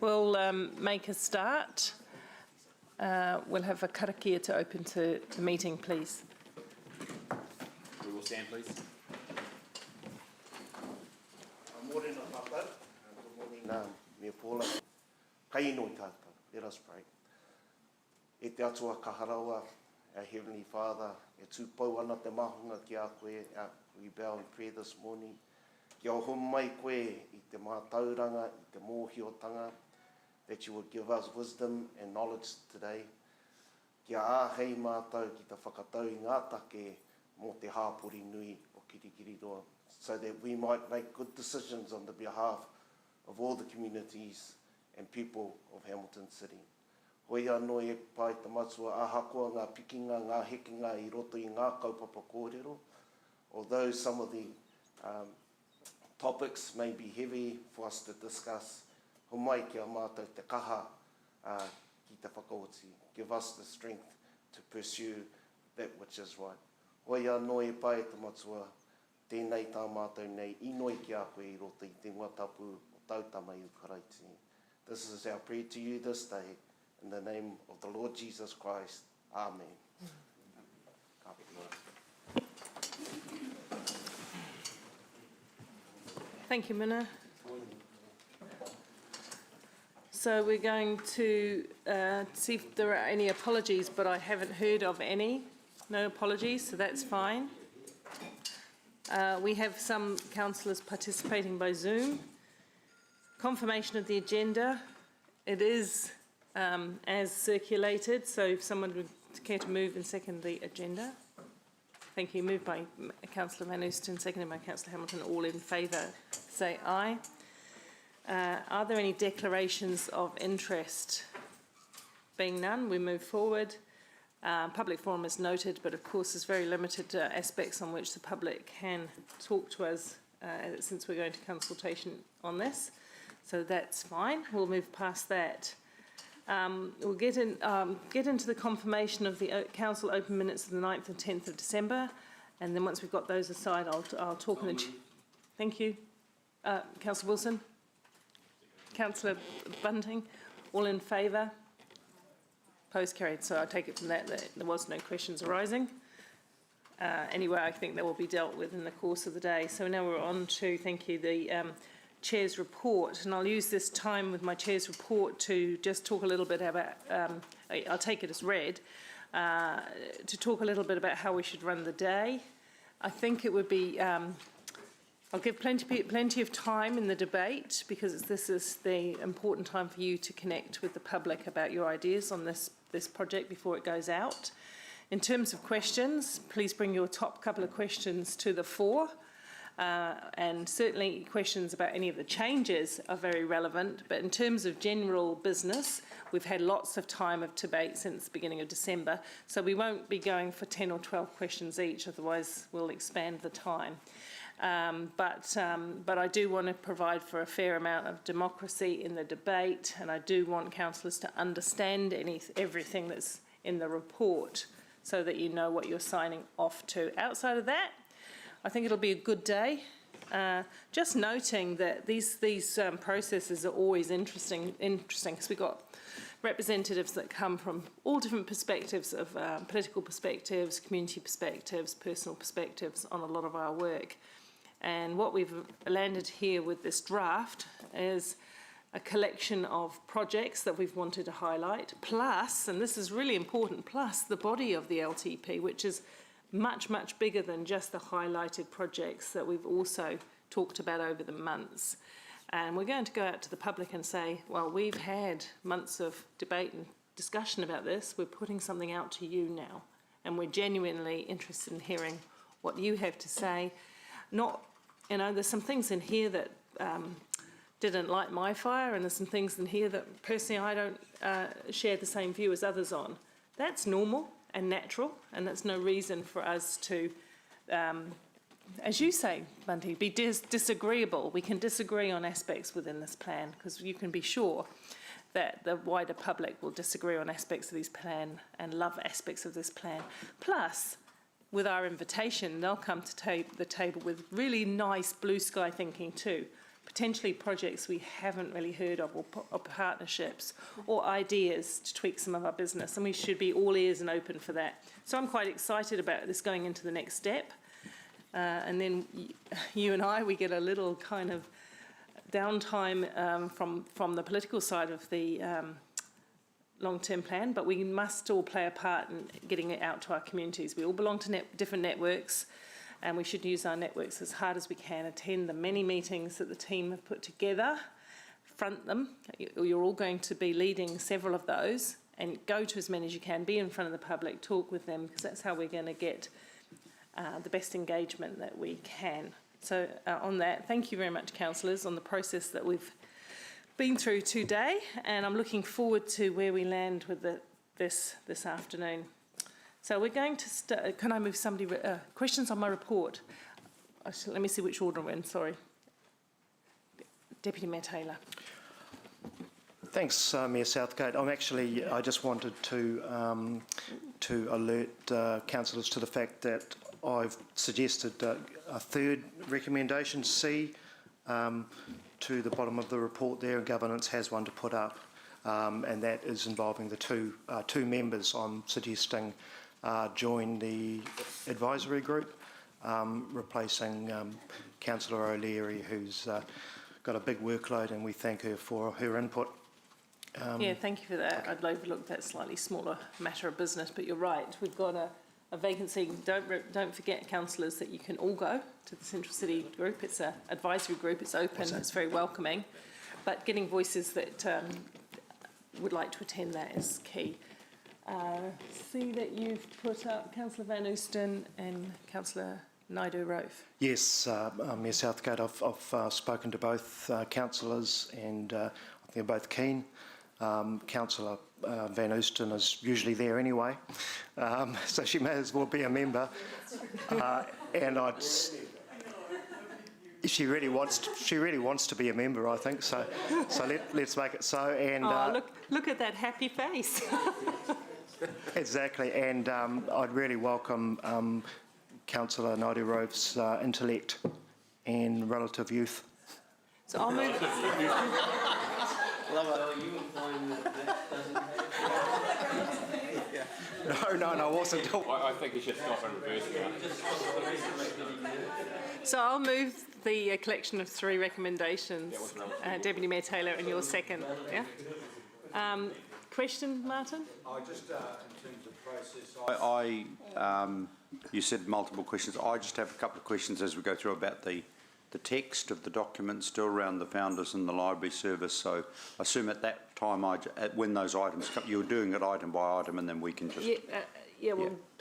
We'll make a start. We'll have a karakia to open to the meeting, please. We will stand, please. Morning, Papa. Good morning, me Paula. Kaino tata. Let us pray. E te atua kaharawa, our Heavenly Father, e tūpau ana te mahunga ki a koe, we bow in prayer this morning. Kia oho mai koe I te mātauranga, I te mōhiotanga, that you would give us wisdom and knowledge today. Kia āhei mātau ki te whakatau I ngā take mō te hāpori nui o Kirikiriroa, so that we might make good decisions on the behalf of all the communities and people of Hamilton City. Hoi anō e pai te matua ahakoa ngā pikinga, ngā hekinga I roto I ngā kaupapa kōrero. Although some of the topics may be heavy for us to discuss, ho mai kia mātou te kaha ki te whakaoti. Give us the strength to pursue that which is right. Hoi anō e pai te matua, tēnei tā mātou nei, inoi ki a koe I roto I te ngatapu o tautama I ukaraiti. This is our prayer to you this day, in the name of the Lord Jesus Christ. Amen. Thank you, Mina. So we're going to see if there are any apologies, but I haven't heard of any. No apologies, so that's fine. We have some councillors participating by Zoom. Confirmation of the agenda. It is as circulated, so if someone would care to move and second the agenda. Thank you. Moved by Councillor Van Oosten, seconded by Councillor Hamilton. All in favour, say aye. Are there any declarations of interest? Being none, we move forward. Public forum is noted, but of course there's very limited aspects on which the public can talk to us since we're going to consultation on this. So that's fine. We'll move past that. We'll get into the confirmation of the council open minutes of the 9th and 10th of December, and then once we've got those aside, I'll talk in the... Thank you. Councillor Wilson? Councillor Bunting? All in favour? Opposed, carried. So I take it from that there was no questions arising. Anyway, I think that will be dealt with in the course of the day. So now we're on to, thank you, the Chair's report, and I'll use this time with my Chair's report to just talk a little bit about, I'll take it as read, to talk a little bit about how we should run the day. I think it would be, I'll give plenty of time in the debate, because this is the important time for you to connect with the public about your ideas on this project before it goes out. In terms of questions, please bring your top couple of questions to the fore. And certainly questions about any of the changes are very relevant, but in terms of general business, we've had lots of time of debate since the beginning of December, so we won't be going for 10 or 12 questions each, otherwise we'll expand the time. But I do want to provide for a fair amount of democracy in the debate, and I do want councillors to understand everything that's in the report so that you know what you're signing off to. Outside of that, I think it'll be a good day. Just noting that these processes are always interesting because we've got representatives that come from all different perspectives of political perspectives, community perspectives, personal perspectives on a lot of our work. And what we've landed here with this draft is a collection of projects that we've wanted to highlight, plus, and this is really important, plus the body of the LTP, which is much, much bigger than just the highlighted projects that we've also talked about over the months. And we're going to go out to the public and say, well, we've had months of debate and discussion about this. We're putting something out to you now. And we're genuinely interested in hearing what you have to say. Not, you know, there's some things in here that didn't light my fire, and there's some things in here that personally I don't share the same view as others on. That's normal and natural, and that's no reason for us to, as you say, Bunty, be disagreeable. We can disagree on aspects within this plan, because you can be sure that the wider public will disagree on aspects of this plan and love aspects of this plan. Plus, with our invitation, they'll come to the table with really nice blue sky thinking too, potentially projects we haven't really heard of, or partnerships, or ideas to tweak some of our business, and we should be all ears and open for that. So I'm quite excited about this going into the next step. And then you and we get a little kind of downtime from the political side of the long-term plan, but we must all play a part in getting it out to our communities. We all belong to different networks, and we should use our networks as hard as we can, attend the many meetings that the team have put together, front them. You're all going to be leading several of those, and go to as many as you can, be in front of the public, talk with them, because that's how we're going to get the best engagement that we can. So on that, thank you very much, councillors, on the process that we've been through today, and I'm looking forward to where we land with this afternoon. So we're going to start. Can I move somebody? Questions on my report? Let me see which order we're in, sorry. Deputy Mayor Taylor. Thanks, Mayor Southgate. I just wanted to alert councillors to the fact that I've suggested a third recommendation, C, to the bottom of the report there, and governance has one to put up, and that is involving the two members I'm suggesting join the advisory group, replacing Councillor O'Leary, who's got a big workload, and we thank her for her input. Yeah, thank you for that. I'd overlooked that slightly smaller matter of business, but you're right. We've got a vacancy. Don't forget, councillors, that you can all go to the Central City group. It's an advisory group. It's open. It's very welcoming. But getting voices that would like to attend that is key. See that you've put up Councillor Van Oosten and Councillor Naidu-Rove. Yes, Mayor Southgate, I've spoken to both councillors, and I think they're both keen. Councillor Van Oosten is usually there anyway, so she may as well be a member. And she really wants to be a member, I think. So let's make it so. And look at that happy face. Exactly, and I'd really welcome Councillor Naidu-Rove's intellect and relative youth. So I'll move. No, I wasn't. I think you should stop and reverse now. So I'll move the collection of 3 recommendations, Deputy Mayor Taylor, and your second. Yeah. Question, Martin? I just, in terms of process, you said multiple questions. I just have a couple of questions as we go through about the text of the document still around the founders and the library service. So I assume at that time, when those items come, you were doing it item by item, and then we can just...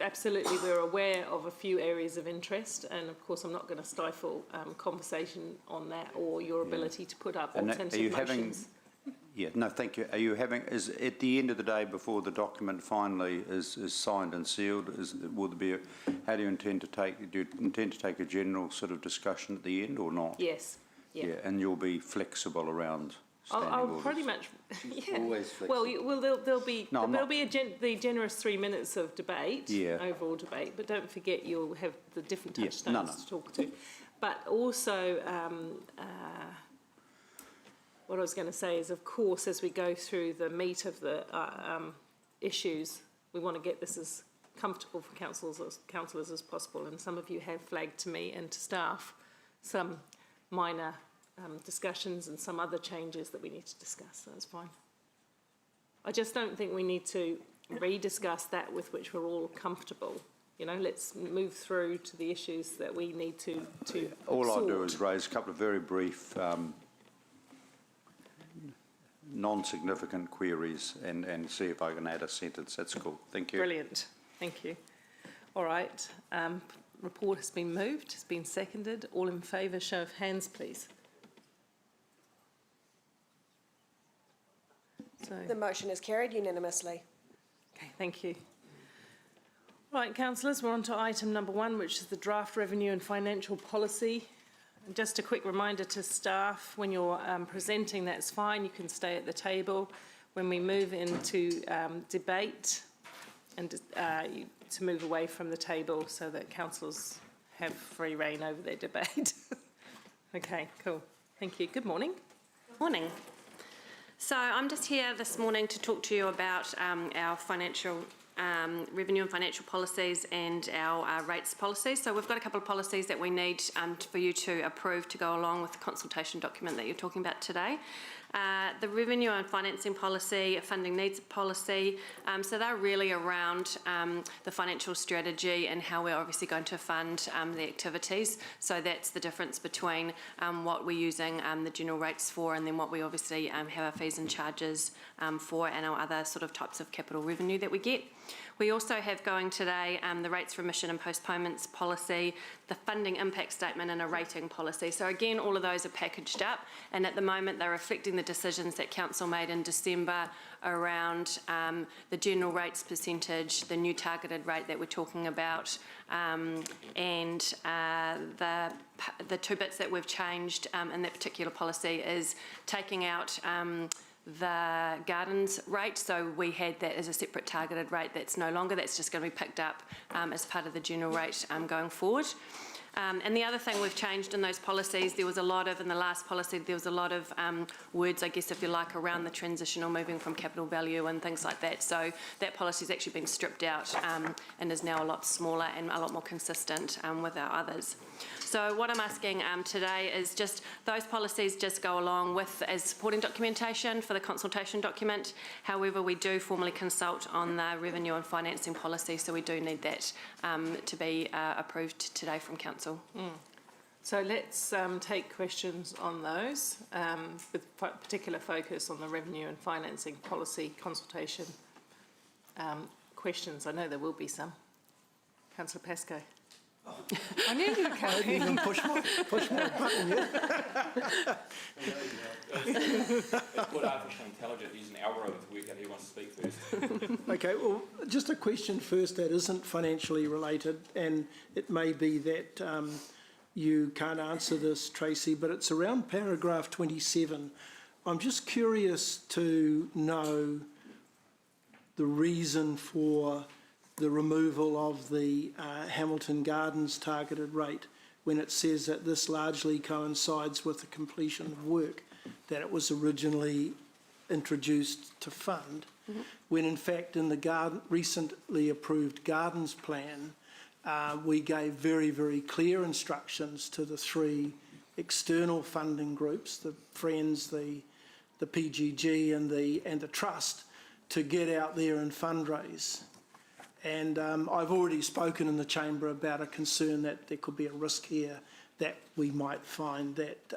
Absolutely. We're aware of a few areas of interest, and of course I'm not going to stifle conversation on that or your ability to put up alternative motions. Thank you. Are you having, is at the end of the day, before the document finally is signed and sealed, will there be how do you intend to take a general sort of discussion at the end or not? Yes. Yeah. And you'll be flexible around standing I'll orders? pretty much, yeah. Always flexible. Well, there'll be the generous 3 minutes of debate, overall debate, but don't forget you'll have the different touchstones to talk to. But also, what I was going to say is, of course, as we go through the meat of the issues, we want to get this as comfortable for councillors as possible. And some of you have flagged to me and to staff some minor discussions and some other changes that we need to discuss. So that's fine. I just don't think we need to rediscuss that with which we're all comfortable. You know, let's move through to the issues that we need to All sort. I'll do is raise a couple of very brief non-significant queries and see if I can add a sentence. That's cool. Thank you. Brilliant. Thank you. All right. Report has been moved. It's been seconded. All in favour, show of hands, please. So, The motion is carried unanimously. okay, thank you. Right, councillors, we're on to item number 1, which is the draft revenue and financial policy. And just a quick reminder to staff, when you're presenting, that's fine. You can stay at the table. When we move into debate, and to move away from the table so that councillors have free rein over their debate. Okay, cool. Thank you. Good morning. Morning. So I'm just here this morning to talk to you about our financial revenue and financial policies and our rates policies. So we've got a couple of policies that we need for you to approve to go along with the consultation document that you're talking about today. The revenue and financing policy, funding needs policy, so they're really around the financial strategy and how we're obviously going to fund the activities. So that's the difference between what we're using the general rates for and then what we obviously have our fees and charges for and our other sort of types of capital revenue that we get. We also have going today the rates remission and postponements policy, the funding impact statement and a rating policy. So again, all of those are packaged up and at the moment they're reflecting the decisions that Council made in December around the general rates percentage, the new targeted rate that we're talking about and the two bits that we've changed in that particular policy is taking out the gardens rate, so we had that as a separate targeted rate. That's no longer, that's just going to be picked up as part of the general rate going forward. And the other thing we've changed in those policies, there was a lot of, in the last policy, there was a lot of words, I guess, if you like, around the transitional moving from capital value and things like that. So that policy has actually been stripped out and is now a lot smaller and a lot more consistent with our others. So what I'm asking today is just those policies just go along with as supporting documentation for the consultation document. However, we do formally consult on the revenue and financing policy, so we do need that to be approved today from Council. So let's take questions on those with particular focus on the revenue and financing policy consultation questions. I know there will be some. Councillor Pascoe. I knew you were coming. I didn't even push my button yet. It's called artificial intelligence using algorithms to work out who wants to speak first. Okay, well, just a question first that isn't financially related, and it may be that you can't answer this, Tracy, but it's around paragraph 27. I'm just curious to know the reason for the removal of the Hamilton Gardens targeted rate when it says that this largely coincides with the completion of work that it was originally introduced to fund, when in fact in the recently approved Gardens plan we gave very, very clear instructions to the three external funding groups, the Friends, the PGG and the Trust, to get out there and fundraise. And I've already spoken in the chamber about a concern that there could be a risk here that we might find that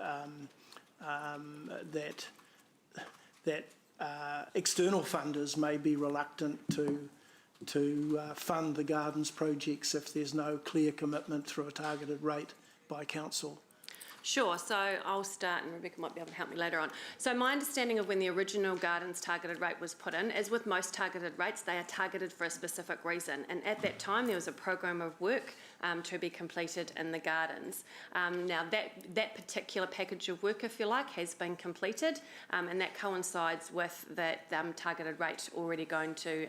external funders may be reluctant to fund the gardens projects if there's no clear commitment through a targeted rate by council. Sure, so I'll start and Rebecca might be able to help me later on. So my understanding of when the original Gardens targeted rate was put in, as with most targeted rates, they are targeted for a specific reason. And at that time, there was a program of work to be completed in the gardens. Now that particular package of work, if you like, has been completed, and that coincides with that targeted rate already going to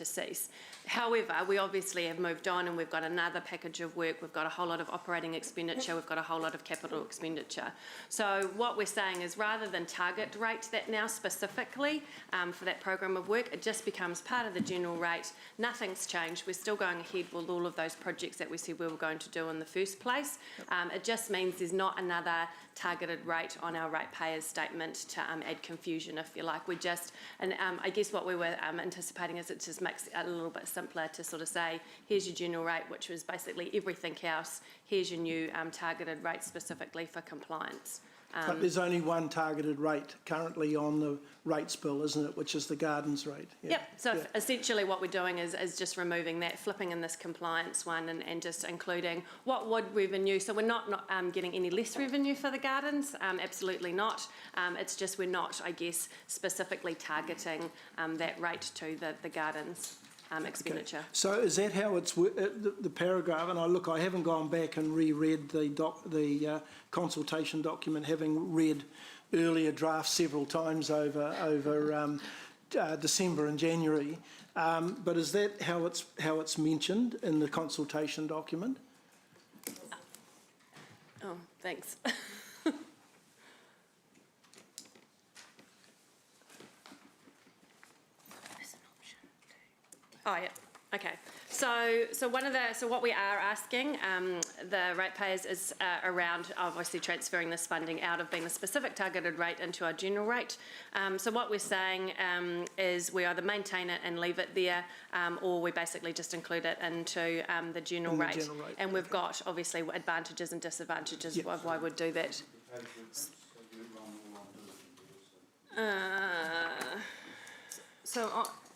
cease. However, we obviously have moved on and we've got another package of work, we've got a whole lot of operating expenditure, we've got a whole lot of capital expenditure. So what we're saying is rather than target rate that now specifically for that program of work, it just becomes part of the general rate. Nothing's changed. We're still going ahead with all of those projects that we said we were going to do in the first place. It just means there's not another targeted rate on our ratepayers statement to add confusion, if you like. We just, and I guess what we were anticipating is it just makes it a little bit simpler to sort of say, here's your general rate, which was basically everything else. Here's your new targeted rate specifically for compliance. But there's only one targeted rate currently on the rates bill, isn't it, which is the gardens rate? Yeah. Yep, so essentially what we're doing is just removing that, flipping in this compliance one and just including what would revenue, so we're not getting any less revenue for the gardens, absolutely not. It's just we're not, I guess, specifically targeting that rate to the gardens. Expenditure. Okay. So is that how it's the paragraph? And I haven't gone back and reread the consultation document, having read earlier drafts several times over December and January. But is that how it's mentioned in the consultation document? Oh, thanks. Oh, yeah. Okay. So what we are asking the ratepayers is around obviously transferring this funding out of being a specific targeted rate into our general rate. So what we're saying is we either maintain it and leave it there, or we basically just include it into the general rate. And we've got obviously advantages and disadvantages of why we'd do that.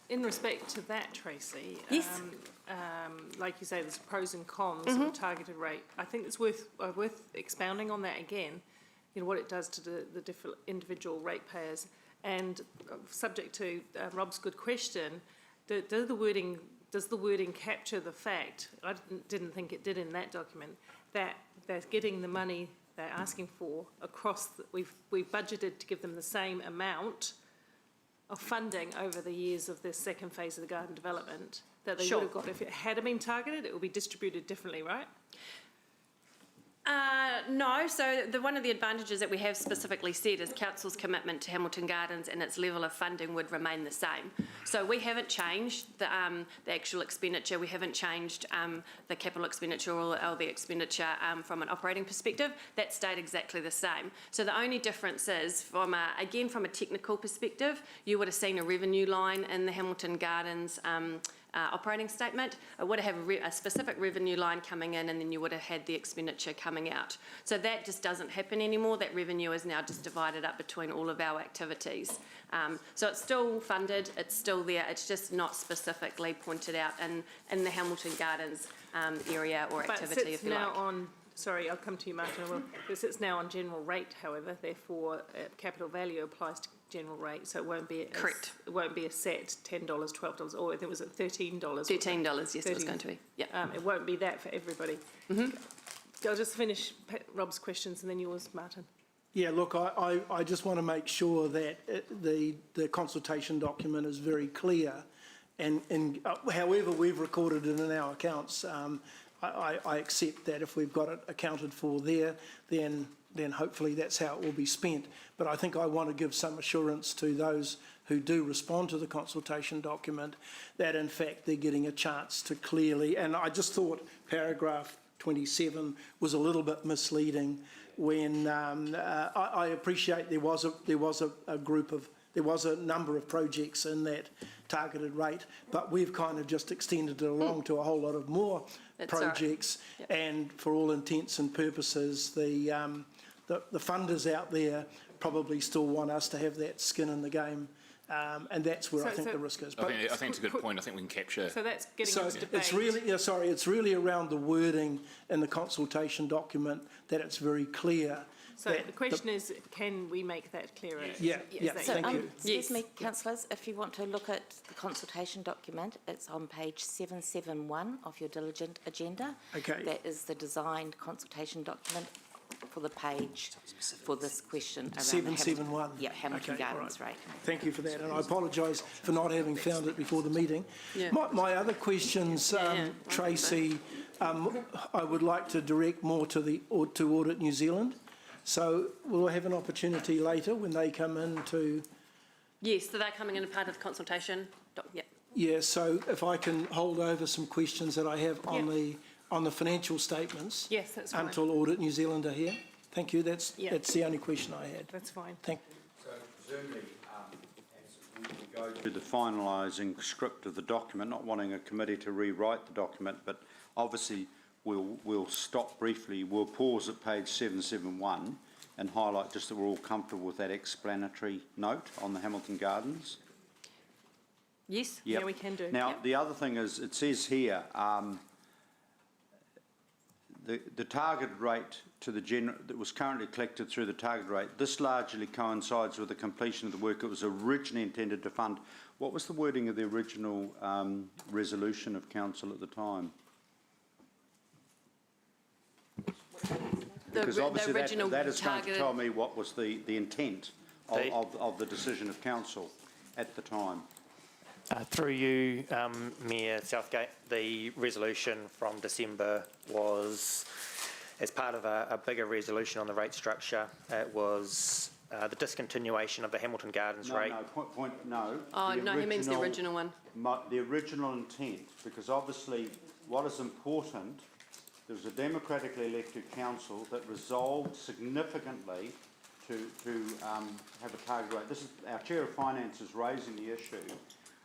In respect to that, Tracy, Yes. like you say, there's pros and cons of a targeted rate. I think it's worth expounding on that again, you know, what it does to the different individual ratepayers. And subject to Rob's good question, does the wording capture the fact, I didn't think it did in that document, that they're getting the money they're asking for across, we've budgeted to give them the same amount of funding over the years of this second phase of the garden development that they would have got if it had been targeted. It would be distributed differently, right? No, so one of the advantages that we have specifically said is Council's commitment to Hamilton Gardens and its level of funding would remain the same. So we haven't changed the actual expenditure, we haven't changed the capital expenditure or the expenditure from an operating perspective. That stayed exactly the same. So the only difference is, from a technical perspective, you would have seen a revenue line in the Hamilton Gardens operating statement. It would have a specific revenue line coming in, and then you would have had the expenditure coming out. So that just doesn't happen anymore. That revenue is now just divided up between all of our activities. So it's still funded, it's still there, it's just not specifically pointed out in the Hamilton Gardens area or activity, if you like. Sorry, I'll come to you, Martin. It sits now on general rate, however, therefore capital value applies to general rate, so it won't be correct. It won't be a set $10, $12, or there was at $13. $13, yes, it was going to be. Yeah. It won't be that for everybody. I'll just finish Rob's questions and then yours, Martin. Yeah, look, I just want to make sure that the consultation document is very clear, and however we've recorded it in our accounts, I accept that if we've got it accounted for there, then hopefully that's how it will be spent. But I think I want to give some assurance to those who do respond to the consultation document that in fact they're getting a chance to clearly, and I just thought paragraph 27 was a little bit misleading when I appreciate there was a number of projects in that targeted rate, but we've kind of just extended it along to a whole lot of more projects. Yep. And for all intents and purposes, the funders out there probably still want us to have that skin in the game, and that's where I think the risk is. I think it's a good point. I think we can capture. So that's getting into debate. It's really around the wording in the consultation document that it's very clear. So the question is, can we make that clearer? Yeah, thank you. Excuse me, councillors, if you want to look at the consultation document, it's on page 771 of your diligent agenda. Okay. That is the designed consultation document for the page for this question around 771. Hamilton Gardens rate. Thank you for that, and I apologise for not having found it before the meeting. Yeah. My other questions, Tracy, I would like to direct more to Audit New Zealand. So we'll have an opportunity later when they come in to... Yes, so they're coming in as part of the consultation. Yeah. Yeah, so if I can hold over some questions that I have on the financial statements. Yes, that's fine. Until Audit New Zealand are here. Thank you. That's the only question I had. That's fine. Thank you. So presumably, as we go through the finalising script of the document, not wanting a committee to rewrite the document, but obviously we'll stop briefly. We'll pause at page 771 and highlight just that we're all comfortable with that explanatory note on the Hamilton Gardens. Yes. Yeah, we can do. Now, the other thing is, it says here, the target rate to the general that was currently collected through the target rate, this largely coincides with the completion of the work it was originally intended to fund. What was the wording of the original resolution of council at the time? Because obviously that is going to tell me what was the intent of the decision of council at the time. Through you, Mayor Southgate, the resolution from December was as part of a bigger resolution on the rate structure. It was the discontinuation of the Hamilton Gardens rate. No. Oh, The no, he means the original one. The original intent, because obviously what is important, there was a democratically elected council that resolved significantly to have a target rate. This is, our Chair of Finance is raising the issue.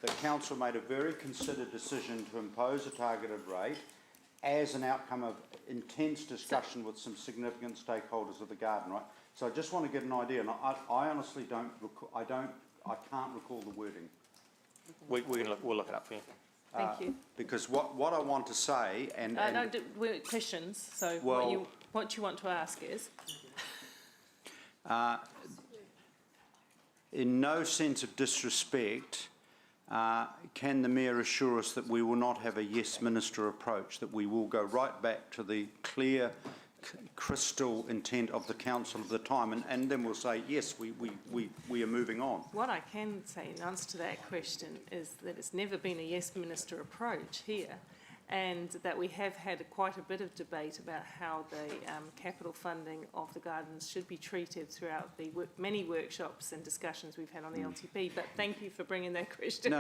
The council made a very considered decision to impose a targeted rate as an outcome of intense discussion with some significant stakeholders of the garden, right? So I just want to get an idea, and I honestly don't recall, I can't recall the wording. We'll look it up for you. Thank you. Because what I want to say, Questions, so Well- what you want to ask is? in no sense of disrespect, can the Mayor assure us that we will not have a yes minister approach, that we will go right back to the clear, crystal intent of the council of the time, and then we'll say, yes, we are moving on? What I can say in answer to that question is that it's never been a yes minister approach here, and that we have had quite a bit of debate about how the capital funding of the gardens should be treated throughout the many workshops and discussions we've had on the LTP. But thank you for bringing that question. No,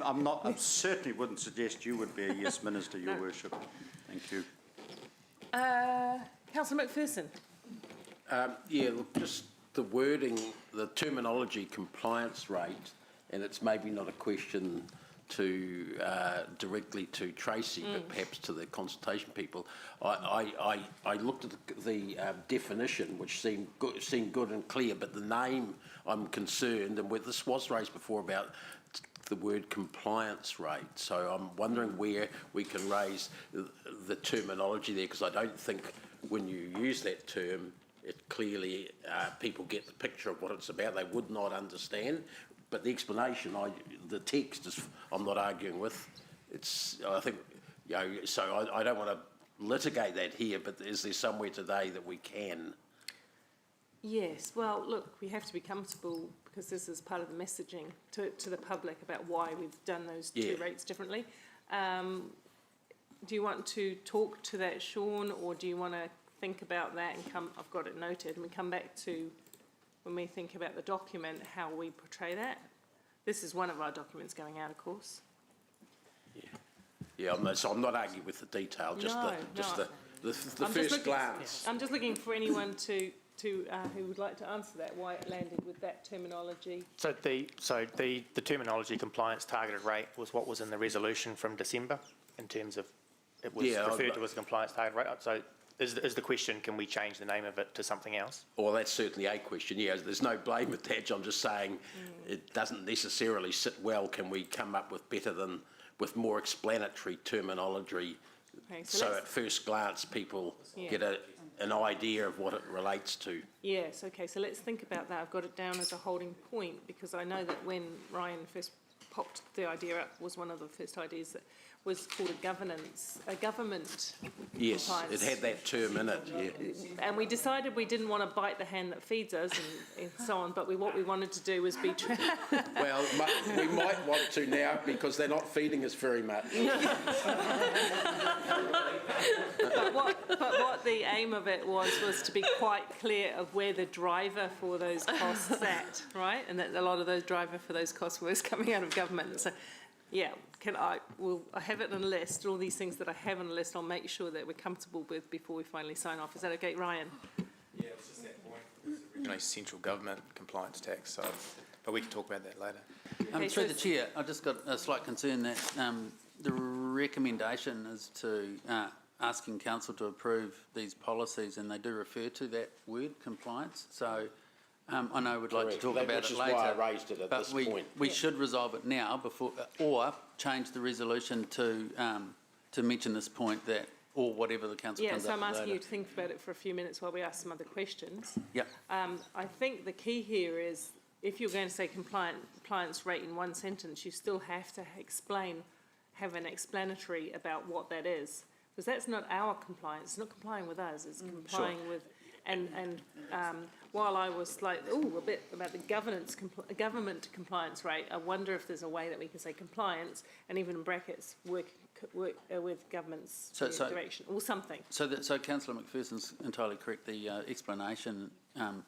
I'm not. I certainly wouldn't suggest you would be a yes minister, Your Worship. Thank you. Councillor McPherson. Yeah, look, just the wording, the terminology compliance rate, and it's maybe not a question to directly to Tracy, but perhaps to the consultation people. I looked at the definition, which seemed good and clear, but the name, I'm concerned, and this was raised before about the word compliance rate. So I'm wondering where we can raise the terminology there, because I don't think when you use that term, it clearly people get the picture of what it's about. They would not understand. But the explanation, the text is, I'm not arguing with. I think, so I don't want to litigate that here, but is there somewhere today that we can? Yes, well, look, we have to be comfortable, because this is part of the messaging to the public about why we've done those two rates differently. Do you want to talk to that, Sean, or do you want to think about that and come, I've got it noted, and we come back to, when we think about the document, how we portray that? This is one of our documents going out, of course. Yeah. So I'm not arguing with the detail, just the first glance. I'm just looking for anyone to who would like to answer that, why it landed with that terminology. So the terminology compliance targeted rate was what was in the resolution from December, in terms of it was referred to as a compliance targeted rate. So is the question, can we change the name of it to something else? Well, that's certainly a question, yeah. There's no blame attached. I'm just saying it doesn't necessarily sit well. Can we come up with more explanatory terminology, Okay, so at first glance people get an idea of what it relates to? Yes, okay, so let's think about that. I've got it down as a holding point, because I know that when Ryan first popped the idea up, was one of the first ideas that was called a government Yes, compliance. it had that term in it, yeah. And we decided we didn't want to bite the hand that feeds us and so on, but what we wanted to do was be... Well, we might want to now, because they're not feeding us very much. But what the aim of it was to be quite clear of where the driver for those costs at, right? And that a lot of those driver for those costs was coming out of government. So, yeah, I have it on a list, all these things that I have on a list, I'll make sure that we're comfortable with before we finally sign off. Is that okay, Ryan? Yeah, it was just that point. It was originally central government compliance tax, so, but we can talk about that later. Okay, through the chair, I've just got a slight concern that the recommendation is to asking council to approve these policies, and they do refer to that word, compliance. So I know we'd like to talk about it later. Which is why I raised it at this point. We should resolve it now before, or change the resolution to mention this point, that, or whatever the council comes up with later. Yeah, so I'm asking you to think about it for a few minutes while we ask some other questions. Yep. I think the key here is, if you're going to say compliance rate in one sentence, you still have to have an explanatory about what that is. Because that's not our compliance, it's not complying with us, it's complying with... And while I was like, a bit about the government compliance rate, I wonder if there's a way that we can say compliance and even in brackets work with government's direction or something. So Councillor McPherson's entirely correct. The explanation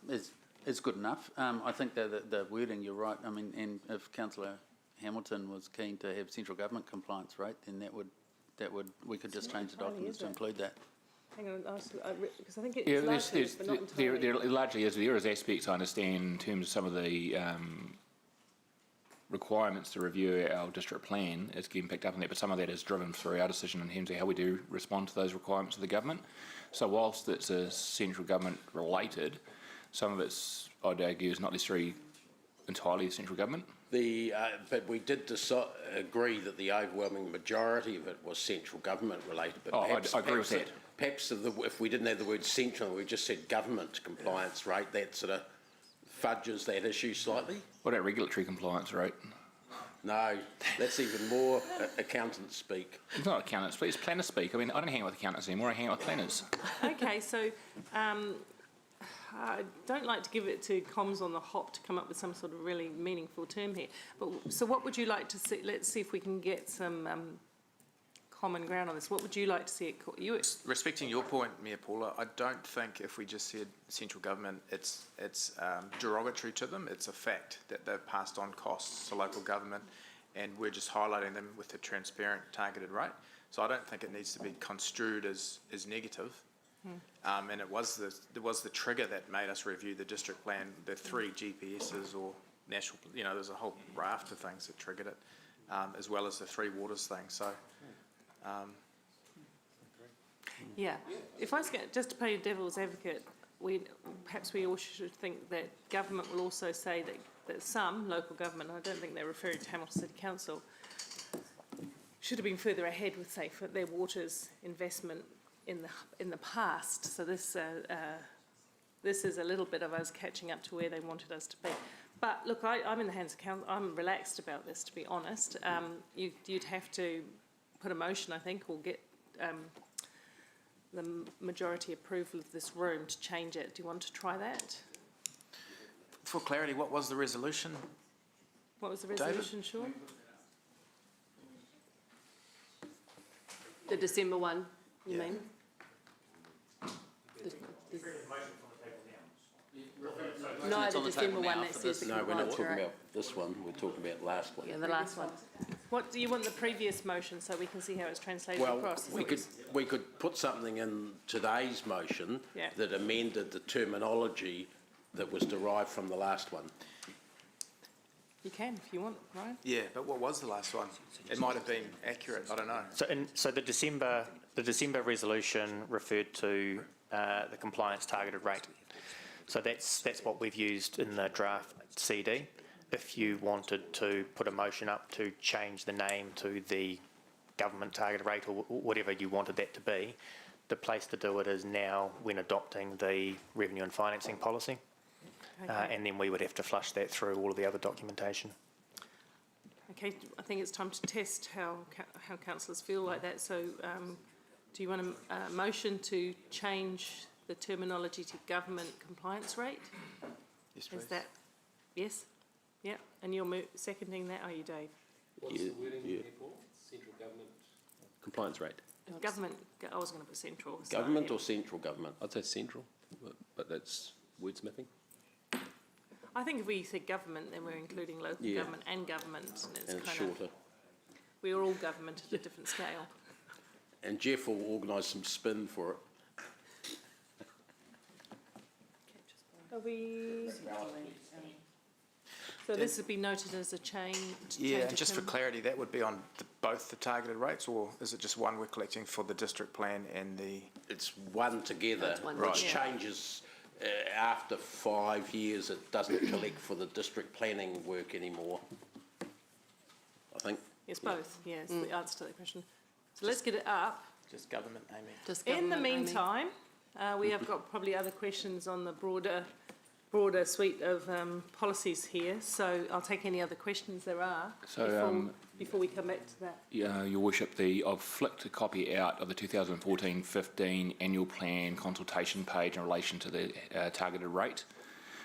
is is good enough. I think that the wording, you're right. I mean, and if Councillor Hamilton was keen to have central government compliance rate, then we could just change the documents to include that. Hang on, because I think Yeah, it's largely, but not entirely. there largely is. There is aspects I understand in terms of some of the requirements to review our district plan is getting picked up on that, but some of that is driven through our decision in terms of how we do respond to those requirements of the government. So whilst it's a central government related, some of it's, I'd argue, is not necessarily entirely central government. But we did agree that the overwhelming majority of it was central government related. But I agree with that. Perhaps if we didn't have the word central, we just said government compliance rate, that sort of fudges that issue slightly. What about regulatory compliance rate? No, that's even more accountant speak. It's not accountant speak, it's planner speak. I mean, I don't hang out with accountants anymore, I hang out with planners. Okay, so I don't like to give it to comms on the hop to come up with some sort of really meaningful term here. But so what would you like to see? Let's see if we can get some common ground on this. What would you like to see it called? Respecting your point, Mayor Paula, I don't think if we just said central government, it's derogatory to them. It's a fact that they've passed on costs to local government, and we're just highlighting them with a transparent, targeted rate. So I don't think it needs to be construed as negative. And there was the trigger that made us review the district plan, the 3 GPSs or national, there's a whole raft of things that triggered it, as well as the 3 waters thing. So. Yeah, if I was just to play devil's advocate, perhaps we all should think that government will also say that some local government, I don't think they're referring to Hamilton City Council, should have been further ahead with, say, for their waters investment in the past. So this is a little bit of us catching up to where they wanted us to be. But look, I'm in the hands of council. I'm relaxed about this, to be honest. You'd have to put a motion, I think, or get the majority approval of this room to change it. Do you want to try that? For clarity, what was the resolution? What was the resolution, Sean? The December one, you mean? No, It's the on the December table one now that for says the No, we're not compliance talking rate. about this one, we're talking about last one. Yeah, the last one. What do you want the previous motion so we can see how it's translated Well, across? we could put something in today's motion Yeah. that amended the terminology that was derived from the last one. You can if you want, Ryan. Yeah, but what was the last one? It might have been accurate, I don't know. So the December resolution referred to the compliance targeted rate. So that's what we've used in the draft CD. If you wanted to put a motion up to change the name to the government targeted rate or whatever you wanted that to be, the place to do it is now when adopting the revenue and financing policy. Okay. And then we would have to flush that through all of the other documentation. Okay, I think it's time to test how councillors feel like that. So do you want a motion to change the terminology to government compliance rate? Yes, please. Is that, yes? Yeah, and you're seconding that, are you, Dave? What's the wording here, Paul? Central government compliance rate. Government, I was going to put central. So, Government yeah. or central government? I'd say central, but that's wordsmithing. I think if we said government, then we're including local government and government. And it's shorter. We're all government at a different scale. And Jeff will organise some spin for it. Are we... So this would be noted as a change? Yeah, and just for clarity, that would be on both the targeted rates, or is it just one we're collecting for the district plan and the... It's one together, It's one which together. changes after 5 years. It doesn't collect for the district planning work anymore, I think. Yes, both, yes, the answer to that question. So let's get it up. Just government, Amy. Just In the government, Amy. meantime, we have got probably other questions on the broader suite of policies here, so I'll take any other questions there are before we come back to that. Your Worship, I've flicked a copy out of the 2014-15 annual plan consultation page in relation to the targeted rate.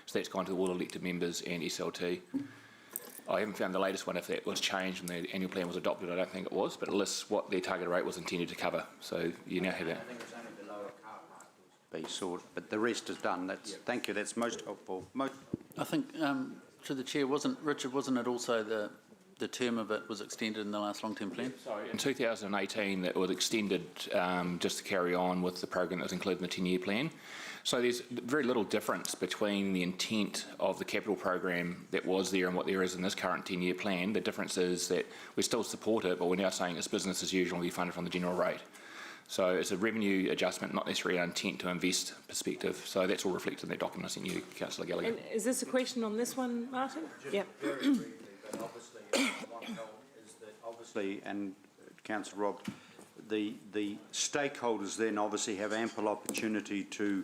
So that's gone to all elected members and SLT. I haven't found the latest one if that was changed when the annual plan was adopted. I don't think it was, but it lists what their target rate was intended to cover. So you now have that. I think it's only the lower car park. be sorted, but the rest is done. Thank you, that's most helpful. I think, through the Chair, wasn't it also the term of it was extended in the last long-term plan? Sorry, in 2018 it was extended just to carry on with the program that was included in the 10-year plan. So there's very little difference between the intent of the capital program that was there and what there is in this current 10-year plan. The difference is that we still support it, but we're now saying it's business as usual and we fund it from the general rate. So it's a revenue adjustment, not necessarily an intent to invest perspective. So that's all reflected in that document I sent you, Councillor Gallagher. And is this a question on this one, Martin? Yep. Very briefly, but obviously, one help is that obviously, and Councillor Rob, the stakeholders then obviously have ample opportunity to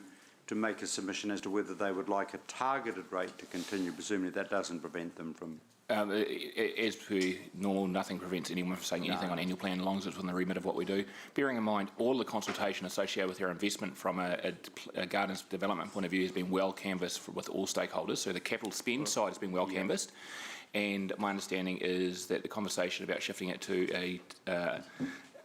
make a submission as to whether they would like a targeted rate to continue. Presumably that doesn't prevent them from... As per normal, nothing prevents anyone from saying anything on annual plan as long as it's within the remit of what we do. Bearing in mind, all the consultation associated with our investment from a gardens development point of view has been well canvassed with all stakeholders. So the capital spend side has been well canvassed. And my understanding is that the conversation about shifting it to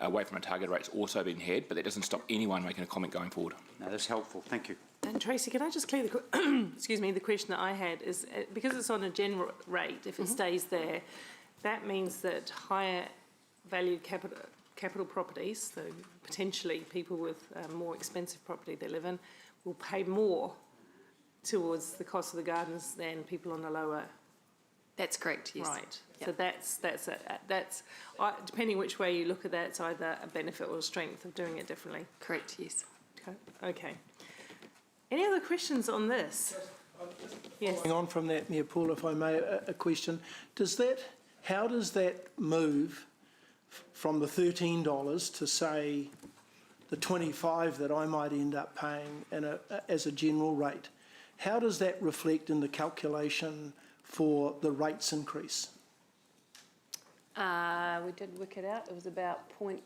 away from a target rate has also been had, but that doesn't stop anyone making a comment going forward. No, that's helpful. Thank you. And Tracy, can I just clear the excuse me? The question that I had is because it's on a general rate. If it stays there, that means that higher value capital properties, so potentially people with more expensive property they live in, will pay more towards the cost of the gardens than people on the lower. That's correct. Yes. Right. Yep. So that's depending which way you look at that, it's either a benefit or a strength of doing it differently. Correct. Yes. Okay. Any other questions on this? Yes. Going on from that, Mayor Paul, if I may, a question. How does that move from the $13 to, say, the $25 that I might end up paying as a general rate? How does that reflect in the calculation for the rates increase? We did work it out. It was about 0.5%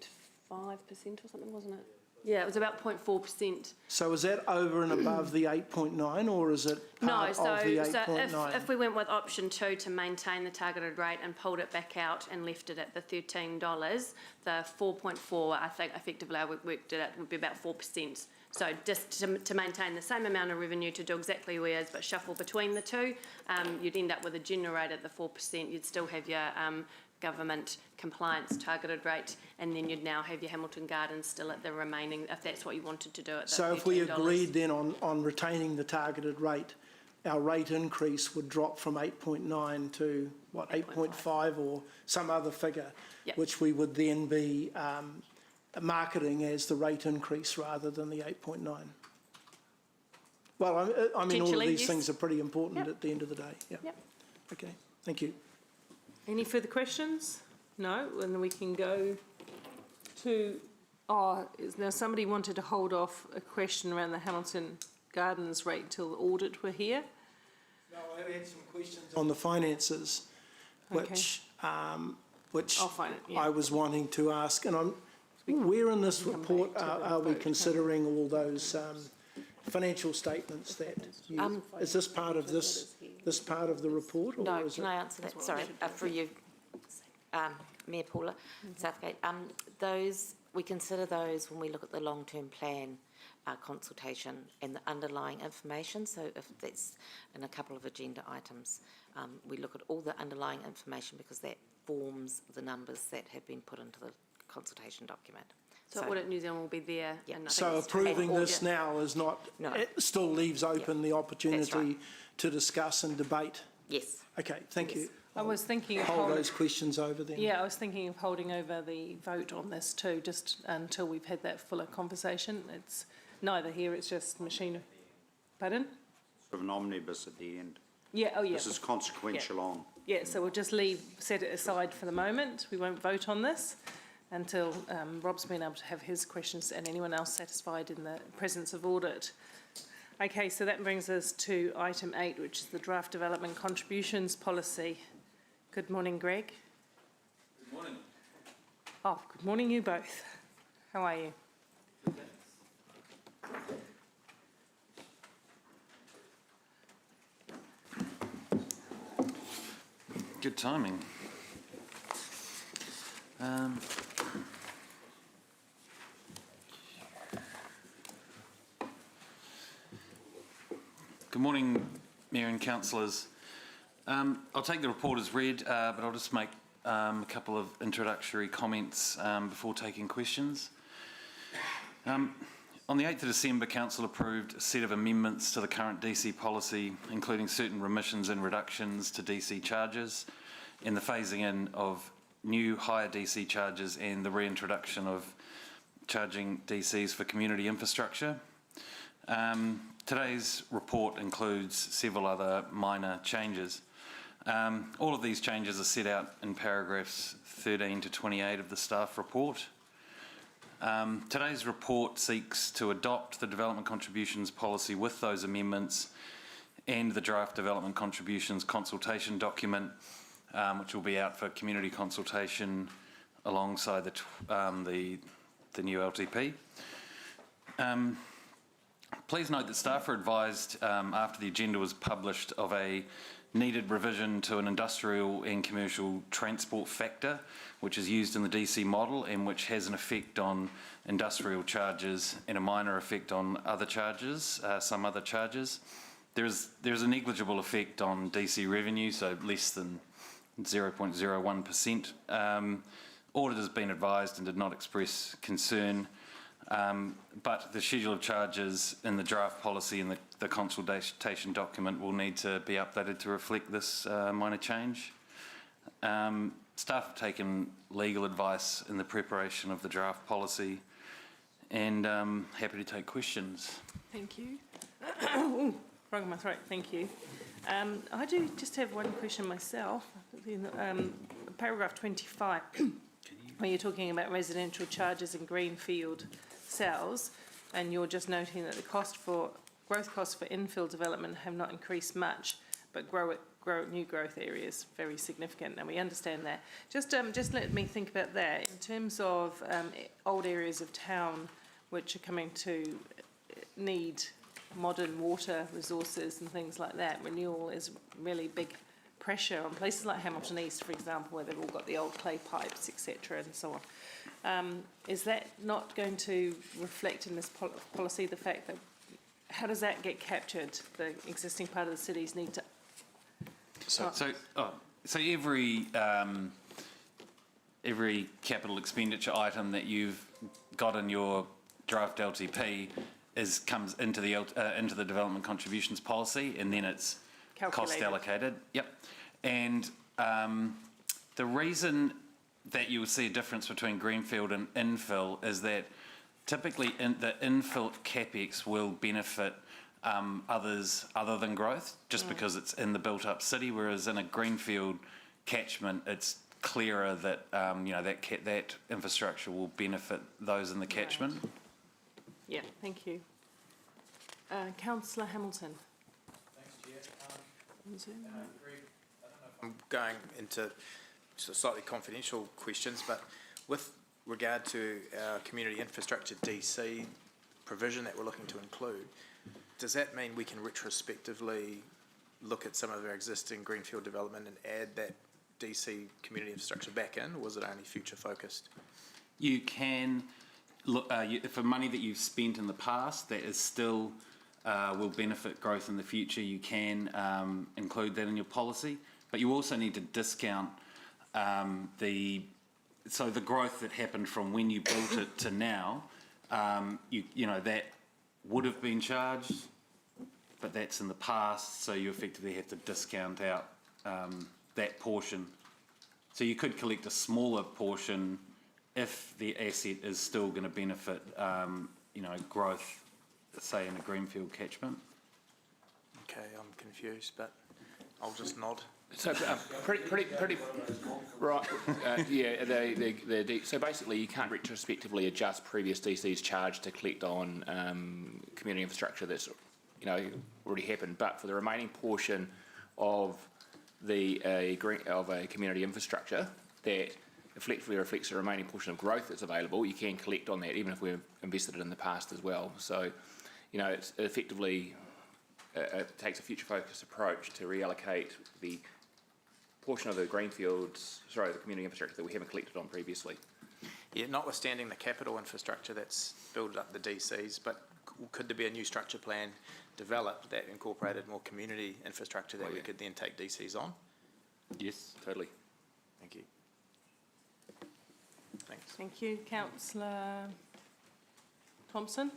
or something, wasn't it? Yeah, it was about 0.4%. So is that over and above the 8.9, or is it part of the 8.9? So if we went with option 2 to maintain the targeted rate and pulled it back out and left it at the $13, the 4.4, I think effectively I worked it out, would be about 4%. So just to maintain the same amount of revenue to do exactly where it is, but shuffle between the two, you'd end up with a general rate at the 4%. You'd still have your government compliance targeted rate, and then you'd now have your Hamilton Gardens still at the remaining, if that's what you wanted to do at the So $13. if we agreed then on retaining the targeted rate, our rate increase would drop from 8.9 to, what, 8.5 or some other figure, yep. which we would then be marketing as the rate increase rather than the 8.9. Well, I mean, all of these things are pretty important at the end of the day. Yep. Okay, thank you. Any further questions? No? And then we can go to, now somebody wanted to hold off a question around the Hamilton Gardens rate till the audit were here. No, I had some questions on the finances, which I'll find it, I was wanting to ask. And where in this report are we considering all those financial statements that you, is this part of this part of the report? Or no, is can I answer that? Sorry, for you, Mayor Paula, Southgate. Those, we consider those when we look at the long-term plan consultation and the underlying information. So if that's in a couple of agenda items, we look at all the underlying information because that forms the numbers that have been put into the consultation document. So Audit New Zealand will be there. Yeah. And so approving this now is not, it still leaves open the opportunity to discuss and debate? Yes. Okay, thank you. I was thinking of hold those questions over then. Yeah, I was thinking of holding over the vote on this too, just until we've had that fuller conversation. It's neither here, it's just machine. Pardon? Sort of an omnibus at the end. Yeah, oh yeah. This is consequential on. Yeah, so we'll just set it aside for the moment. We won't vote on this until Rob's been able to have his questions and anyone else satisfied in the presence of audit. Okay, so that brings us to item 8, which is the draft development contributions policy. Good morning, Greg. Good morning. Oh, good morning, you both. How are you? Good timing. Good morning, Mayor and councillors. I'll take the report as read, but I'll just make a couple of introductory comments before taking questions. On the 8th of December, Council approved a set of amendments to the current DC policy, including certain remissions and reductions to DC charges and the phasing in of new higher DC charges and the reintroduction of charging DCs for community infrastructure. Today's report includes several other minor changes. All of these changes are set out in paragraphs 13 to 28 of the staff report. Today's report seeks to adopt the development contributions policy with those amendments and the draft development contributions consultation document, which will be out for community consultation alongside the new LTP. Please note that staff are advised after the agenda was published of a needed revision to an industrial and commercial transport factor, which is used in the DC model and which has an effect on industrial charges and a minor effect on other charges, some other charges. There's a negligible effect on DC revenue, so less than 0.01%. Audit has been advised and did not express concern, but the schedule of charges in the draft policy and the consultation document will need to be updated to reflect this minor change. Staff have taken legal advice in the preparation of the draft policy, and happy to take questions. Thank you. Ooh, frog in my throat, thank you. I do just have one question myself. Paragraph 25, where you're talking about residential charges and greenfield cells, and you're just noting that the growth costs for infill development have not increased much, but new growth areas very significant, and we understand that. Just let me think about that in terms of old areas of town which are coming to need modern water resources and things like that. Renewal is really big pressure on places like Hamilton East, for example, where they've all got the old clay pipes, etc., and so on. Is that not going to reflect in this policy the fact that, how does that get captured, the existing part of the city's need to... So every capital expenditure item that you've got in your draft LTP comes into the development contributions policy, and then it's cost allocated. Yep. And the reason that you will see a difference between greenfield and infill is that typically the infill capex will benefit others other than growth, just because it's in the built-up city, whereas in a greenfield catchment, it's clearer that that infrastructure will benefit those in the catchment. Right. Yeah, thank you. Councillor Hamilton. Thanks, Chair. I'm going into slightly confidential questions, but with regard to our community infrastructure DC provision that we're looking to include, does that mean we can retrospectively look at some of our existing greenfield development and add that DC community infrastructure back in, or was it only future focused? You can look for money that you've spent in the past that is still will benefit growth in the future. You can include that in your policy, but you also need to discount the growth that happened from when you built it to now. That would have been charged, but that's in the past, so you effectively have to discount out that portion. So you could collect a smaller portion if the asset is still going to benefit, growth, say in a greenfield catchment. Okay, I'm confused, but I'll just nod. So pretty right. So basically, you can't retrospectively adjust previous DC's charge to collect on community infrastructure that's already happened. But for the remaining portion of a community infrastructure that effectively reflects the remaining portion of growth that's available, you can collect on that, even if we've invested it in the past as well. So, it's effectively it takes a future-focused approach to reallocate the portion of the the community infrastructure that we haven't collected on previously. Yeah, notwithstanding the capital infrastructure that's built up the DCs, but could there be a new structure plan developed that incorporated more community infrastructure that we could then take DCs on? Yes, totally. Thank you. Thanks. Thank you. Councillor Thompson?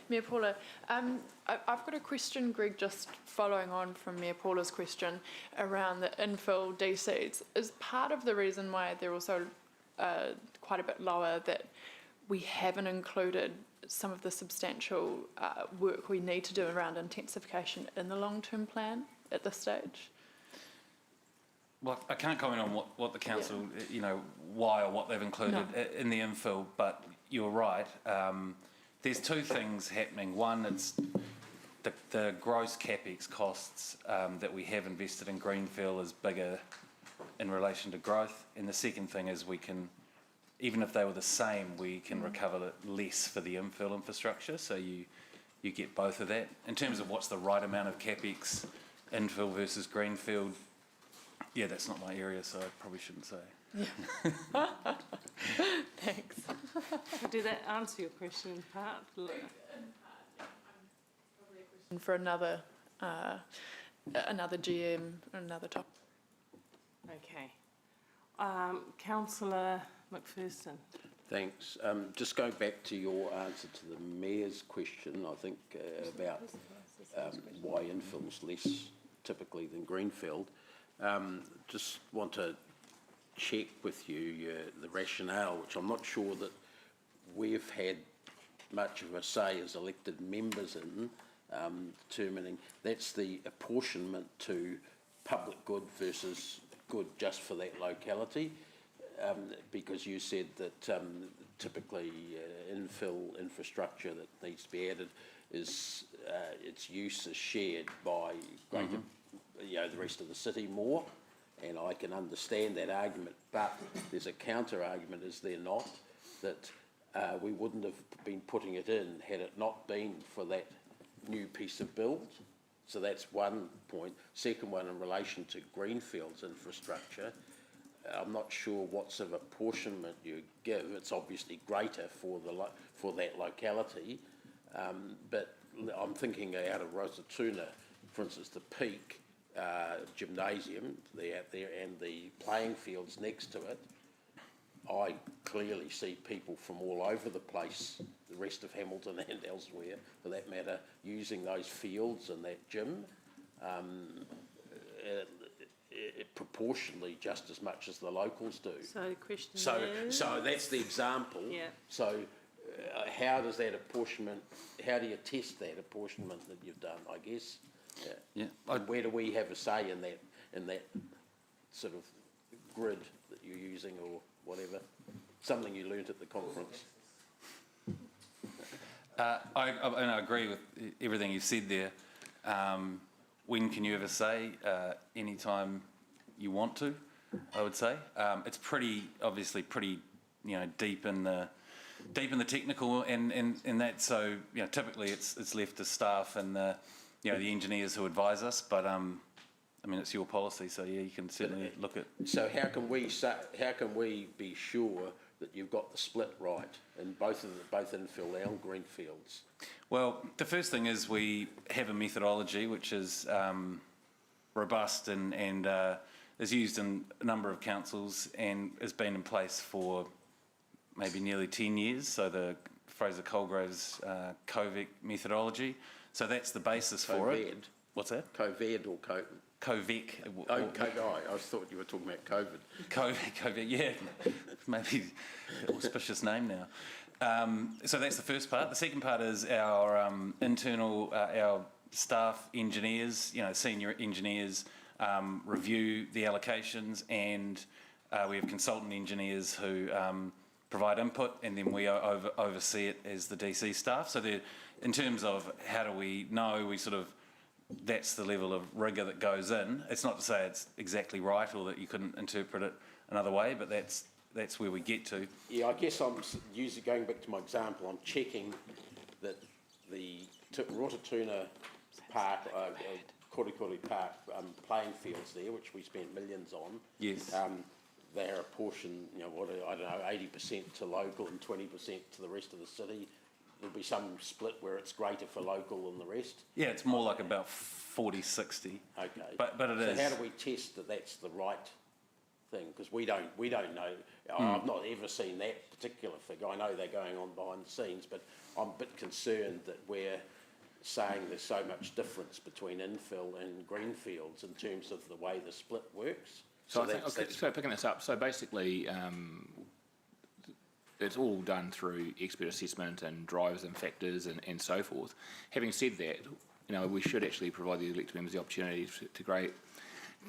Mayor Paula, I've got a question, Greg, just following on from Mayor Paula's question around the infill DCs. Is part of the reason why they're also quite a bit lower that we haven't included some of the substantial work we need to do around intensification in the long-term plan at this stage? Well, I can't comment on what the council, you know, why or what they've included in the infill, but you're right. There's two things happening. One, it's the gross capex costs that we have invested in Greenfield is bigger in relation to growth. And the second thing is we can, even if they were the same, we can recover less for the infill infrastructure. So you get both of that. In terms of what's the right amount of capex, infill versus Greenfield, yeah, that's not my area, so I probably shouldn't say. Yeah. Thanks. Did that answer your question in part? For another GM, another topic. Okay. Councillor McPherson. Thanks. Just going back to your answer to the Mayor's question, I think about why infill's less typically than Greenfield. Just want to check with you the rationale, which I'm not sure that we've had much of a say as elected members in determining. That's the apportionment to public good versus good just for that locality, because you said that typically infill infrastructure that needs to be added is its use is shared by greater, you know, the rest of the city more. And I can understand that argument, but there's a counter argument, is there not, that we wouldn't have been putting it in had it not been for that new piece of build. So that's one point. Second one, in relation to Greenfield's infrastructure, I'm not sure what sort of apportionment you give. It's obviously greater for that locality, but I'm thinking out of Rosatuna, for instance, the Peak gymnasium out there and the playing fields next to it. I clearly see people from all over the place, the rest of Hamilton and elsewhere, for that matter, using those fields and that gym proportionally just as much as the locals do. So the question is... So that's the example. Yeah. So how does that apportionment, how do you test that apportionment that you've done, I guess? Yeah. And where do we have a say in that sort of grid that you're using or whatever? Something you learnt at the conference. I agree with everything you said there. When can you ever say? Anytime you want to, I would say. It's obviously pretty, you know, deep in the technical and that. So, you know, typically it's left to staff and the engineers who advise us. But I mean, it's your policy, so yeah, you can certainly look at. So how can we be sure that you've got the split right in both infill and greenfields? Well, the first thing is we have a methodology which is robust and is used in a number of councils and has been in place for maybe nearly 10 years. So the Fraser-Colgrave's COVEC methodology. So that's the basis for it. What's that? COVED or COVEC. Oh, I thought you were talking about COVID. COVEC, yeah. Maybe an auspicious name now. So that's the first part. The second part is our internal, our staff engineers, you know, senior engineers review the allocations, and we have consultant engineers who provide input, and then we oversee it as the DC staff. So in terms of how do we know, that's the level of rigour that goes in. It's not to say it's exactly right or that you couldn't interpret it another way, but that's where we get to. Yeah, I guess I'm going back to my example, I'm checking that the Rotatuna Park, Korikori Park playing fields there, which we spent millions on. Yes. They're apportioned, you know, 80% to local and 20% to the rest of the city. there'll be some split where it's greater for local than the rest? Yeah, it's more like about 40-60. Okay. But it is. So how do we test that that's the right thing? Because we don't know. I've not ever seen that particular figure. I know they're going on behind the scenes, but I'm a bit concerned that we're saying there's so much difference between infill and greenfields in terms of the way the split works. So picking this up, so basically it's all done through expert assessment and drivers and factors and so forth. Having said that, we should actually provide the elected members the opportunity to gain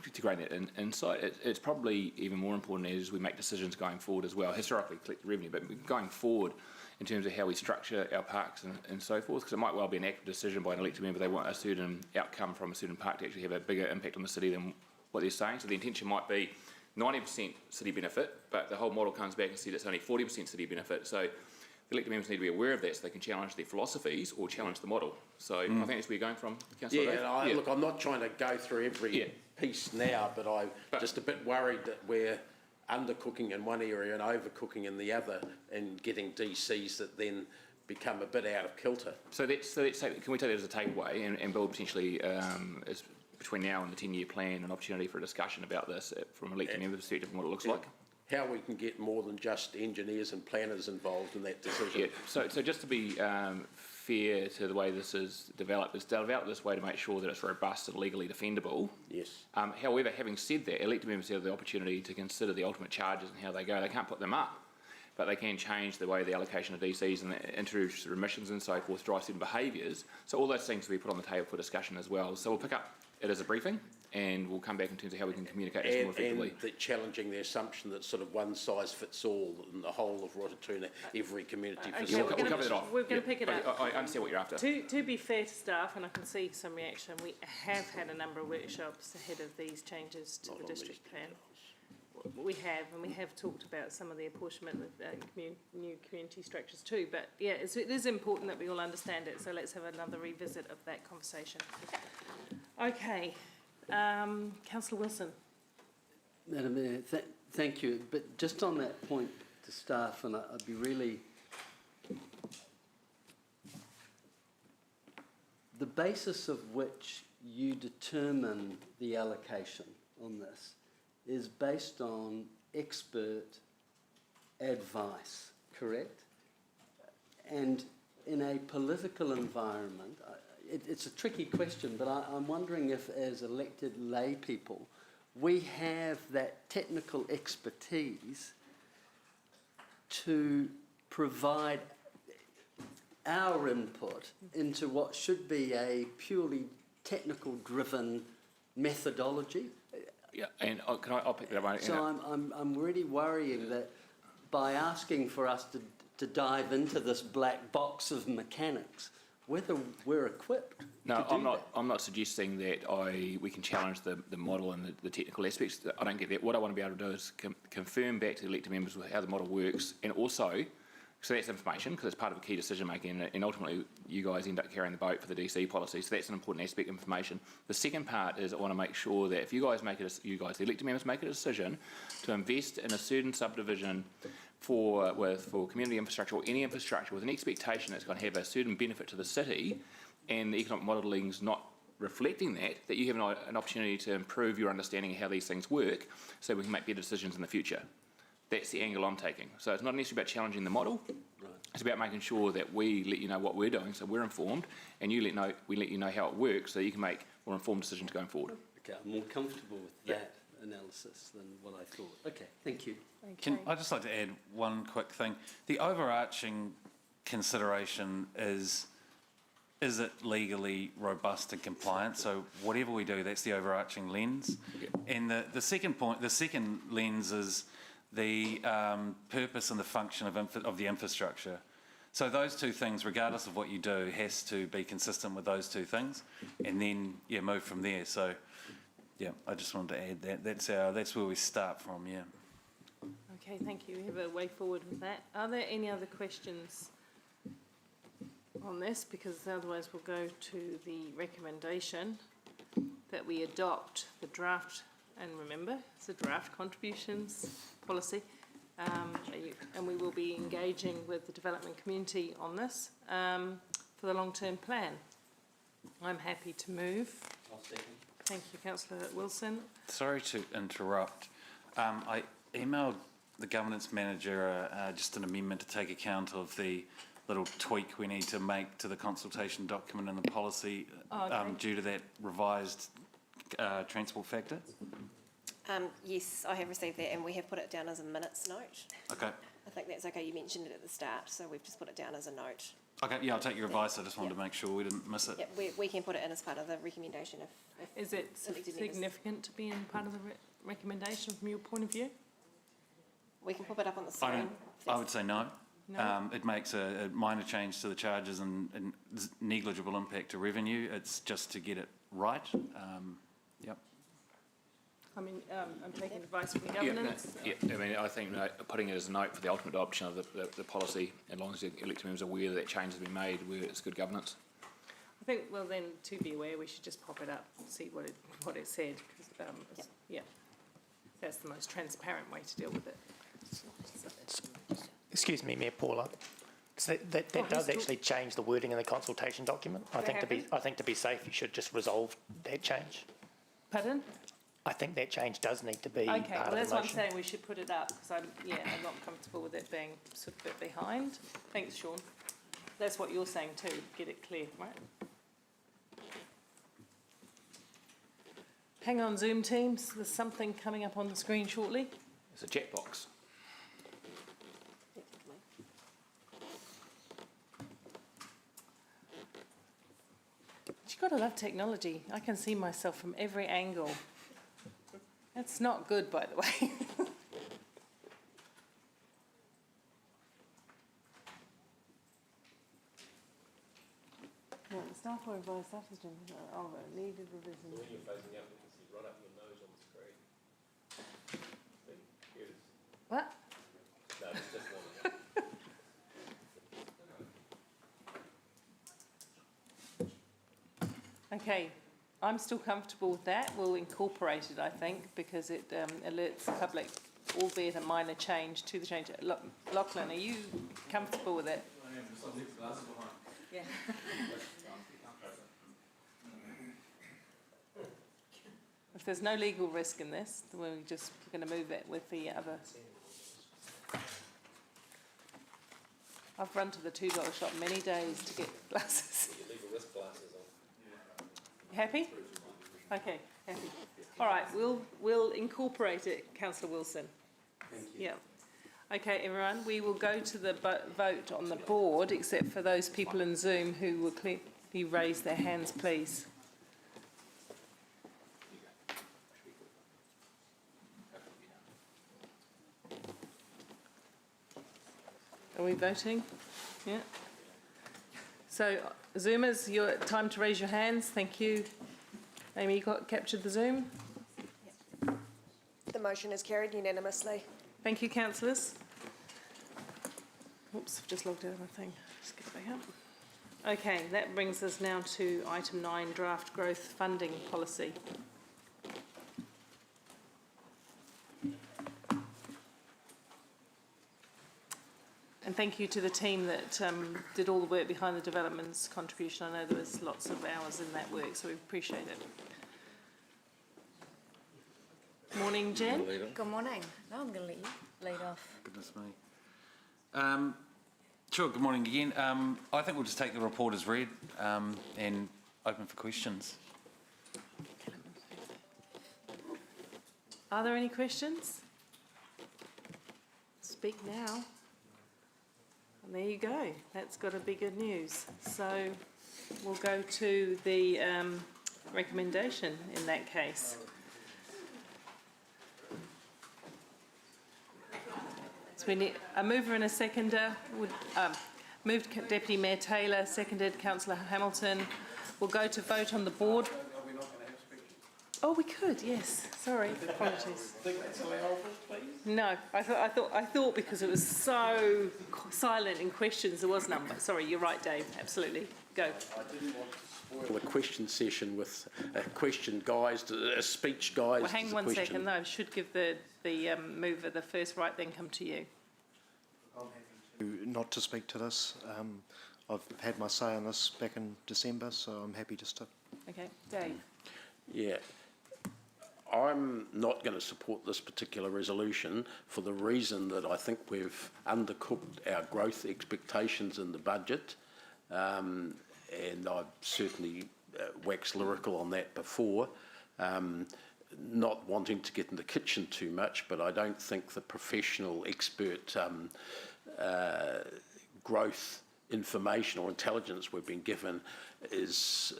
that insight. It's probably even more important as we make decisions going forward as well. Historically, collect revenue, but going forward in terms of how we structure our parks and so forth, because it might well be an active decision by an elected member. They want a certain outcome from a certain park to actually have a bigger impact on the city than what they're saying. So the intention might be 90% city benefit, but the whole model comes back and says it's only 40% city benefit. So the elected members need to be aware of that so they can challenge their philosophies or challenge the model. So I think that's where you're going from, Councillor Dave. Look, I'm not trying to go through every piece now, but I'm just a bit worried that we're undercooking in one area and overcooking in the other and getting DCs that then become a bit out of kilter. So let's take, can we take that as a takeaway and build potentially as between now and the 10-year plan an opportunity for a discussion about this from an elected member perspective and what it looks like? How we can get more than just engineers and planners involved in that decision. Yeah. So just to be fair to the way this is developed, it's developed this way to make sure that it's robust and legally defendable. Yes. However, having said that, elected members have the opportunity to consider the ultimate charges and how they go. They can't put them up, but they can change the way the allocation of DCs and introduce remissions and so forth, drive certain behaviours. So all those things will be put on the table for discussion as well. So we'll pick up it as a briefing, and we'll come back in terms of how we can communicate this more effectively. And challenging the assumption that sort of one size fits all in the whole of Rotorua, every community facility. We'll cover that off. We're going to pick it up. I understand what you're after. To be fair to staff, and I can see some reaction, we have had a number of workshops ahead of these changes to the district plan. We have talked about some of the apportionment of new community structures too, but yeah, it is important that we all understand it, so let's have another revisit of that conversation. Okay, Councillor Wilson. Madam Mayor, thank you, but just on that point to staff, and I'd be really... The basis of which you determine the allocation on this is based on expert advice, correct? And in a political environment, it's a tricky question, but I'm wondering if as elected lay people, we have that technical expertise to provide our input into what should be a purely technical driven methodology. Yeah, and I'll pick that up. So I'm really worrying that by asking for us to dive into this black box of mechanics, whether we're equipped to do that. I'm not suggesting that we can challenge the model and the technical aspects. I don't get that. What I want to be able to do is confirm back to the elected members how the model works, and also, so that's information because it's part of a key decision making, and ultimately you guys end up carrying the boat for the DC policy. So that's an important aspect of information. The second part is I want to make sure that if the elected members make a decision to invest in a certain subdivision for community infrastructure or any infrastructure with an expectation that's going to have a certain benefit to the city, and the economic modelling's not reflecting that you have an opportunity to improve your understanding of how these things work so we can make better decisions in the future. That's the angle I'm taking. So it's not necessarily about challenging the model. Right. It's about making sure that we let you know what we're doing so we're informed, and we let you know how it works so you can make more informed decisions going forward. Okay, I'm more comfortable with that analysis than what I thought. Okay, thank you. Okay. I'd just like to add one quick thing. The overarching consideration is it legally robust and compliant? So whatever we do, that's the overarching lens. Okay. And the second lens is the purpose and the function of the infrastructure. So those two things, regardless of what you do, has to be consistent with those two things, and then move from there. So I just wanted to add that. That's where we start from. Yeah. Okay, thank you. We have a way forward with that. Are there any other questions on this? Because otherwise we'll go to the recommendation that we adopt the draft, and remember, it's a draft contributions policy, and we will be engaging with the development community on this for the long-term plan. I'm happy to move. I'll second. Thank you, Councillor Wilson. Sorry to interrupt. I emailed the governance manager just an amendment to take account of the little tweak we need to make to the consultation document and the policy due to that revised transport factor. Yes, I have received that, and we have put it down as a minutes note. Okay. I think that's okay. You mentioned it at the start, so we've just put it down as a note. Okay, yeah, I'll take your advice. I just wanted to make sure we didn't miss it. Yeah, we can put it in as part of the recommendation if Is it elected members. significant to be in part of the recommendation from your point of view? We can pop it up on the screen. I would say no. No? It makes a minor change to the charges and negligible impact to revenue. It's just to get it right. Yep. I mean, I'm taking advice from governance. I mean, I think putting it as a note for the ultimate adoption of the policy, as long as the elected members are aware that change has been made, it's good governance. I think, well, then, to be aware, we should just pop it up and see what it said. Yeah, that's the most transparent way to deal with it. Excuse me, Mayor Paula. So that does actually change the wording in the consultation document. I think to be safe, you should just resolve that change. Pardon? I think that change does need to be Okay, part well, of that's the what I'm motion. saying, we should put it up, because I'm not comfortable with it being sort of a bit behind. Thanks, Sean. That's what you're saying too, get it clear, right? Hang on, Zoom teams, there's something coming up on the screen shortly. It's a chat box. You've got to love technology. I can see myself from every angle. That's not good, by the way. No, the staff or revised staff is doing needed revision. When you're facing up, you can see right up your nose on the screen. See? Here it is. What? No, it's just one. Okay, I'm still comfortable with that. We'll incorporate it, I think, because it alerts the public, albeit a minor change, to the change. Lachlan, are you comfortable with it? I am, just leave the glasses behind. Yeah. If there's no legal risk in this, then we're going to move it with the other. I've run to the $2 shop many days to get glasses. Put your legal risk glasses on. You happy? Okay, happy. All right, we'll incorporate it, Councillor Wilson. Thank you. Yeah. Okay, everyone, we will go to the vote on the board, except for those people in Zoom who will clearly raise their hands, please. Are we voting? Yeah. So, Zoomers, your time to raise your hands. Thank you. Amy, you captured the Zoom? The motion is carried unanimously. Thank you, councillors. Oops, I've just logged out of my thing. Just get it back up. Okay, that brings us now to item 9, draft growth funding policy. And thank you to the team that did all the work behind the development's contribution. I know there was lots of hours in that work, so we appreciate it. Morning, Jen. Good morning. No, I'm going to let you lead off. Goodness me. Sure, good morning again. I think we'll just take the report as read and open for questions. Are there any questions? Speak now. And there you go. That's got to be good news. So we'll go to the recommendation in that case. So we need a mover and a seconder. Moved Deputy Mayor Taylor, seconded Councillor Hamilton. We'll go to vote on the board. Oh, we could, yes. Sorry, apologies. Think that's allowable, please? No, I thought because it was so silent in questions, there was number. Sorry, you're right, Dave. Absolutely. Go. I didn't want to spoil a question session with a question guised, a speech guised. Well, hang one second, though. I should give the mover the first right, then come to you. I'm happy not to speak to this. I've had my say on this back in December, so I'm happy just to... Okay, Dave. Yeah. I'm not going to support this particular resolution for the reason that I think we've undercooked our growth expectations in the budget. And I've certainly waxed lyrical on that before, not wanting to get in the kitchen too much, but I don't think the professional expert growth information or intelligence we've been given has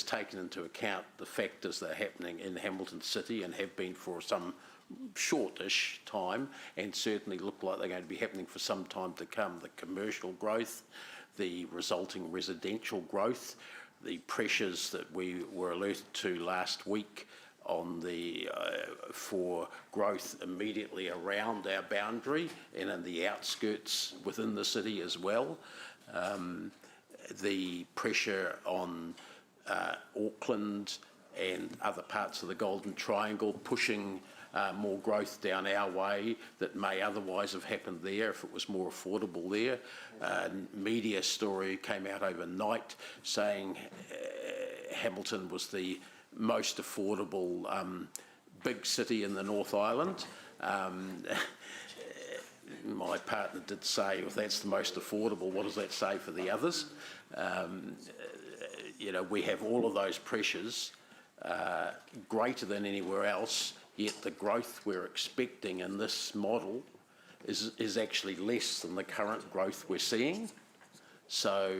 taken into account the factors that are happening in Hamilton City and have been for some shortish time, and certainly look like they're going to be happening for some time to come. The commercial growth, the resulting residential growth, the pressures that we were alerted to last week on the for growth immediately around our boundary and in the outskirts within the city as well. The pressure on Auckland and other parts of the Golden Triangle pushing more growth down our way that may otherwise have happened there if it was more affordable there. Media story came out overnight saying Hamilton was the most affordable big city in the North Island. My partner did say, if that's the most affordable, what does that say for the others? You know, we have all of those pressures greater than anywhere else, yet the growth we're expecting in this model is actually less than the current growth we're seeing. So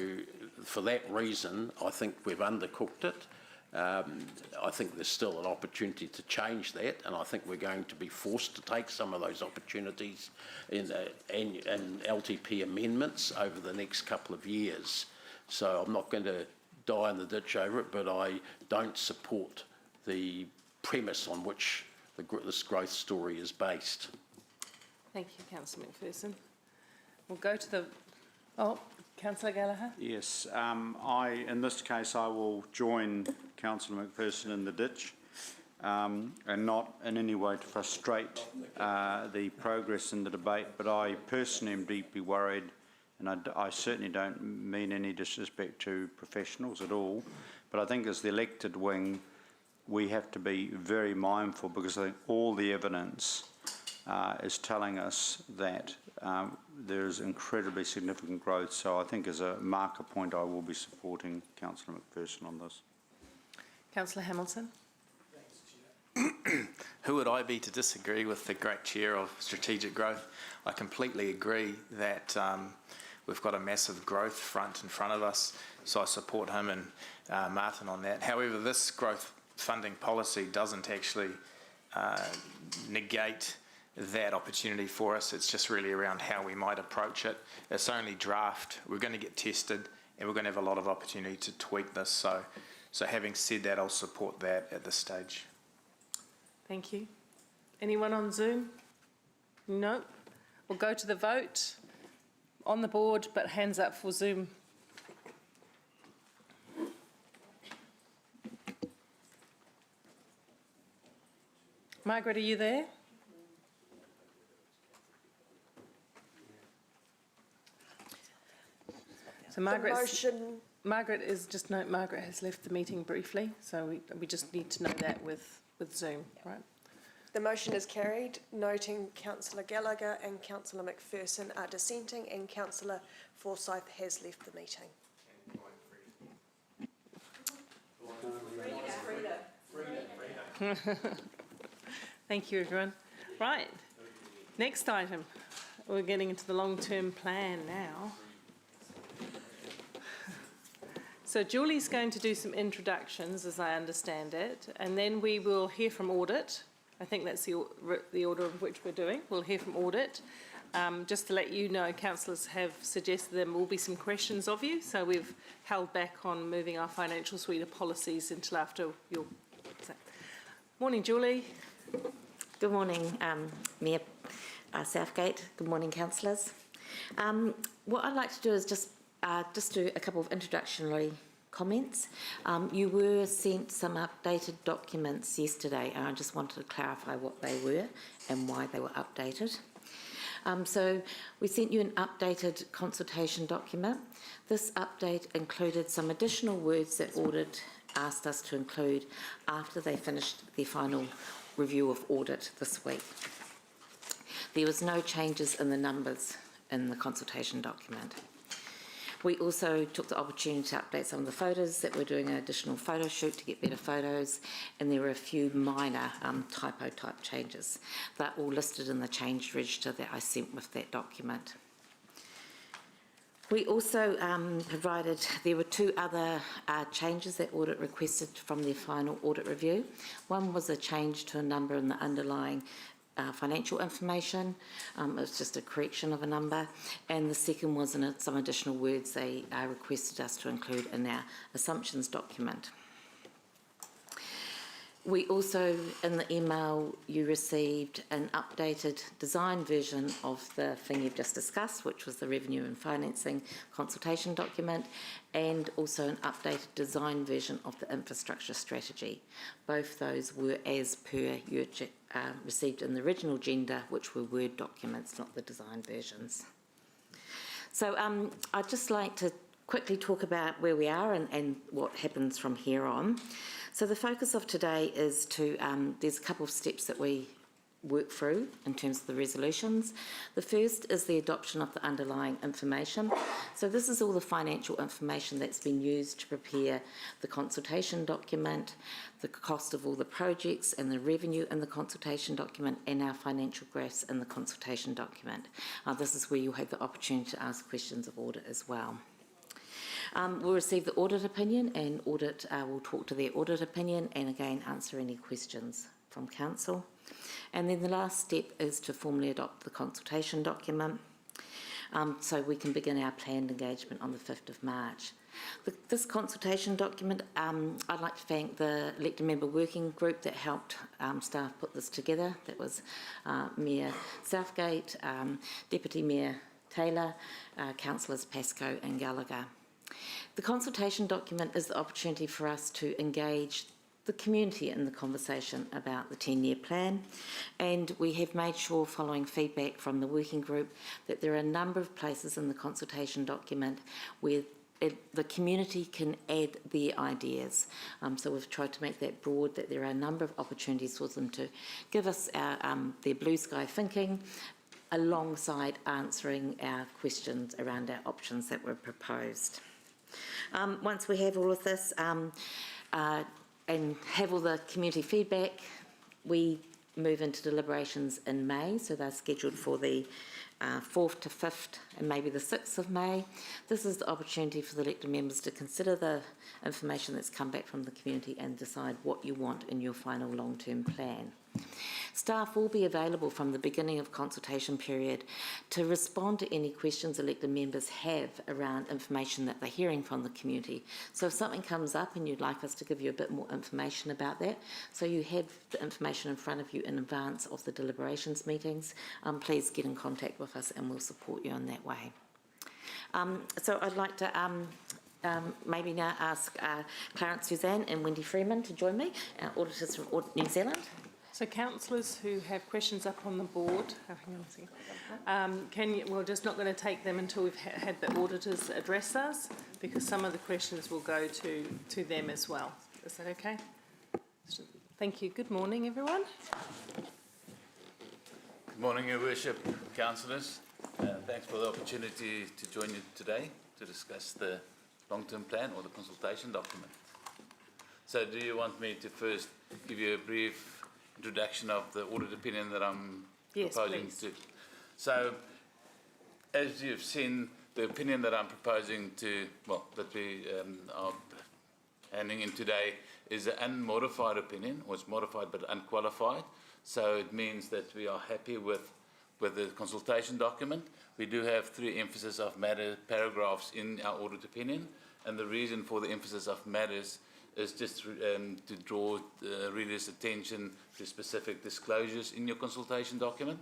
for that reason, I think we've undercooked it. I think there's still an opportunity to change that, and I think we're going to be forced to take some of those opportunities in LTP amendments over the next couple of years. So I'm not going to die in the ditch over it, but I don't support the premise on which this growth story is based. Thank you, Councillor McPherson. We'll go to the... Oh, Councillor Gallagher? Yes, in this case, I will join Councillor McPherson in the ditch, and not in any way to frustrate the progress in the debate, but I personally am deeply worried, and I certainly don't mean any disrespect to professionals at all, but I think as the elected wing, we have to be very mindful, because I think all the evidence is telling us that there is incredibly significant growth. So I think as a marker point, I will be supporting Councillor McPherson on this. Councillor Hamilton? Who would I be to disagree with the great chair of strategic growth? I completely agree that we've got a massive growth front in front of us, so I support him and Martin on that. However, this growth funding policy doesn't actually negate that opportunity for us. It's just really around how we might approach it. It's only draft. We're going to get tested, and we're going to have a lot of opportunity to tweak this. So having said that, I'll support that at this stage. Thank you. Anyone on Zoom? No. We'll go to the vote. On the board, but hands up for Zoom. Margaret, are you there? So Margaret is just note Margaret has left the meeting briefly, so we just need to know that with Zoom, right? The motion is carried, noting Councillor Gallagher and Councillor McPherson are dissenting, and Councillor Forsyth has left the meeting. Thank you, everyone. Right, next item. We're getting into the long-term plan now. So Julie's going to do some introductions, as I understand it, and then we will hear from Audit. I think that's the order of which we're doing. We'll hear from Audit. Just to let you know, councillors have suggested there will be some questions of you, so we've held back on moving our financial suite of policies until after your... Morning, Julie. Good morning, Mayor Southgate. Good morning, councillors. What I'd like to do is just do a couple of introductory comments. You were sent some updated documents yesterday, and I just wanted to clarify what they were and why they were updated. So we sent you an updated consultation document. This update included some additional words that audit asked us to include after they finished their final review of audit this week. There was no changes in the numbers in the consultation document. We also took the opportunity to update some of the photos, that we're doing an additional photo shoot to get better photos, and there were a few minor typo type changes. They're all listed in the change register that I sent with that document. We also provided, there were two other changes that audit requested from their final audit review. One was a change to a number in the underlying financial information. It was just a correction of a number. And the second was some additional words they requested us to include in our assumptions document. We also, in the email, you received an updated design version of the thing you've just discussed, which was the revenue and financing consultation document, and also an updated design version of the infrastructure strategy. Both those were as per you received in the original agenda, which were Word documents, not the design versions. So I'd just like to quickly talk about where we are and what happens from here on. So the focus of today is to, there's a couple of steps that we work through in terms of the resolutions. The first is the adoption of the underlying information. So this is all the financial information that's been used to prepare the consultation document, the cost of all the projects and the revenue in the consultation document, and our financial graphs in the consultation document. This is where you'll have the opportunity to ask questions of audit as well. We'll receive the audit opinion, and audit will talk to their audit opinion and again answer any questions from council. And then the last step is to formally adopt the consultation document, so we can begin our planned engagement on the 5th of March. This consultation document, I'd like to thank the elected member working group that helped staff put this together. That was Mayor Southgate, Deputy Mayor Taylor, Councillors Pascoe and Gallagher. The consultation document is the opportunity for us to engage the community in the conversation about the 10-year plan, and we have made sure, following feedback from the working group, that there are a number of places in the consultation document where the community can add their ideas. So we've tried to make that broad, that there are a number of opportunities for them to give us their blue sky thinking, alongside answering our questions around our options that were proposed. Once we have all of this and have all the community feedback, we move into deliberations in May, so they're scheduled for the 4th to 5th and maybe the 6th of May. This is the opportunity for the elected members to consider the information that's come back from the community and decide what you want in your final long-term plan. Staff will be available from the beginning of consultation period to respond to any questions elected members have around information that they're hearing from the community. So if something comes up and you'd like us to give you a bit more information about that, so you have the information in front of you in advance of the deliberations meetings, please get in contact with us and we'll support you in that way. So I'd like to maybe now ask Clarence Suzanne and Wendy Freeman to join me, our auditors from New Zealand. So councillors who have questions up on the board, hang on a second, we're just not going to take them until we've had the auditors address us, because some of the questions will go to them as well. Is that okay? Thank you. Good morning, everyone. Good morning, Your Worship, councillors. Thanks for the opportunity to join you today to discuss the long-term plan or the consultation document. So do you want me to first give you a brief introduction of the audit opinion that I'm proposing to? So, as you've seen, the opinion that I'm proposing to, well, that we are handing in today is an unmodified opinion, or it's modified but unqualified. So it means that we are happy with the consultation document. We do have 3 emphasis of matter paragraphs in our audit opinion, and the reason for the emphasis of matters is just to draw readers' attention to specific disclosures in your consultation document.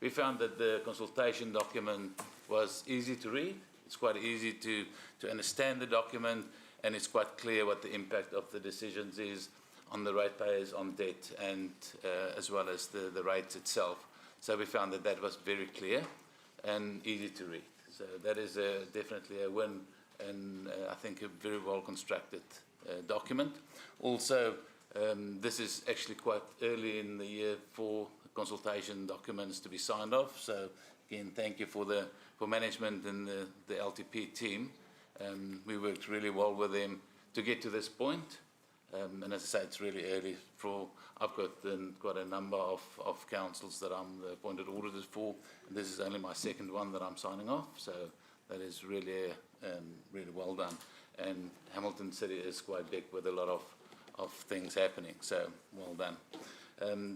We found that the consultation document was easy to read. It's quite easy to understand the document, and it's quite clear what the impact of the decisions is on the ratepayers, on debt, and as well as the rates itself. So we found that that was very clear and easy to read. So that is definitely a win, and I think a very well constructed document. Also, this is actually quite early in the year for consultation documents to be signed off. So again, thank you for management and the LTP team. We worked really well with them to get to this point. And as I say, it's really early. I've got quite a number of councils that I'm the appointed auditors for, and this is only my second one that I'm signing off. So that is really really well done. And Hamilton City is quite big with a lot of things happening. So well done.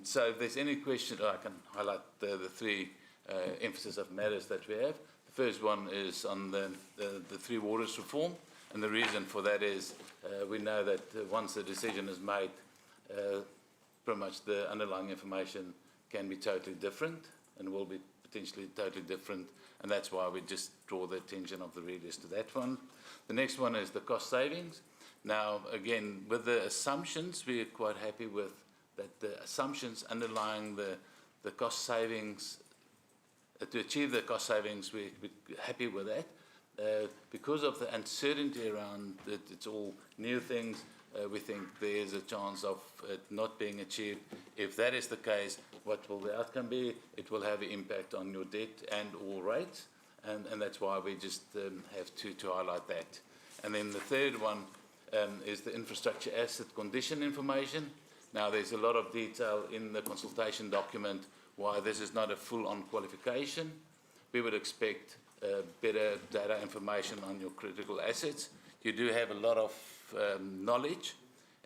So if there's any question, I can highlight the three emphasis of matters that we have. The first one is on the three waters reform, and the reason for that is we know that once a decision is made, pretty much the underlying information can be totally different and will be potentially totally different, and that's why we just draw the attention of the readers to that one. The next one is the cost savings. Now, again, with the assumptions, we're quite happy with that the assumptions underlying the cost savings, to achieve the cost savings, we're happy with that. Because of the uncertainty around it, it's all new things, we think there's a chance of it not being achieved. If that is the case, what will the outcome be? It will have an impact on your debt and all rates, and that's why we just have to highlight that. And then the third one is the infrastructure asset condition information. Now, there's a lot of detail in the consultation document why this is not a full-on qualification. We would expect better data information on your critical assets. You do have a lot of knowledge,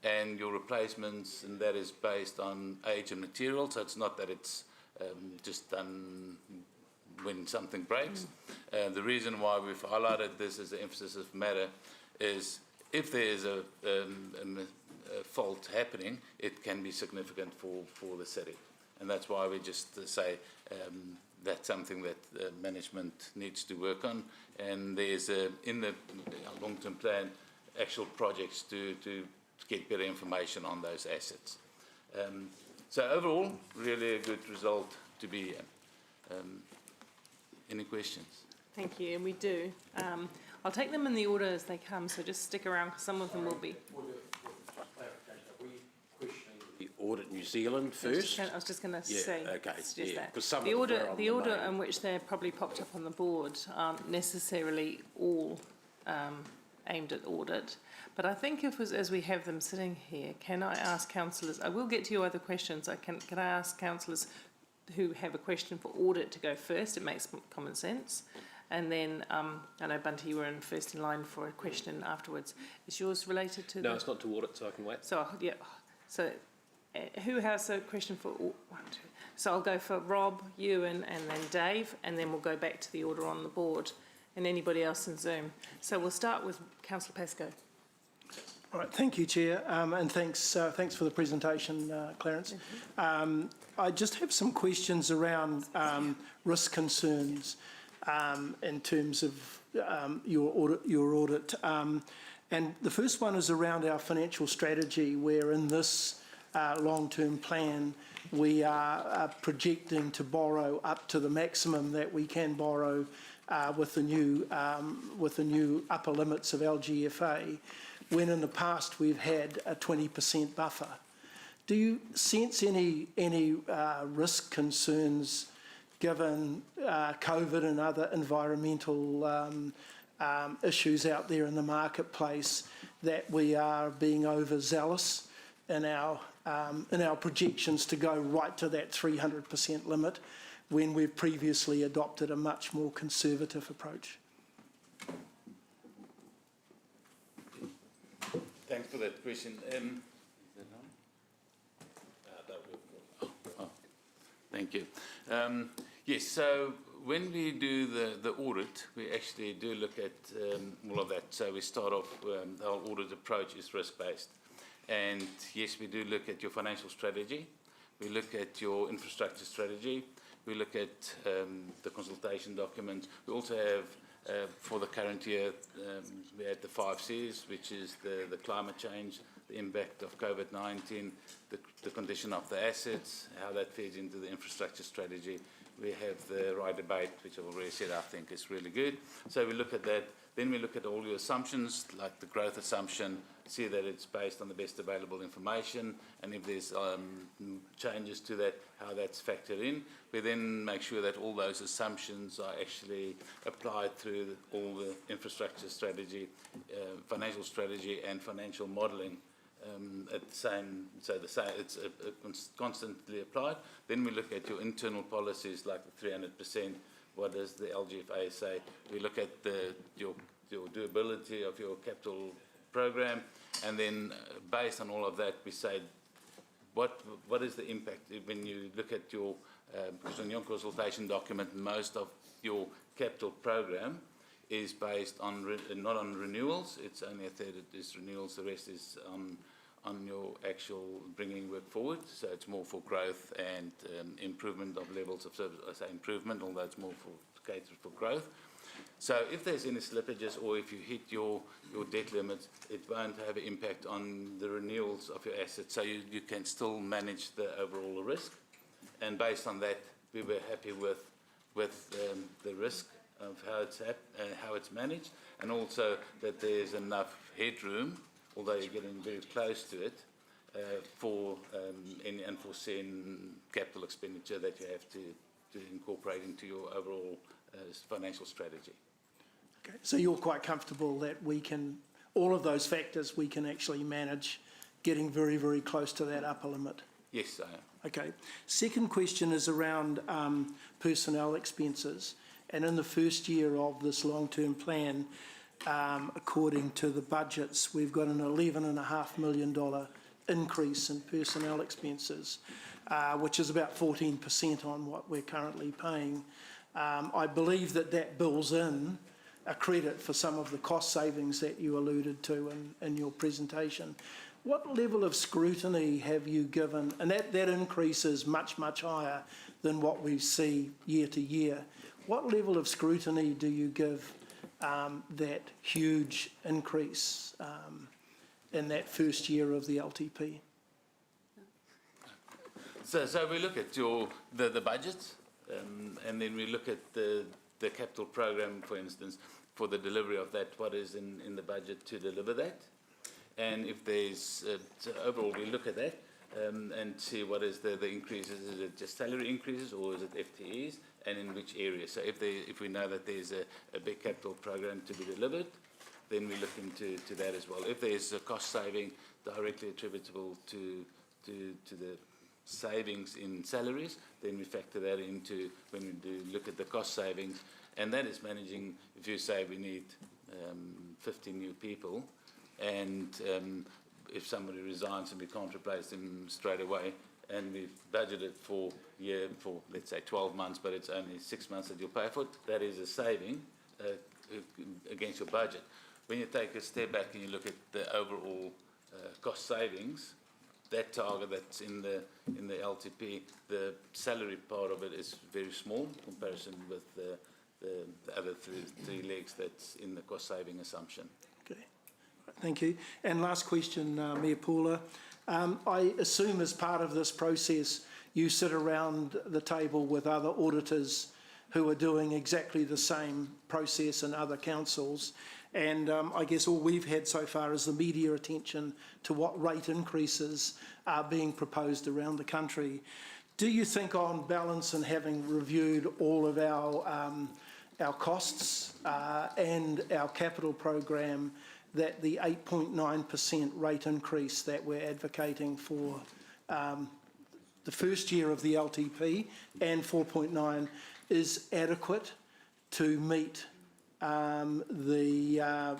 and your replacements, and that is based on age and material, so it's not that it's just done when something breaks. The reason why we've highlighted this as an emphasis of matter is if there is a fault happening, it can be significant for the city. And that's why we just say that's something that management needs to work on. And there's in the long-term plan actual projects to get better information on those assets. So overall, really a good result to be here. Any questions? Thank you, and we do. I'll take them in the order as they come, so just stick around because some of them will be. The Audit New Zealand first? I was just going to say, okay, suggest that. because some The of order, them are on the the order main. in which they're probably popped up on the board aren't necessarily all aimed at audit. But I think as we have them sitting here, can I ask councillors, I will get to your other questions, can I ask councillors who have a question for audit to go first? It makes common sense. And then, I know Bunty, you were first in line for a question afterwards. Is yours related to No, it's not to audit, so I can wait. So, yeah, so who has a question for, one, two. So I'll go for Rob, you and then Dave, and then we'll go back to the order on the board and anybody else in Zoom. So we'll start with Councillor Pascoe. All right, thank you, Chair, and thanks for the presentation, Clarence. I just have some questions around risk concerns in terms of your audit. And the first one is around our financial strategy, where in this long-term plan we are projecting to borrow up to the maximum that we can borrow with the new upper limits of LGFA, when in the past we've had a 20% buffer. Do you sense any risk concerns given COVID and other environmental issues out there in the marketplace, that we are being overzealous in our projections to go right to that 300% limit when we've previously adopted a much more conservative approach? Thanks for that question. Thank you. Yes, so when we do the audit, we actually do look at all of that. So we start off, our audit approach is risk-based. And yes, we do look at your financial strategy. We look at your infrastructure strategy. We look at the consultation document. We also have, for the current year, we had the 5 Cs, which is the climate change, the impact of COVID-19, the condition of the assets, how that feeds into the infrastructure strategy. We have the right debate, which I've already said I think is really good. So we look at that. Then we look at all your assumptions, like the growth assumption, see that it's based on the best available information, and if there's changes to that, how that's factored in. We then make sure that all those assumptions are actually applied through all the infrastructure strategy, financial strategy, and financial modelling. At the same, it's constantly applied. Then we look at your internal policies like the 300%. What does the LGFA say? We look at your doability of your capital program, and then based on all of that, we say what is the impact when you look at your because in your consultation document, most of your capital program is based on not on renewals. It's only a third is renewals. The rest is on your actual bringing work forward. So it's more for growth and improvement of levels of service. I say improvement, although it's more for catered for growth. So if there's any slippages or if you hit your debt limits, it won't have an impact on the renewals of your assets. So you can still manage the overall risk. And based on that, we were happy with the risk of how it's managed, and also that there's enough headroom, although you're getting very close to it, for any unforeseen capital expenditure that you have to incorporate into your overall financial strategy. Okay, so you're quite comfortable that we can, all of those factors, we can actually manage getting very, very close to that upper limit? Yes, I am. Okay. Second question is around personnel expenses. And in the first year of this long-term plan, according to the budgets, we've got an $11.5 million increase in personnel expenses, which is about 14% on what we're currently paying. I believe that bills in a credit for some of the cost savings that you alluded to in your presentation. What level of scrutiny have you given? And that increase is much, much higher than what we see year to year. What level of scrutiny do you give that huge increase in that first year of the LTP? So we look at the budgets, and then we look at the capital program, for instance, for the delivery of that, what is in the budget to deliver that. And if there's, so overall we look at that and see what is the increases. Is it just salary increases or is it FTEs, and in which area? So if we know that there's a big capital program to be delivered, then we look into that as well. If there's a cost saving directly attributable to the savings in salaries, then we factor that into when we do look at the cost savings. And that is managing, if you say we need 50 new people, and if somebody resigns and we can't replace them straight away, and we've budgeted for let's say 12 months, but it's only 6 months that you'll pay for it, that is a saving against your budget. When you take a step back and you look at the overall cost savings, that target that's in the LTP, the salary part of it is very small in comparison with the other three legs that's in the cost saving assumption. Okay, thank you. And last question, Mayor Paula. I assume as part of this process, you sit around the table with other auditors who are doing exactly the same process in other councils. And I guess all we've had so far is the media attention to what rate increases are being proposed around the country. Do you think, on balance, and having reviewed all of our costs and our capital program, that the 8.9% rate increase that we're advocating for the first year of the LTP and 4.9 is adequate to meet the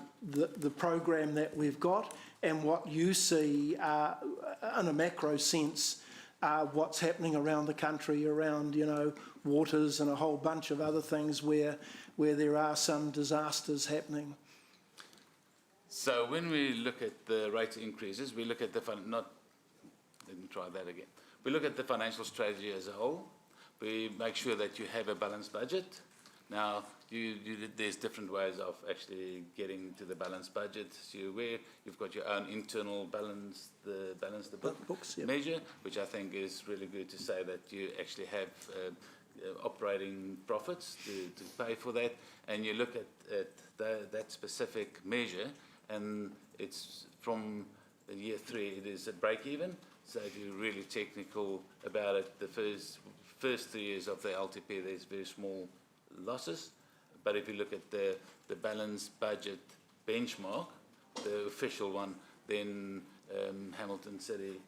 program that we've got, and what you see in a macro sense what's happening around the country, around, you know, waters and a whole bunch of other things where there are some disasters happening. So when we look at the rate increases, we look at the let me try that again. We look at the financial strategy as a whole. We make sure that you have a balanced budget. Now, there's different ways of actually getting to the balanced budget. So you've got your own internal balance the books measure, which I think is really good to say that you actually have operating profits to pay for that, and you look at that specific measure, and it's from year 3 it is a break even. So if you're really technical about it, the first 3 years of the LTP there's very small losses, but if you look at the balanced budget benchmark, the official one, then Hamilton City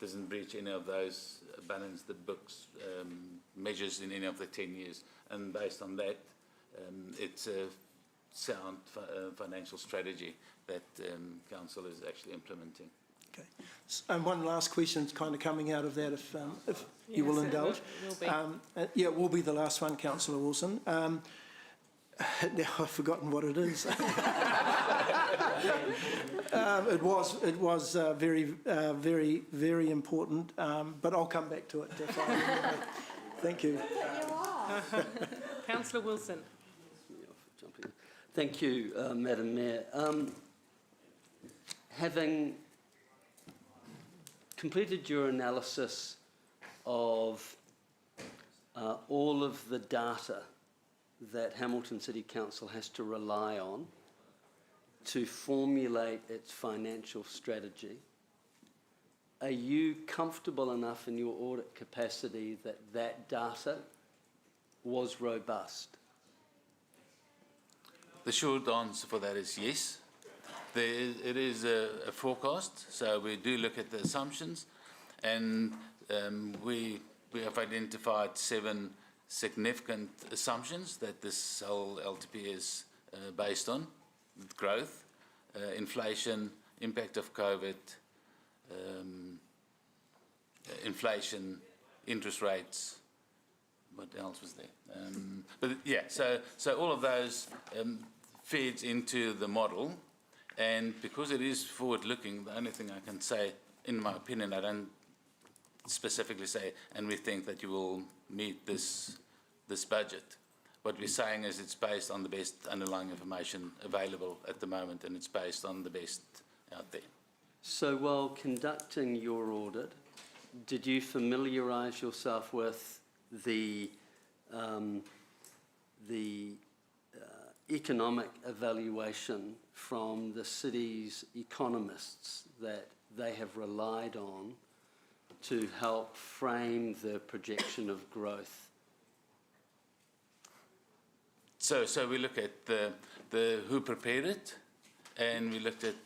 doesn't breach any of those balance the books measures in any of the 10 years, and based on that it's a sound financial strategy that council is actually implementing. Okay. And one last question kind of coming out of that, if you will indulge. Yeah, it will be the last one, Councillor Wilson. Now I've forgotten what it is. It was very, very important, but I'll come back to it if I remember. Thank you. Councillor Wilson. Thank you, Madam Mayor. Having completed your analysis of all of the data that Hamilton City Council has to rely on to formulate its financial strategy, are you comfortable enough in your audit capacity that that data was robust? The short answer for that is yes. It is a forecast, so we do look at the assumptions, and we have identified 7 significant assumptions that this whole LTP is based on: growth, inflation, impact of COVID, inflation, interest rates. What else was there? But yeah, so all of those feeds into the model. And because it is forward-looking, the only thing I can say, in my opinion, I don't specifically say, and we think that you will meet this budget. What we're saying is it's based on the best underlying information available at the moment, and it's based on the best out there. So while conducting your audit, did you familiarise yourself with the economic evaluation from the city's economists that they have relied on to help frame the projection of growth? So we look at the who prepared it, and we looked at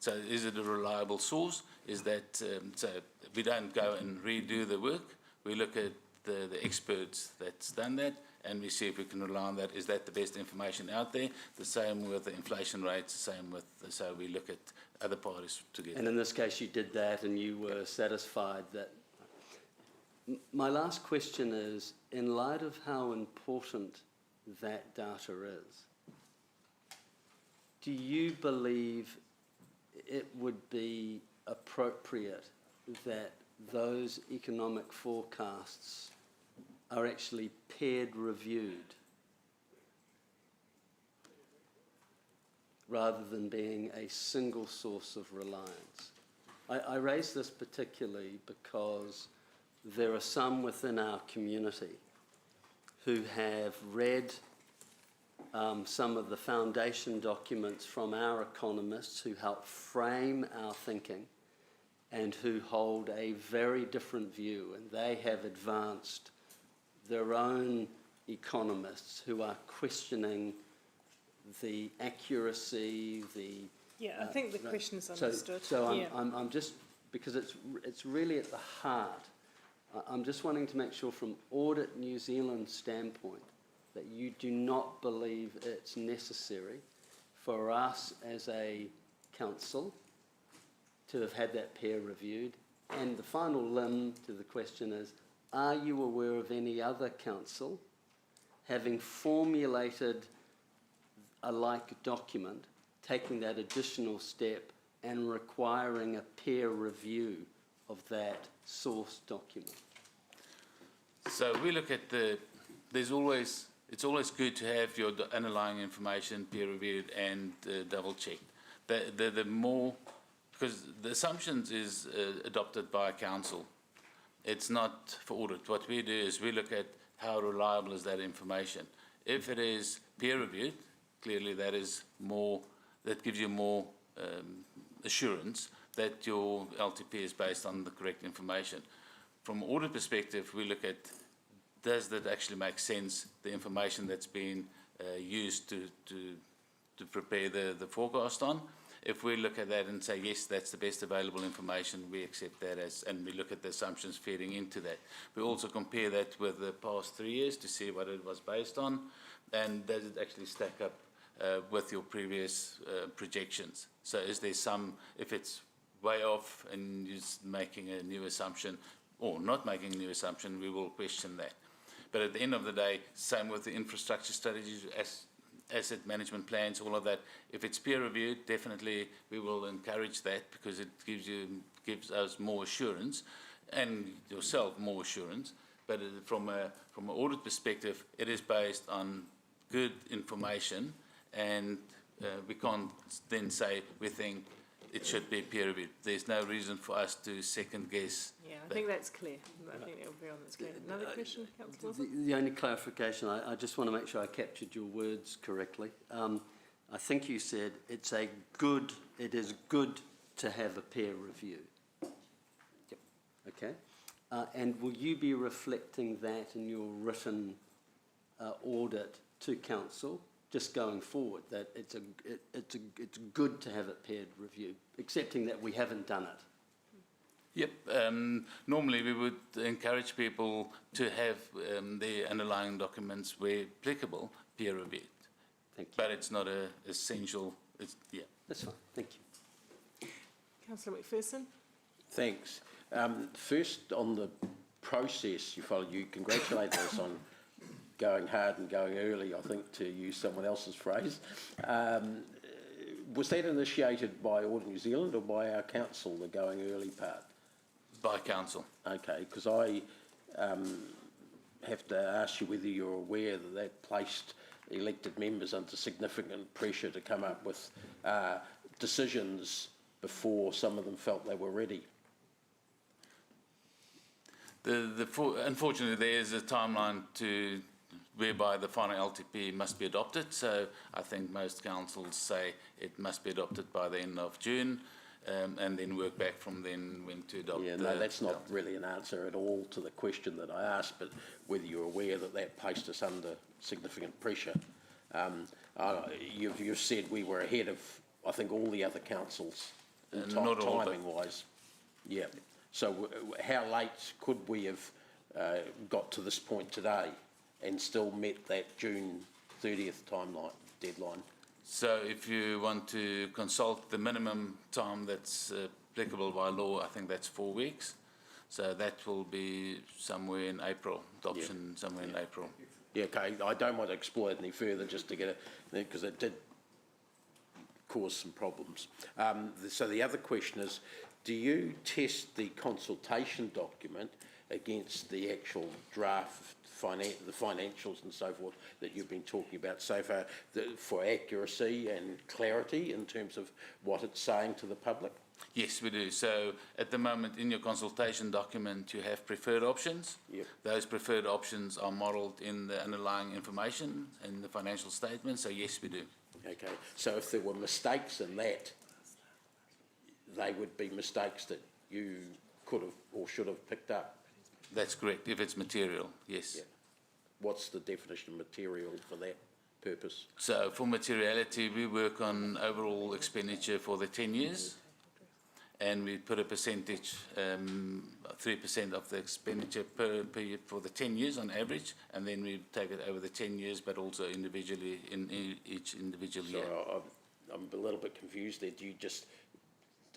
so is it a reliable source? Is that so we don't go and redo the work. We look at the experts that's done that, and we see if we can rely on that. Is that the best information out there? The same with the inflation rates, the same with, so we look at other parties together. And in this case you did that and you were satisfied that... My last question is, in light of how important that data is, do you believe it would be appropriate that those economic forecasts are actually paired reviewed rather than being a single source of reliance? I raise this particularly because there are some within our community who have read some of the foundation documents from our economists who help frame our thinking and who hold a very different view, and they have advanced their own economists who are questioning the accuracy, the... Yeah, I think the question's understood. I'm just, because it's really at the heart, I'm just wanting to make sure from Audit New Zealand's standpoint that you do not believe it's necessary for us as a council to have had that peer reviewed, And the final limb to the question is, are you aware of any other council having formulated a like document, taking that additional step and requiring a peer review of that source document? So we look at it's always good to have your underlying information peer reviewed and double checked. The more, because the assumptions is adopted by council. It's not for audit. What we do is we look at how reliable is that information. If it is peer reviewed, clearly that gives you more assurance that your LTP is based on the correct information. From an audit perspective, we look at, does that actually make sense, the information that's been used to prepare the forecast on? If we look at that and say, yes, that's the best available information, we accept that and we look at the assumptions feeding into that. We also compare that with the past 3 years to see what it was based on, and does it actually stack up with your previous projections. So is there if it's way off and you're making a new assumption or not making a new assumption, we will question that. But at the end of the day, same with the infrastructure strategies, asset management plans, all of that. If it's peer reviewed, definitely we will encourage that because it gives us more assurance and yourself more assurance. But from an audit perspective, it is based on good information, and we can't then say we think it should be peer reviewed. There's no reason for us to second guess. Yeah, I think that's clear. I think everyone that's clear. Another question, Councillor Wilson? The only clarification, I just want to make sure I captured your words correctly. I think you said it is good to have a peer review. Yep. Okay. And will you be reflecting that in your written audit to council, just going forward, that it's good to have a peer review, accepting that we haven't done it? Yep. Normally we would encourage people to have their underlying documents, where applicable, peer reviewed. Thank you. But it's not essential. Yeah. That's fine. Thank you. Councillor McPherson? Thanks. First, on the process you followed, you congratulated us on going hard and going early, I think, to use someone else's phrase. Was that initiated by Audit New Zealand or by our council, the going early part? By council. Okay, because I have to ask you whether you're aware that that placed elected members under significant pressure to come up with decisions before some of them felt they were ready. Unfortunately, there is a timeline whereby the final LTP must be adopted. So I think most councils say it must be adopted by the end of June, and then work back from then when to adopt. Yeah, no, that's not really an answer at all to the question that I asked, but whether you're aware that that placed us under significant pressure. You've said we were ahead of, I think, all the other councils timing-wise. Yeah. So how late could we have got to this point today and still met that June 30th deadline? So if you want to consult the minimum time that's applicable by law, I think that's 4 weeks. So that will be somewhere in April, adoption somewhere in April. Yeah, okay. I don't want to explore it any further just to get it, because it did cause some problems. So the other question is, do you test the consultation document against the actual draft, the financials and so forth that you've been talking about so far, for accuracy and clarity in terms of what it's saying to the public? Yes, we do. So at the moment in your consultation document, you have preferred options. Yep. Those preferred options are modelled in the underlying information in the financial statement. So yes, we do. Okay. So if there were mistakes in that, they would be mistakes that you could have or should have picked up? That's correct, if it's material, yes. Yeah. What's the definition of material for that purpose? So for materiality, we work on overall expenditure for the 10 years, and we put a percentage, 3% of the expenditure per year for the 10 years on average, and then we take it over the 10 years, but also individually in each individual year. I'm a little bit confused there. Do you just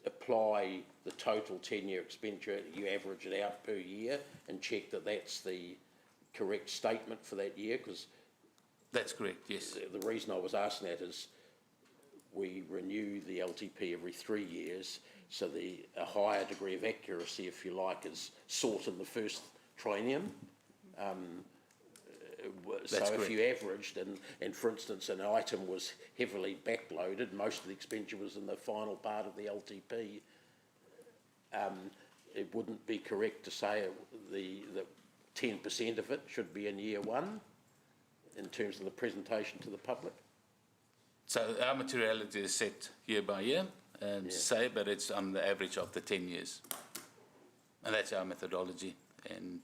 apply apply the total 10-year expenditure, you average it out per year and check that that's the correct statement for that year? Because that's correct, yes. The reason I was asking that is we renew the LTP every 3 years, so a higher degree of accuracy, if you like, is sought in the first triennium. So if you averaged, and for instance an item was heavily backloaded, most of the expenditure was in the final part of the LTP, it wouldn't be correct to say that 10% of it should be in year one in terms of the presentation to the public? So our materiality is set year by year, but it's on the average of the 10 years. And that's our methodology. And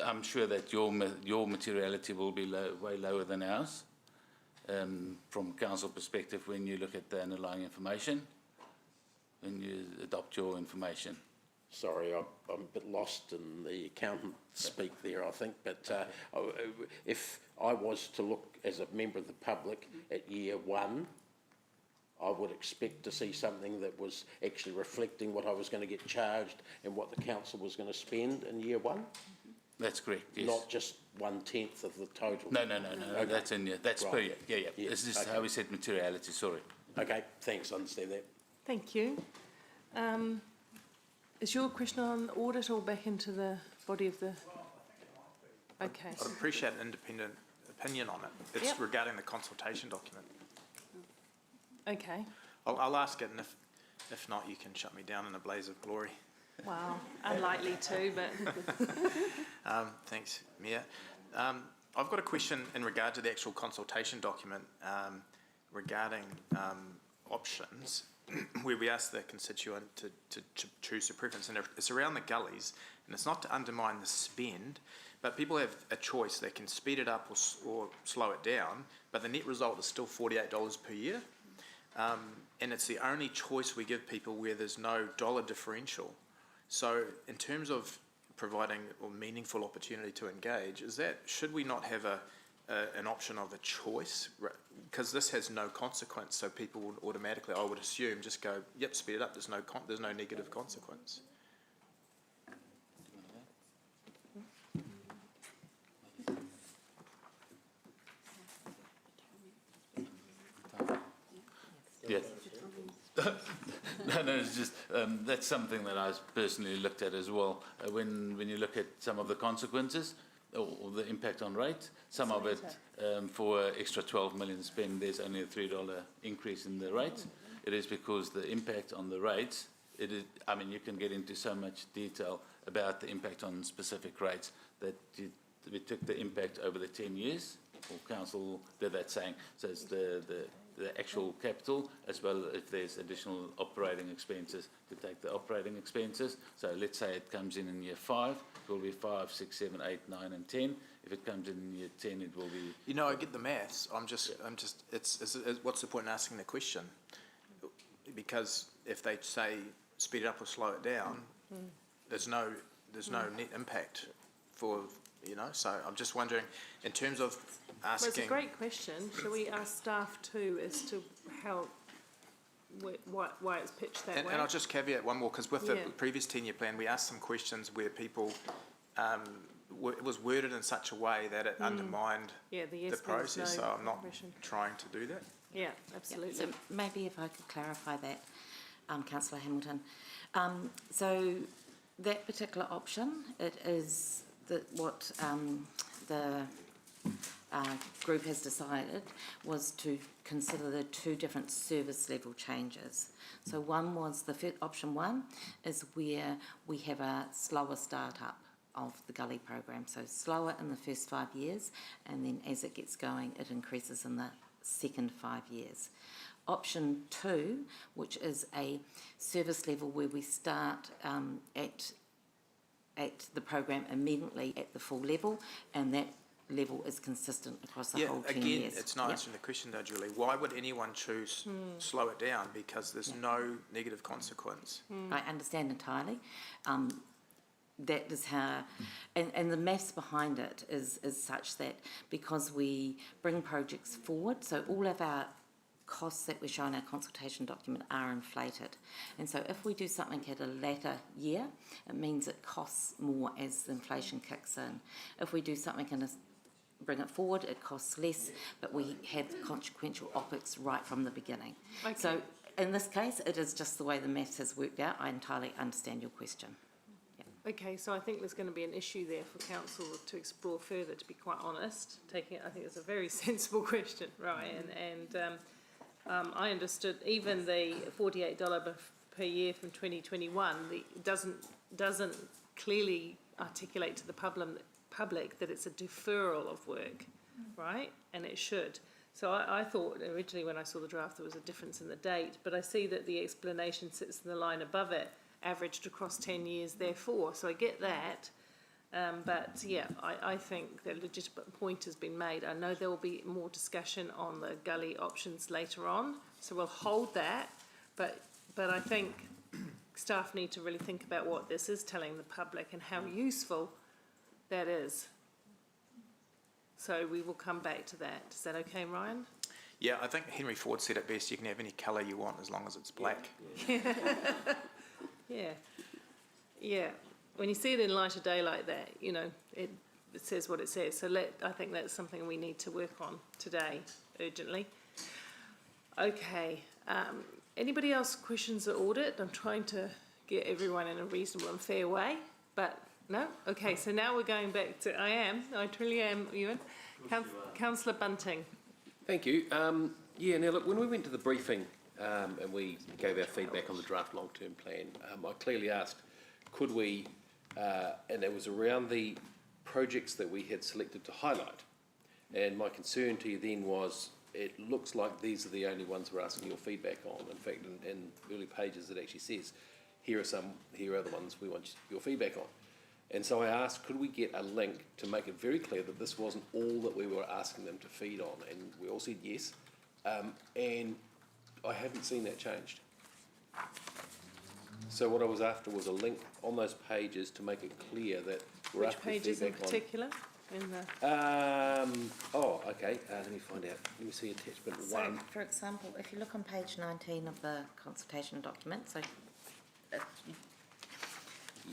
I'm sure that your materiality will be way lower than ours from council perspective when you look at the underlying information, when you adopt your information. Sorry, I'm a bit lost in the accountant speak there, I think, but if I was to look as a member of the public at year one, I would expect to see something that was actually reflecting what I was going to get charged and what the council was going to spend in year one. That's correct, yes. Not just 1/10 of the total. No, okay. That's in year. That's per year. Yeah. This is how we set materiality, sorry. Okay, thanks, I understand that. Thank you. Is your question on audit or back into the body of the... Okay. I'd appreciate an independent opinion on it. It's regarding the consultation document. Okay. I'll ask it, and if not, you can shut me down in a blaze of glory. Wow, unlikely to, but... Thanks, Mayor. I've got a question in regard to the actual consultation document regarding options, where we ask the constituent to choose a preference, and it's around the gullies, and it's not to undermine the spend, but people have a choice. They can speed it up or slow it down, but the net result is still $48 per year. And it's the only choice we give people where there's no dollar differential. So in terms of providing a meaningful opportunity to engage, should we not have an option of a choice? Because this has no consequence, so people would automatically, I would assume, just go, yep, speed it up, there's no negative consequence. Yes. No, it's just that's something that I personally looked at as well. When you look at some of the consequences or the impact on rate, some of it for extra 12 million spend, there's only a $3 increase in the rate. It is because the impact on the rates, I mean, you can get into so much detail about the impact on specific rates that we took the impact over the 10 years, or council did that saying, so it's the actual capital, as well as if there's additional operating expenses, to take the operating expenses. So let's say it comes in year 5, it will be 5, 6, 7, 8, 9 and 10. If it comes in year 10, it will be... You know, I get the maths. What's the point in asking the question? Because if they say speed it up or slow it down, there's no net impact for, so I'm just wondering, in terms of asking... Well, it's a great question. Shall we ask staff too as to how, why it's pitched that way? And I'll just caveat one more, because with the previous 10-year plan, we asked some questions where people, it was worded in such a way that it undermined the process, so I'm not trying to do that. Yeah, absolutely. So maybe if I could clarify that, Councillor Hamilton. So that particular option, it is what the group has decided was to consider the 2 different service level changes. So one was option 1 is where we have a slower start-up of the gully program, so slower in the first 5 years, and then as it gets going, it increases in the second 5 years. Option 2, which is a service level where we start at the program immediately at the full level, and that level is consistent across the whole 10 years. Again, it's not answering the question though, Julie. Why would anyone choose slow it down? Because there's no negative consequence. I understand entirely. That is how, and the maths behind it is such that because we bring projects forward, so all of our costs that we show in our consultation document are inflated. And so if we do something at a later year, it means it costs more as inflation kicks in. If we do something and bring it forward, it costs less, but we have consequential OPEX right from the beginning. Okay. So in this case, it is just the way the maths has worked out. I entirely understand your question. Okay, so I think there's going to be an issue there for council to explore further, to be quite honest. I think it's a very sensible question, Ryan, and I understood even the $48 per year from 2021 doesn't clearly articulate to the public that it's a deferral of work, right? And it should. So I thought originally when I saw the draft there was a difference in the date, but I see that the explanation sits in the line above it, averaged across 10 years therefore, so I get that. But yeah, I think the legitimate point has been made. I know there will be more discussion on the gully options later on, so we'll hold that. But I think staff need to really think about what this is telling the public and how useful that is. So we will come back to that. Is that okay, Ryan? Yeah, I think Henry Ford said it best, you can have any colour you want as long as it's black. Yeah. When you see it in light of day like that, you know, it says what it says. So I think that's something we need to work on today, urgently. Okay. Anybody else questions the audit? I'm trying to get everyone in a reasonable and fair way, but no? Okay, so now we're going back to, I truly am, Ewan. Councillor Bunting. Thank you. Yeah, now look, when we went to the briefing and we gave our feedback on the draft long-term plan, I clearly asked, could we, and it was around the projects that we had selected to highlight. And my concern to you then was, it looks like these are the only ones we're asking your feedback on. In fact, in early pages it actually says, here are the ones we want your feedback on. And so I asked, could we get a link to make it very clear that this wasn't all that we were asking them to feed on? And we all said yes. And I haven't seen that changed. So what I was after was a link on those pages to make it clear that we're after feedback on. Which pages in particular? Okay. Let me find out. Let me see attachment 1. So, for example, if you look on page 19 of the consultation document, so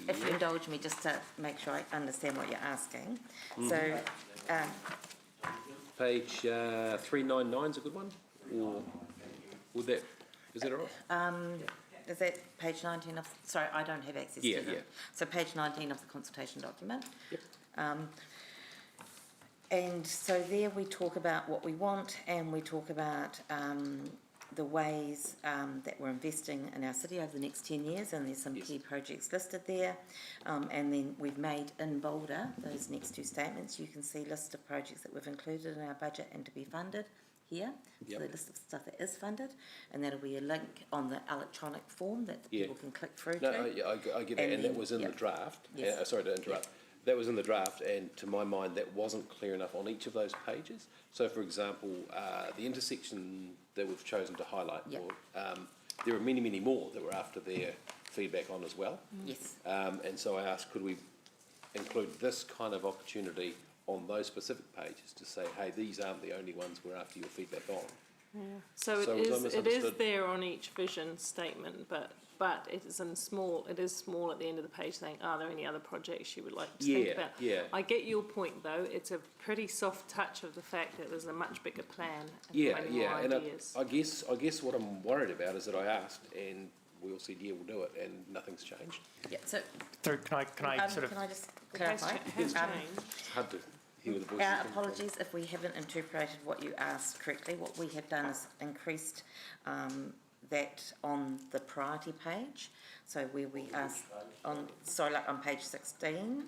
if you indulge me just to make sure I understand what you're asking. So, page 399 is a good one? Or would that, is that all right? Is that page 19 of, sorry, I don't have access to them. Yeah. So page 19 of the consultation document. Yep. And so there we talk about what we want, and we talk about the ways that we're investing in our city over the next 10 years, and there's some key projects listed there. And then we've made in bolder those next two statements. You can see lists of projects that we've included in our budget and to be funded here. So the list of stuff that is funded, and that'll be a link on the electronic form that people can click through to. I get that, and that was in the draft. Yes. Sorry to interrupt. That was in the draft, and to my mind, that wasn't clear enough on each of those pages. So, for example, the intersection that we've chosen to highlight, there are many, many more that we're after their feedback on as well. Yes. And so I asked, could we include this kind of opportunity on those specific pages to say, hey, these aren't the only ones we're after your feedback on. Yeah. So it is there on each vision statement, but it is small at the end of the page saying, are there any other projects you would like to think about? Yeah. I get your point though. It's a pretty soft touch of the fact that there's a much bigger plan and more ideas. And I guess what I'm worried about is that I asked and we all said, yeah, we'll do it, and nothing's changed. Yeah, so... Can I sort of... Can I just clarify? Has changed. It's hard to hear the voices. Apologies if we haven't interpreted what you asked correctly. What we have done is increased that on the priority page. So where we asked on page 19,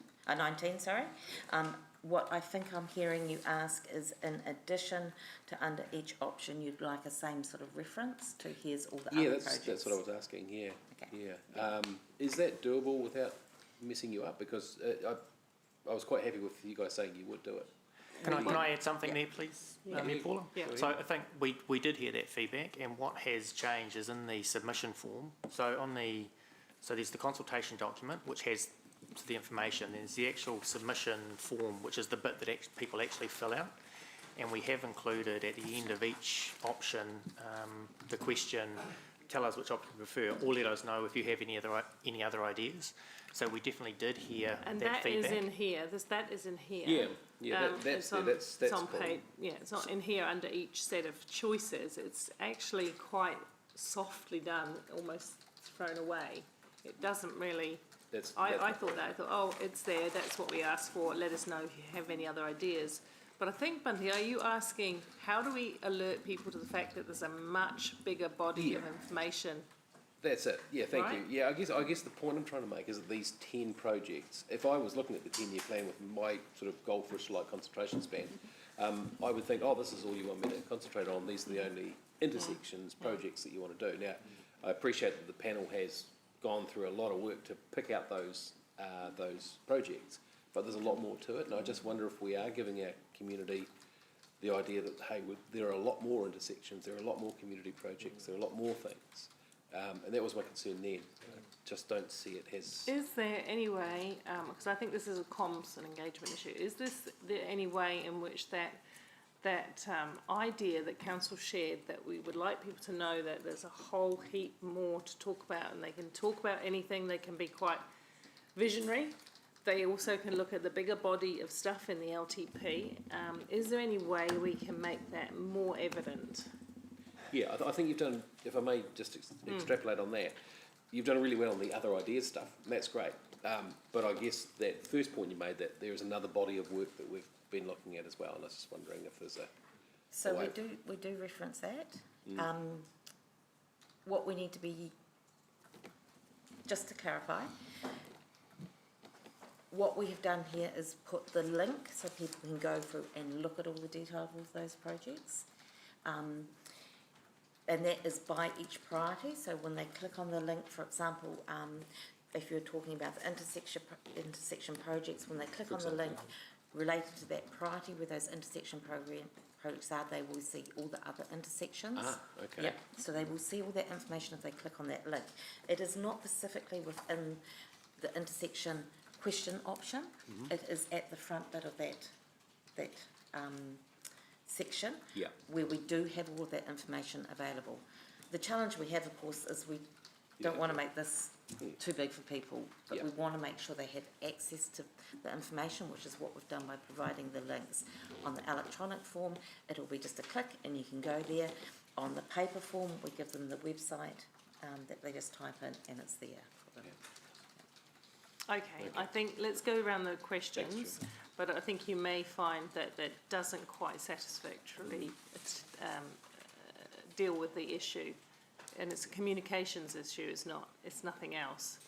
what I think I'm hearing you ask is, in addition to under each option, you'd like a same sort of reference to here's all the other projects. That's what I was asking, Okay. Is that doable without messing you up? Because I was quite happy with you guys saying you would do it. Can I add something there, please, Mayor Paula? Yeah. So I think we did hear that feedback, and what has changed is in the submission form. So there's the consultation document, which has the information. There's the actual submission form, which is the bit that people actually fill out. and we have included at the end of each option the question, tell us which option you prefer, or let us know if you have any other ideas. So we definitely did hear And that that is feedback. in here, that is in here. That's it's on cool. page, yeah, it's not in here under each set of choices. It's actually quite softly done, almost thrown away. It doesn't really, I thought, oh, it's there, that's what we asked for, let us know if you have any other ideas. But I think, Bunty, are you asking, how do we alert people to the fact that there's a much bigger body of information? That's it. Yeah, thank Right? you. Yeah, I guess the point I'm trying to make is that these 10 projects, if I was looking at the 10-year plan with my sort of goldfish-like concentration span, I would think, oh, this is all you want me to concentrate on. These are the only intersections, projects that you want to do. Now, I appreciate that the panel has gone through a lot of work to pick out those projects, but there's a lot more to it, and I just wonder if we are giving our community the idea that, hey, there are a lot more intersections, there are a lot more community projects, there are a lot more things. And that was my concern then. I just don't see it as... Is there any way, because I think this is a comms and engagement issue, is there any way in which that idea that council shared, that we would like people to know that there's a whole heap more to talk about, and they can talk about anything, they can be quite visionary, they also can look at the bigger body of stuff in the LTP. Is there any way we can make that more evident? Yeah, I think you've done, if I may just extrapolate on that, you've done really well on the other ideas stuff, and that's great. But I guess that first point you made, that there is another body of work that we've been looking at as well, and I was just wondering if there's a... So we do reference that. What we need to be, just to clarify, what we have done here is put the link so people can go through and look at all the detail of those projects. And that is by each priority. So when they click on the link, for example, if you're talking about the intersection projects, when they click on the link related to that priority where those intersection projects are, they will see all the other intersections. Okay. Yep. So they will see all that information if they click on that link. It is not specifically within the intersection question option. It is at the front bit of that section where we do have all of that information available. The challenge we have, of course, is we don't want to make this too big for people, but we want to make sure they have access to the information, which is what we've done by providing the links. On the electronic form, it'll be just a click and you can go there. On the paper form, we give them the website that they just type in and it's there for them. Okay, I think let's go around the questions, but I think you may find that that doesn't quite satisfactorily deal with the issue. And it's a communications issue, it's nothing else.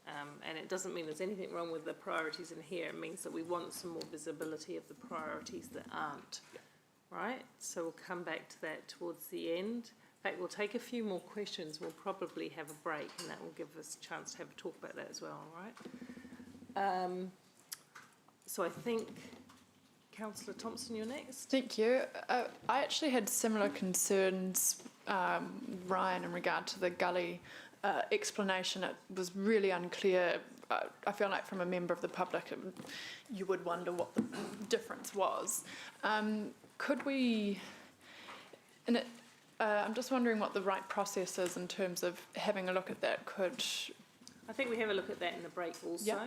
And it doesn't mean there's anything wrong with the priorities in here, it means that we want some more visibility of the priorities that aren't. Right, so we'll come back to that towards the end. In fact, we'll take a few more questions, we'll probably have a break and that will give us a chance to have a talk about that as well, all right? So I think, Councillor Thompson, you're next. Thank you. I actually had similar concerns, Ryan, in regard to the gully explanation. It was really unclear. I feel like from a member of the public, you would wonder what the difference was. Could we, and I'm just wondering what the right process is in terms of having a look at that. I think we have a look at that in the break also,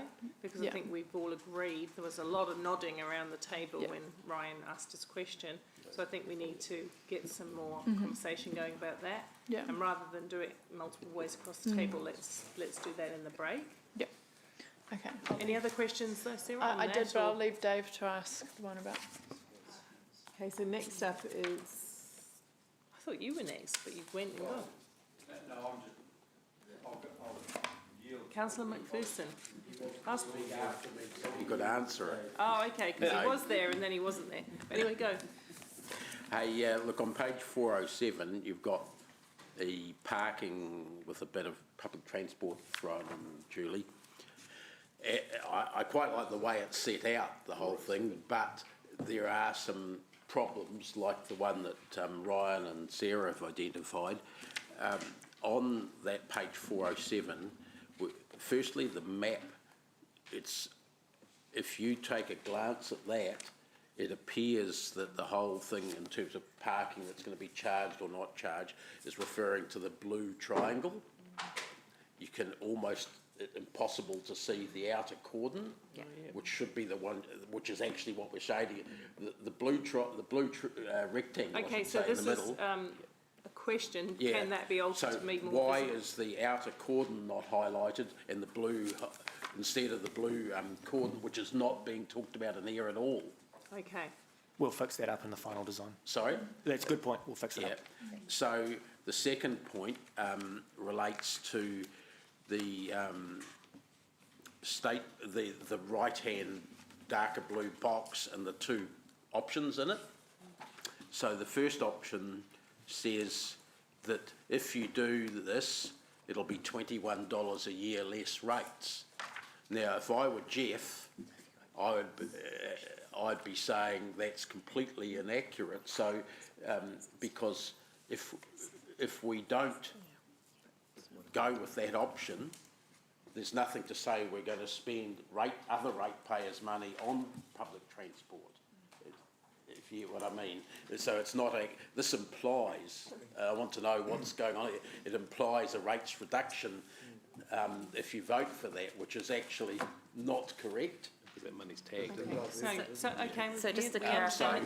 because I think we've all agreed, there was a lot of nodding around the table when Ryan asked his question, so I think we need to get some more conversation going about that. And rather than do it multiple ways across the table, let's do that in the break. Okay. Any other questions though, Sarah? I did, but I'll leave Dave to ask the one about. Okay, so next up is, I thought you were next, but you went and gone. No, I'm just, Councillor McPherson. You could answer it. Oh, okay, because he was there and then he wasn't there. Anyway, go. Hey, look, on page 407, you've got the parking with a bit of public transport thrown in, Julie. I quite like the way it's set out, the whole thing, but there are some problems like the one that Ryan and Sarah have identified. On that page 407, firstly, the map, if you take a glance at that, it appears that the whole thing in terms of parking that's going to be charged or not charged is referring to the blue triangle. You can almost, it's impossible to see the outer cordon, which should be the one, which is actually what we're shading. The blue rectangle, Okay, I should so say, in this the is middle. a question. Yeah. Can that be altered So to be more why visible? is the outer cordon not highlighted and the blue, instead of the blue cordon, which is not being talked about in here at all? Okay. We'll fix that up in the final design. Sorry? That's a good point, we'll fix it up. So the second point relates to the the right-hand darker blue box and the two options in it. So the first option says that if you do this, it'll be $21 a year less rates. Now, if I were Jeff, I'd be saying that's completely inaccurate. So, because if we don't go with that option, there's nothing to say we're going to spend other ratepayers' money on public transport, if you get what I mean. So it's not this implies, I want to know what's going on here, it implies a rates reduction if you vote for that, which is actually not correct. That money's tagged. Okay. So just to we understand, clarify.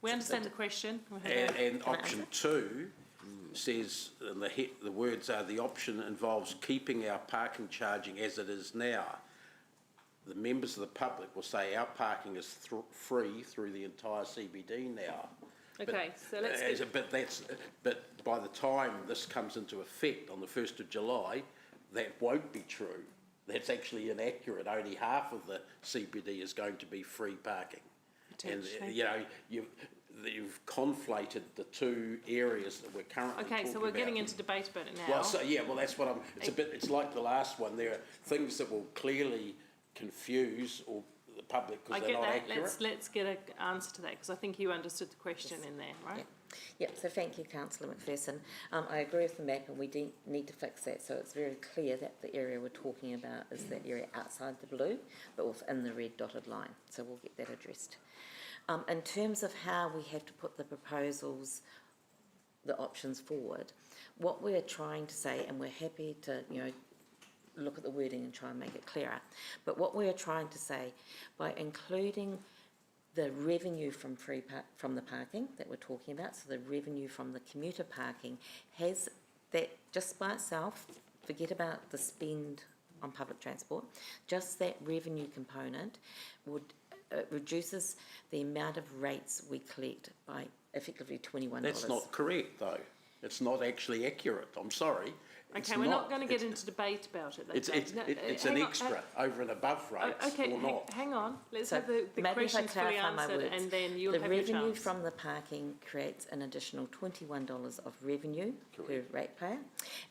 we understand the question. And option 2 says, and the words are, the option involves keeping our parking charging as it is now. The members of the public will say our parking is free through the entire CBD now. Okay, so let's but by the time this comes into effect on the 1st of July, that won't be true. That's actually inaccurate. Only half of the CBD is going to be free parking. And, you've conflated the two areas that we're currently talking about. Okay, so we're getting into debate about it now. Well, that's what it's like the last one. There are things that will clearly confuse the public because they're not accurate. Let's get an answer to that, because I think you understood the question in there, right? Yeah, so thank you, Councillor McPherson. I agree with the map, and we need to fix that so it's very clear that the area we're talking about is that area outside the blue, but within the red dotted line. So we'll get that addressed. In terms of how we have to put the proposals, the options forward, what we're trying to say, and we're happy to, look at the wording and try and make it clearer, but what we're trying to say, by including the revenue from from the parking that we're talking about, so the revenue from the commuter parking, has that just by itself, forget about the spend on public transport, just that revenue component reduces the amount of rates we collect by effectively $21. That's not correct, though. It's not actually accurate. I'm sorry. Okay, we're not going to get into debate about it. It's an extra over and above rates, or not. Hang on. Let's have the questions fully answered, and then you'll have your chance. The revenue from the parking creates an additional $21 of revenue per ratepayer,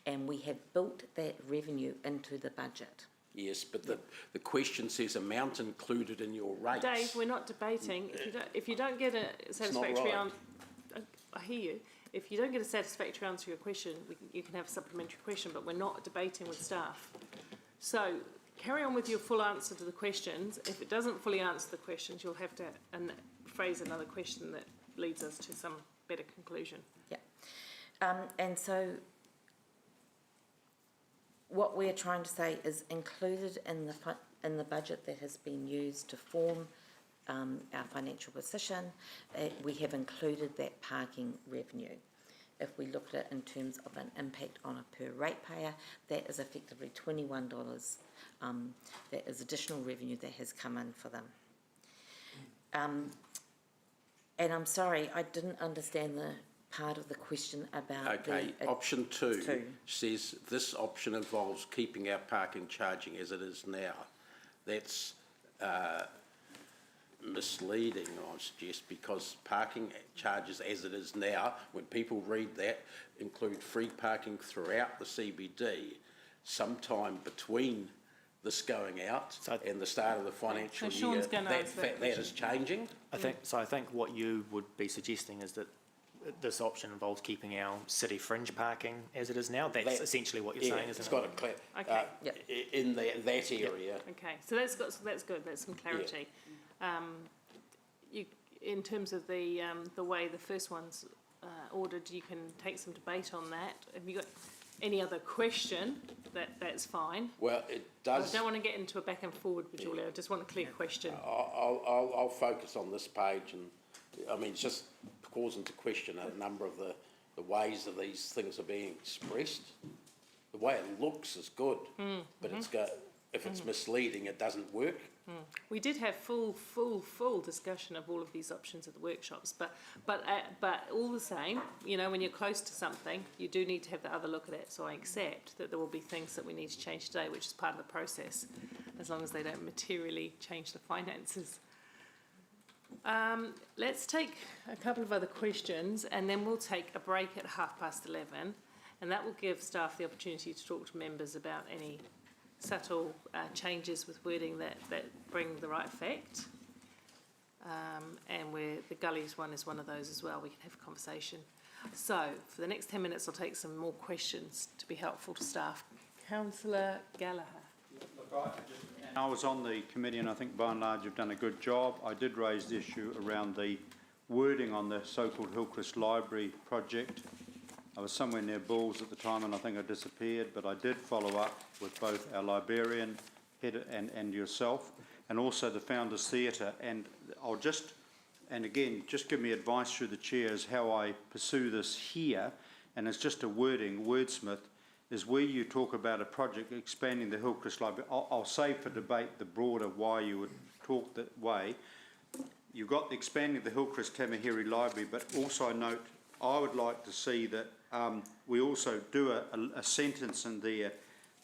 and we have built that revenue into the budget. Yes, but the question says amount included in your rates. Dave, we're not debating. If you don't get a satisfactory answer, I hear you. If you don't get a satisfactory answer to your question, you can have a supplementary question, but we're not debating with staff. So carry on with your full answer to the questions. If it doesn't fully answer the questions, you'll have to phrase another question that leads us to some better conclusion. Yeah. And so what we're trying to say is included in the budget that has been used to form our financial position, we have included that parking revenue. If we look at it in terms of an impact on a per ratepayer, that is effectively $21. That is additional revenue that has come in for them. And I'm sorry, I didn't understand the part of the question about option 2 says this option involves keeping our parking charging as it is now. That's misleading, I suggest, because parking charges as it is now, when people read that, include free parking throughout the CBD. Sometime between this going out and the start of the financial year, that is changing. I think what you would be suggesting is that this option involves keeping our city fringe parking as it is now. That's essentially what you're saying, isn't it? It's got a in that area. Okay, so that's good. That's some clarity. in terms of the way the first one's ordered, you can take some debate on that. Have you got any other question? That's fine. Well, it I does. don't want to get into a back and forward with Julia. I just want a clear question. I'll focus on this page, and I mean, it's just calls into question a number of the ways that these things are being expressed. The way it looks is good, but if it's misleading, it doesn't work. We did have full discussion of all of these options at the workshops, but all the same, you know, when you're close to something, you do need to have the other look at it. So I accept that there will be things that we need to change today, which is part of the process, as long as they don't materially change the finances. Let's take a couple of other questions, and then we'll take a break at 11:30, and that will give staff the opportunity to talk to members about any subtle changes with wording that bring the right effect. And where the gullies one is one of those as well, we can have a conversation. So for the next 10 minutes, I'll take some more questions to be helpful to staff. Councillor Gallagher. I was on the committee, and I think by and large you've done a good job. I did raise the issue around the wording on the so-called Hillcrest Library project. I was somewhere near Bulls at the time, and I think I disappeared, but I did follow up with both our librarian head and yourself, and also the Founders Theatre. And I'll just give me advice through the chair as how I pursue this here, and it's just a wordsmith, is where you talk about a project expanding the Hillcrest Library. I'll save for debate the broader why you would talk that way. You've got the expanding the Hillcrest Tamaheri Library, but also I note I would like to see that we also do a sentence in there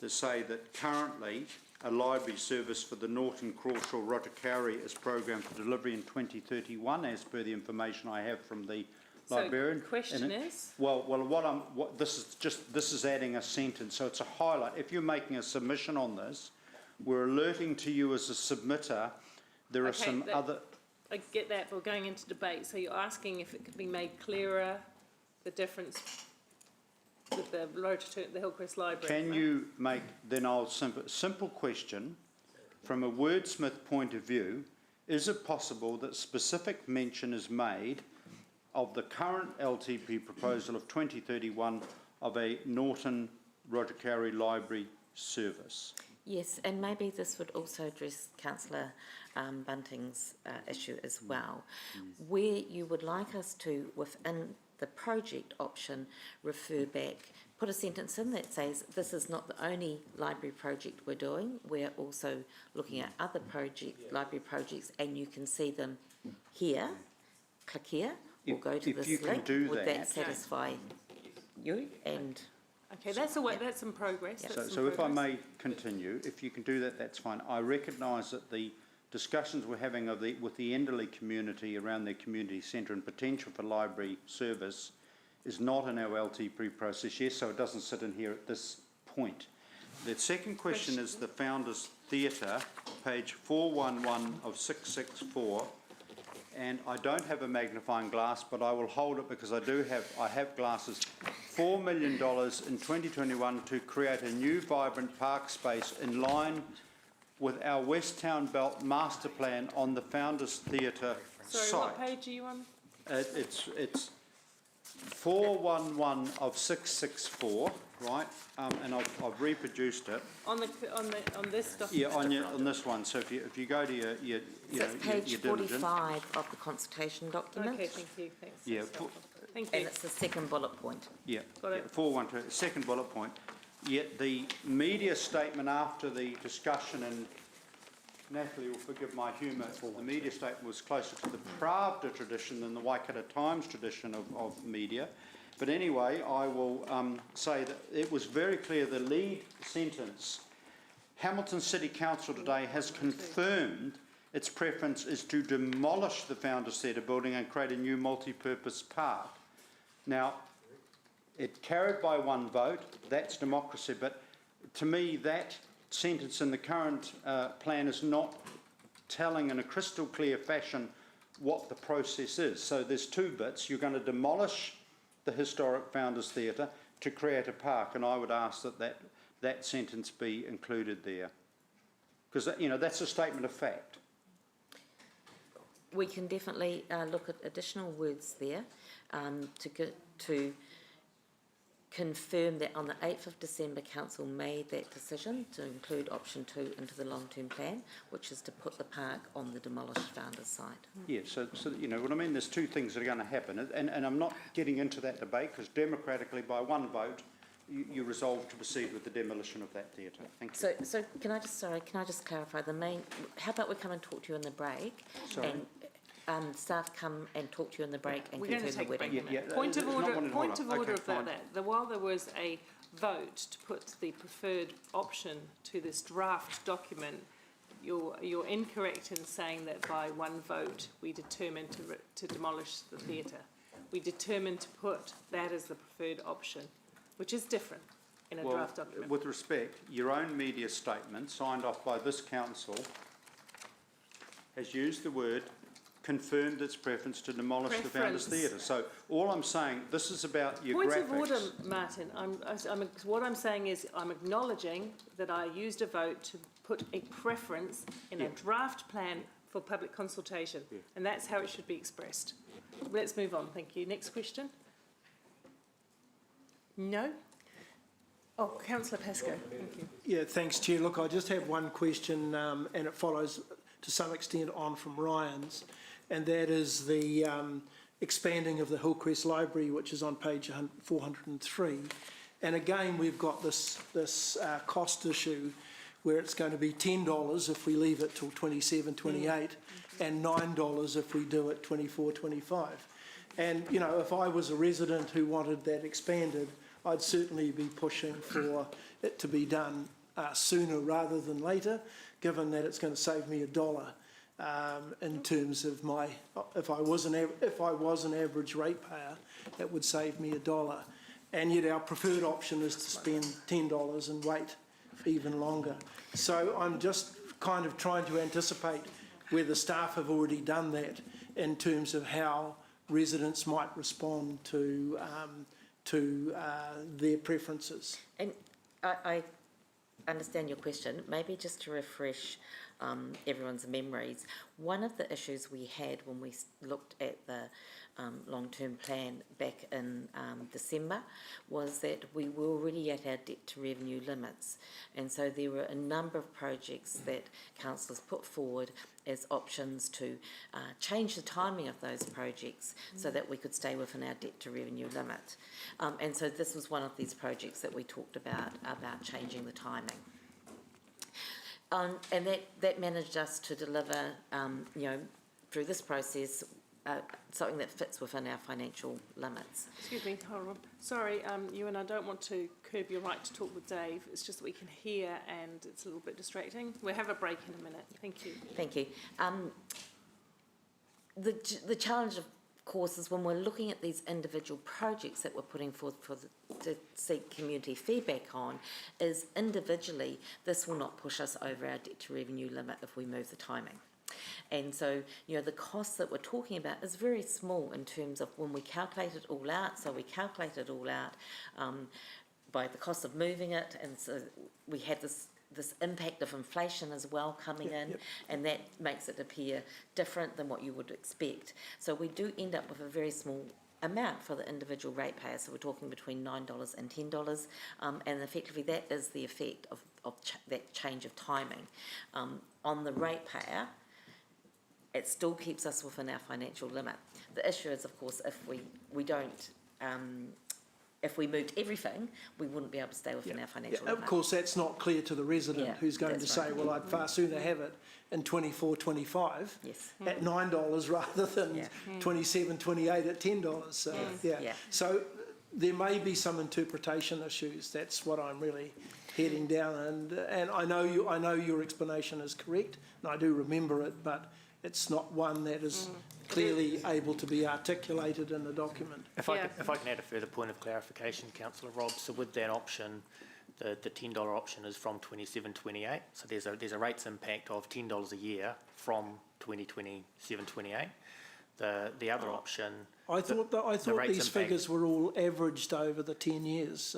to say that currently a library service for the Norton Crawshaw Rotokauri is programmed for delivery in 2031, as per the information I have from the librarian. So the question is? This is adding a sentence, so it's a highlight. If you're making a submission on this, we're alerting to you as a submitter. There are some other. I get that, but we're going into debate. So you're asking if it could be made clearer, the difference with the road to the Hillcrest Library. Can you make, then simple question, from a wordsmith point of view, is it possible that specific mention is made of the current LTP proposal of 2031 of a Norton Rotokauri Library service? Yes, and maybe this would also address Councillor Bunting's issue as well, where you would like us to, within the project option, refer back, put a sentence in that says this is not the only library project we're doing, we're also looking at other library projects, and you can see them here, click here, or go to this link. Would that satisfy you? And okay, that's in progress. So if I may continue, if you can do that, that's fine. I recognise that the discussions we're having with the Enderley community around their community centre and potential for library service is not in our LTP process, yes, so it doesn't sit in here at this point. The second question is the Founders Theatre, page 411 of 664, and I don't have a magnifying glass, but I will hold it because I have glasses. $4 million in 2021 to create a new vibrant park space in line with our West Town Belt master plan on the Founders Theatre site. Sorry, what page are you on? It's 411 of 664, right? And I've reproduced it. On this document. Yeah, on this one. So if you go to your it's page 45 of the consultation document. Okay, thank you. Thanks. Yeah. Thank you. And it's the second bullet point. Yeah. Got it. 412, second bullet point. Yet the media statement after the discussion, and Natalie will forgive my humour, the media statement was closer to the Pravda tradition than the Waikato Times tradition of media. But anyway, I will say that it was very clear, the lead sentence, Hamilton City Council today has confirmed its preference is to demolish the Founders Theatre building and create a new multi-purpose park. Now, it carried by one vote, that's democracy, but to me that sentence in the current plan is not telling in a crystal clear fashion what the process is. So there's two bits. You're going to demolish the historic Founders Theatre to create a park, and I would ask that sentence be included there. Because, that's a statement of fact. we can definitely look at additional words there to confirm that on the 8th of December, Council made that decision to include option 2 into the long-term plan, which is to put the park on the demolished founders site. Yeah, so you know what I mean? There's two things that are going to happen, and I'm not getting into that debate because democratically, by one vote, you resolve to proceed with the demolition of that theatre. Thank you. So can I just clarify the main? How about we come and talk to you in the break? Sorry. And staff come and talk to you in the break and We're going to confirm take the a break wording. in a minute. Point of order of that. While there was a vote to put the preferred option to this draft document, you're incorrect in saying that by one vote we determined to demolish the theatre. We determined to put that as the preferred option, which is different in a draft document. With respect, your own media statement signed off by this council has used the word confirmed its preference to demolish the Founders Theatre. So all I'm saying, this is about your graphics. Point of order, Martin. What I'm saying is I'm acknowledging that I used a vote to put a preference in a draft plan for public consultation, and that's how it should be expressed. Let's move on. Thank you. Next question. No? Oh, Councillor Pascoe. Thank you. Yeah, thanks, Chair. Look, I just have one question, and it follows to some extent on from Ryan's, and that is the expanding of the Hillcrest Library, which is on page 403. And again, we've got this cost issue where it's going to be $10 if we leave it till 27-28 and $9 if we do it 24-25. And, you know, if I was a resident who wanted that expanded, I'd certainly be pushing for it to be done sooner rather than later, given that it's going to save me $1 in terms of my, if I was an average ratepayer, it would save me $1. And yet our preferred option is to spend $10 and wait even longer. So I'm just kind of trying to anticipate whether staff have already done that in terms of how residents might respond to their preferences. And I understand your question. Maybe just to refresh everyone's memories, one of the issues we had when we looked at the long-term plan back in December was that we were already at our debt to revenue limits, and so there were a number of projects that councillors put forward as options to change the timing of those projects so that we could stay within our debt to revenue limit. And so this was one of these projects that we talked about changing the timing. And that managed us to deliver, through this process, something that fits within our financial limits. Excuse me, hold on. Sorry, Ewan, I don't want to curb your right to talk with Dave. It's just that we can hear and it's a little bit distracting. We'll have a break in a minute. Thank you. Thank you. The challenge, of course, is when we're looking at these individual projects that we're putting forth to seek community feedback on, is individually this will not push us over our debt to revenue limit if we move the timing. And so, the cost that we're talking about is very small in terms of when we calculate it all out. So we calculate it all out by the cost of moving it, and so we had this impact of inflation as well coming in, and that makes it appear different than what you would expect. So we do end up with a very small amount for the individual ratepayer. So we're talking between $9 and $10, and effectively that is the effect of that change of timing. On the ratepayer, it still keeps us within our financial limit. The issue is, of course, if we don't, if we moved everything, we wouldn't be able to stay within our financial limit. Of course, that's not clear to the resident who's going to say, well, I'd far sooner have it in 24-25 at $9 rather than 27-28 at $10. So, So there may be some interpretation issues. That's what I'm really heading down. And I know your explanation is correct, and I do remember it, but it's not one that is clearly able to be articulated in the document. If I can add a further point of clarification, Councillor Robb, so with that option, the $10 option is from 27-28, so there's a rates impact of $10 a year from 2027-28. The other option, I thought these figures were all averaged over the 10 years.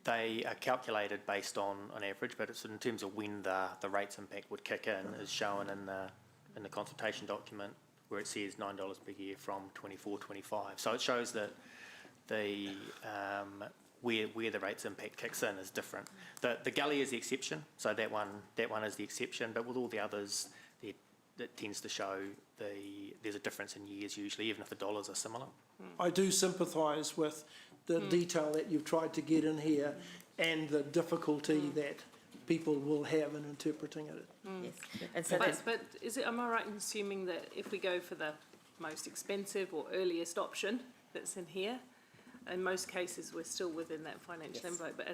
They are calculated based on an average, but it's in terms of when the rates impact would kick in is shown in the consultation document where it says $9 per year from 24-25. So it shows that the where the rates impact kicks in is different. The gully is the exception, so that one is the exception, but with all the others, it tends to show there's a difference in years usually, even if the dollars are similar. I do sympathise with the detail that you've tried to get in here and the difficulty that people will have in interpreting it. Yes. And so But am I right in assuming that if we go for the most expensive or earliest option that's in here, in most cases we're still within that financial envelope, but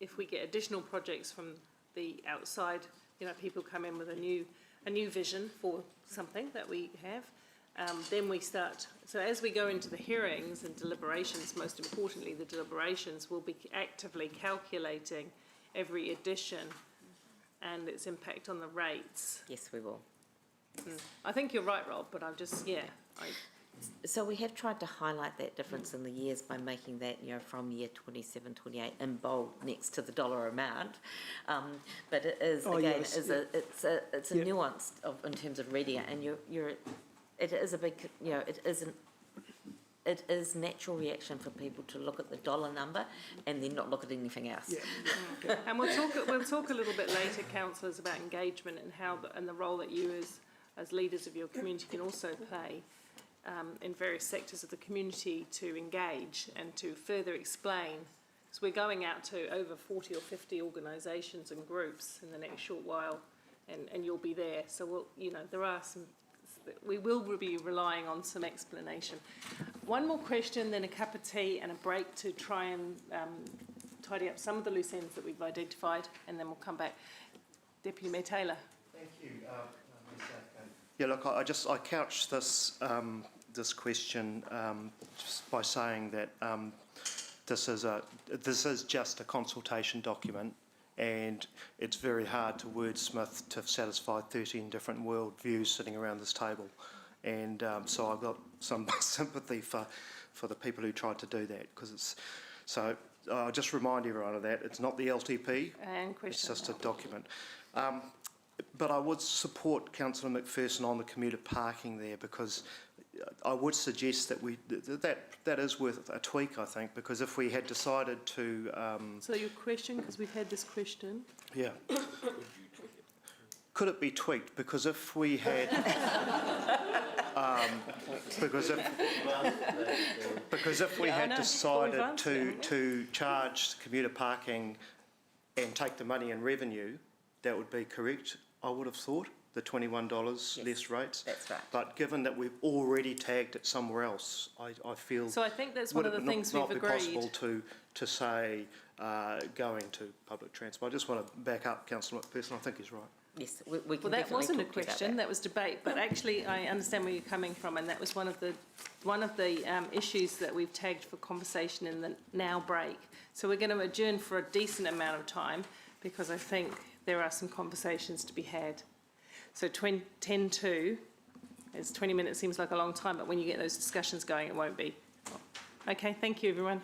if we get additional projects from the outside, people come in with a new vision for something that we have, then we start. So as we go into the hearings and deliberations, most importantly the deliberations, will be actively calculating every addition and its impact on the rates. yes, we will. I think you're right, Rob, but I'm just, So we have tried to highlight that difference in the years by making that, from year 27, 28 in bold next to the dollar amount. But it is, it's a nuance in terms of reading it, and it is a big, it is natural reaction for people to look at the dollar number and then not look at anything else. And we'll talk a little bit later, councillors, about engagement and and the role that you as leaders of your community can also play in various sectors of the community to engage and to further explain. So we're going out to over 40 or 50 organisations and groups in the next short while, and you'll be there. So there are we will be relying on some explanation. One more question, then a cup of tea and a break to try and tidy up some of the loose ends that we've identified, and then we'll come back. Deputy Mayor Taylor. Thank you. Yeah, look, I couched this this question just by saying that this is just a consultation document, and it's very hard to wordsmith to satisfy 13 different world views sitting around this table, and so I've got some sympathy for the people who tried to do that, because it's so. I'll just remind everyone of that. It's not the LTP. It's just a document. But I would support Councillor McPherson on the commuter parking there, because I would suggest that that is worth a tweak, I think, because if we had decided to... So your question, because we've had this question. Yeah. Could it be tweaked? Because if we had... because if we had decided to charge commuter parking and take the money in revenue, that would be correct, I would have thought, the $21 less rates. That's right. But given that we've already tagged it somewhere else, I feel... So I think that's one of the things we've agreed. Would it not be possible to say going to public transport? I just want to back up Councillor McPherson. I think he's right. Yes, we can Well, that wasn't a talk to you about question, that was debate, but actually I understand where you're coming from, and that was one of the issues that we've tagged for conversation in the now break. So we're going to adjourn for a decent amount of time, because I think there are some conversations to be had. So 10:02, as 20 minutes seems like a long time, but when you get those discussions going, it won't be. Okay, thank you, everyone.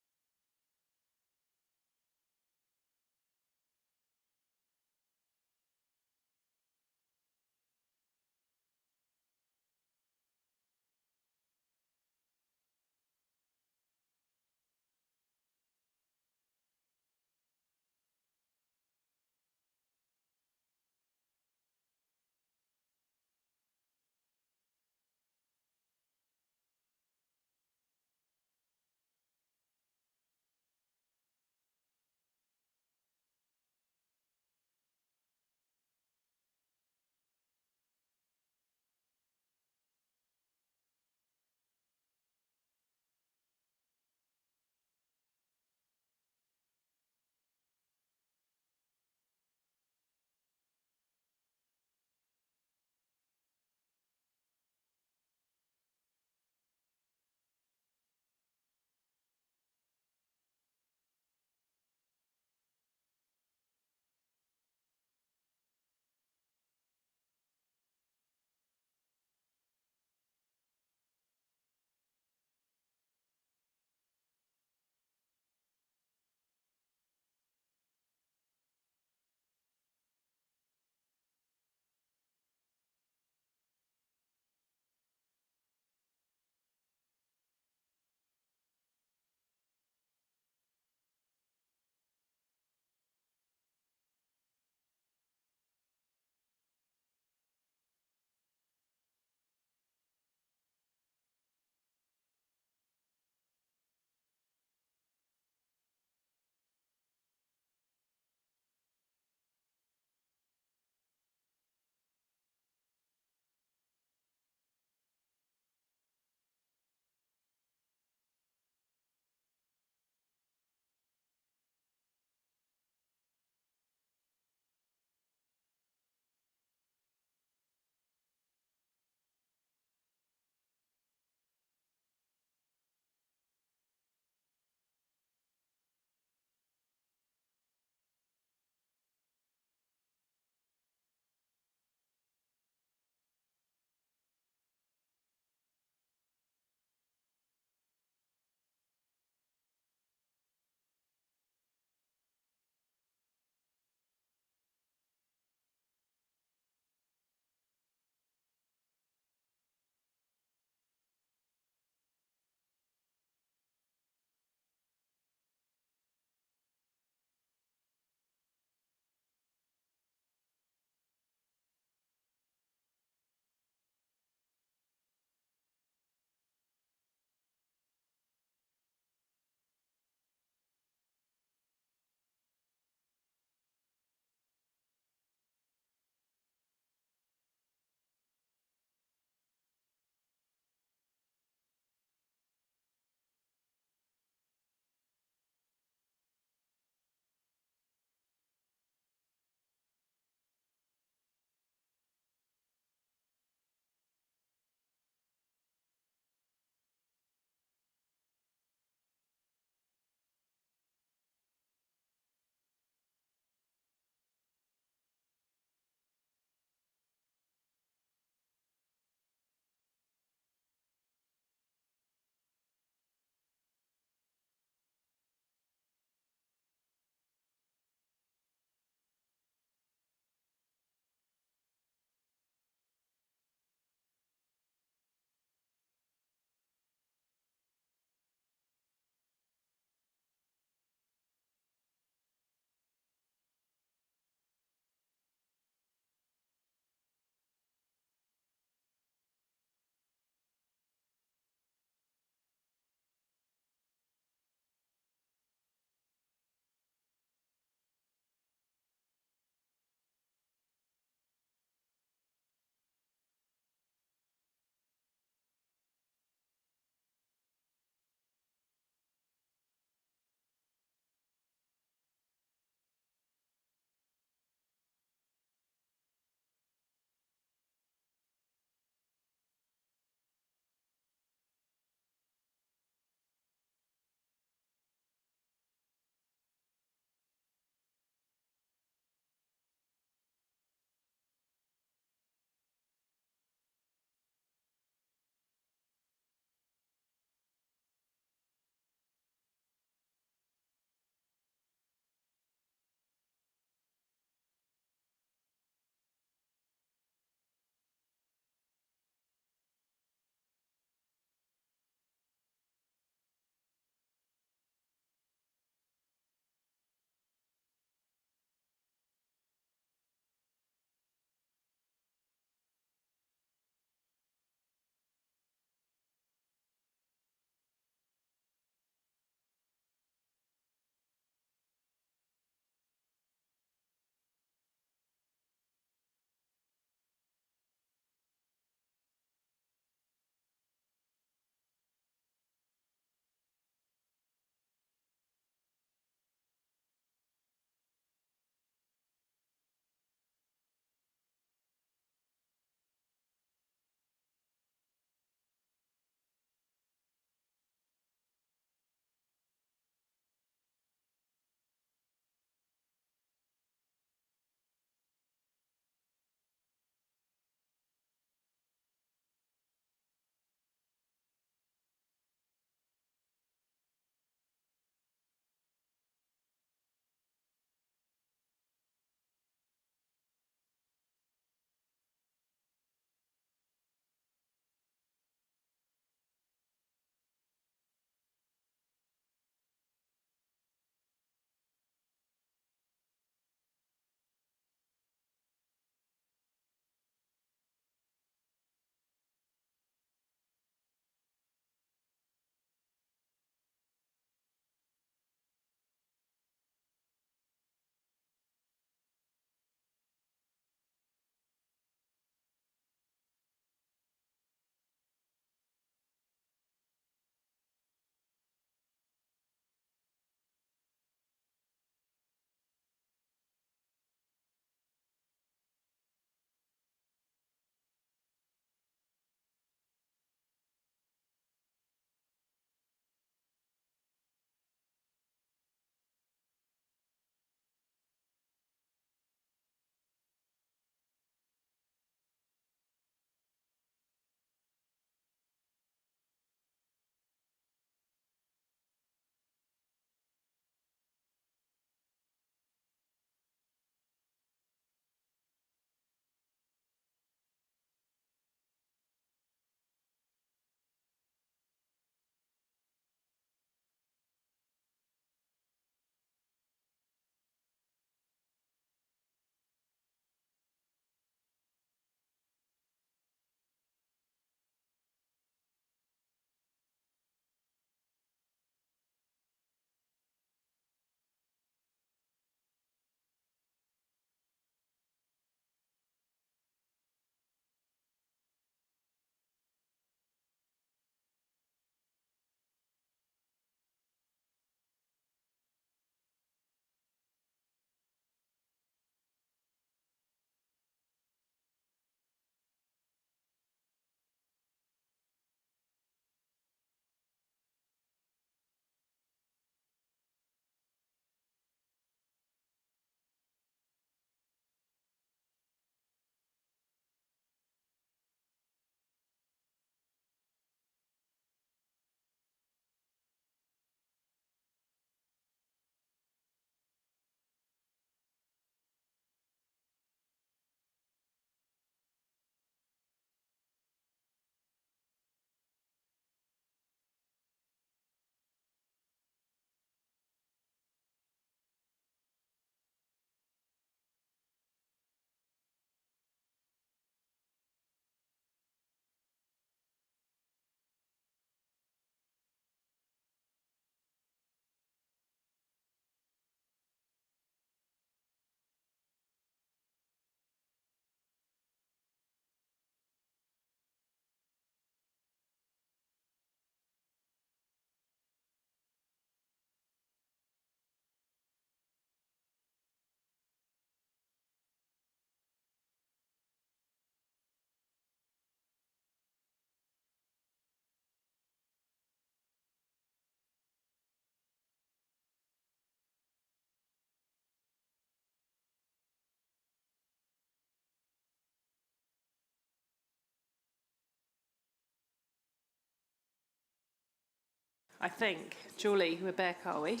I think. Julie, we're back, are we?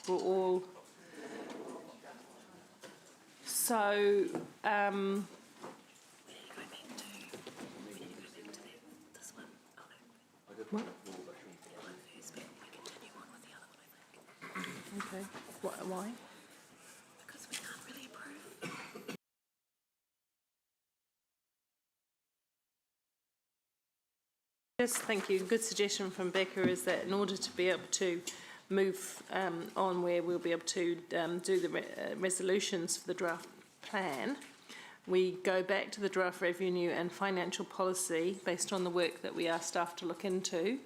We're all... So, what? Okay. Why? Because we can't really approve. Yes, thank you. Good suggestion from Becca is that in order to be able to move on where we'll be able to do the resolutions for the draft plan, we go back to the draft revenue and financial policy based on the work that we asked staff to look into.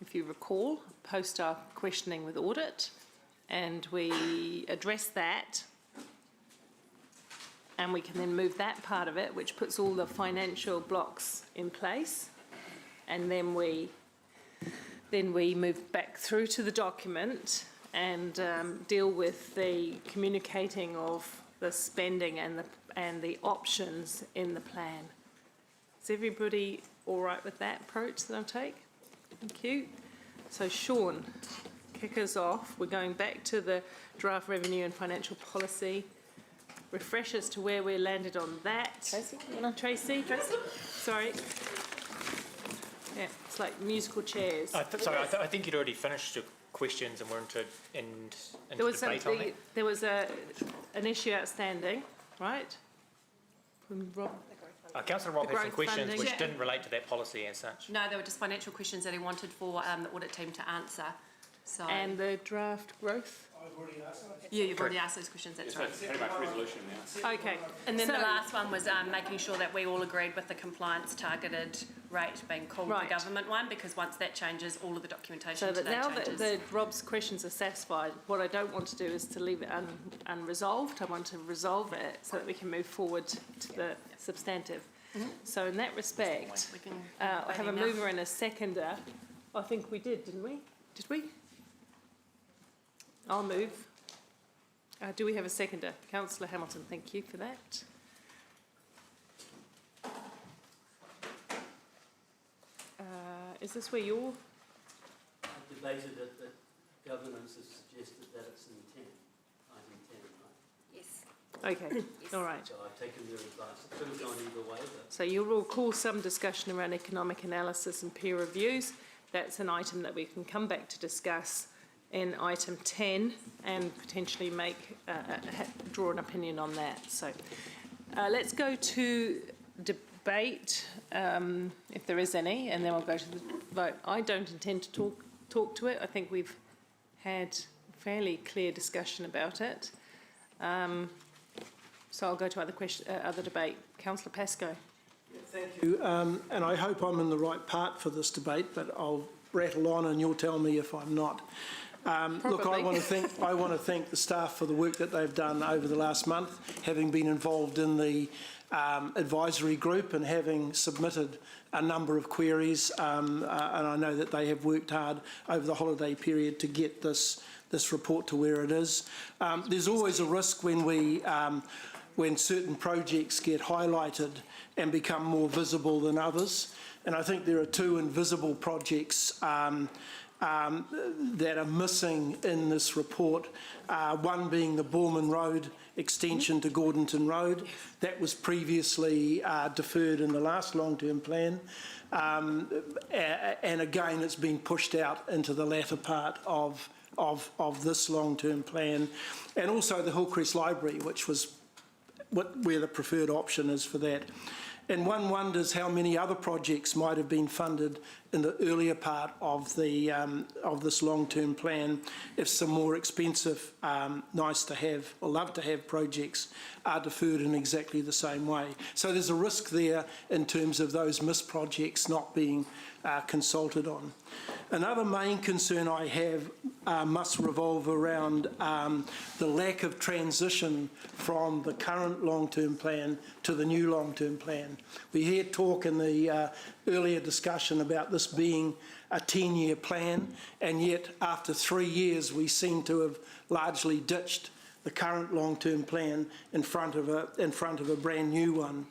If you recall, post our questioning with audit, and we address that, and we can then move that part of it, which puts all the financial blocks in place, and then we move back through to the document and deal with the communicating of the spending and the options in the plan. Is everybody all right with that approach that I'll take? Thank you. So Sean, kick us off. We're going back to the draft revenue and financial policy. Refresh us to where we're landed on that. Tracy? Sorry. Yeah, it's like musical chairs. I think you'd already finished your questions and we're into debate on that. There was an issue outstanding, right? From Rob. Councillor Rob had some questions funding. which didn't relate to that policy as such. No, they were just financial questions that he wanted for the audit team to answer. So. And the draft growth? I've already asked those. Yeah, you've already asked those questions, that's right. Pretty much resolution now. Okay. And then the last one was making sure that we all agreed with the compliance targeted rate being called the government one, because once that changes, all of the documentation so to that changes. Now that Rob's questions are satisfied, what I don't want to do is to leave it unresolved. I want to resolve it so that we can move forward to the substantive. So in that respect, I have a mover and a seconder. I think we did, didn't we? Did we? I'll move. Do we have a seconder? Councillor Hamilton, thank you for that. Is this where you're? I debated it, that governance has suggested that it's in 10, item 10, right? Yes. Okay, yes. All right. So I've taken their advice. It could have gone either way. But so you'll recall some discussion around economic analysis and peer reviews. That's an item that we can come back to discuss in item 10 and potentially draw an opinion on that. So let's go to debate, if there is any, and then we'll go to the vote. I don't intend to talk to it. I think we've had fairly clear discussion about it. So I'll go to other debate. Councillor Pascoe. Thank you. And I hope I'm in the right part for this debate, but I'll rattle on and you'll tell me if I'm not. Look, I want to thank the staff for the work that they've done over the last month, having been involved in the advisory group and having submitted a number of queries, and I know that they have worked hard over the holiday period to get this report to where it is. There's always a risk when certain projects get highlighted and become more visible than others, and I think there are two invisible projects that are missing in this report, one being the Borman Road extension to Gordonton Road. That was previously deferred in the last long-term plan, and again it's been pushed out into the latter part of this long-term plan, and also the Hillcrest Library, which was where the preferred option is for that. And one wonders how many other projects might have been funded in the earlier part of this long-term plan if some more expensive, nice to have or love to have projects are deferred in exactly the same way. So there's a risk there in terms of those missed projects not being consulted on. Another main concern I have must revolve around the lack of transition from the current long-term plan to the new long-term plan. We heard talk in the earlier discussion about this being a 10-year plan, and yet after 3 years we seem to have largely ditched the current long-term plan in front of a brand new one.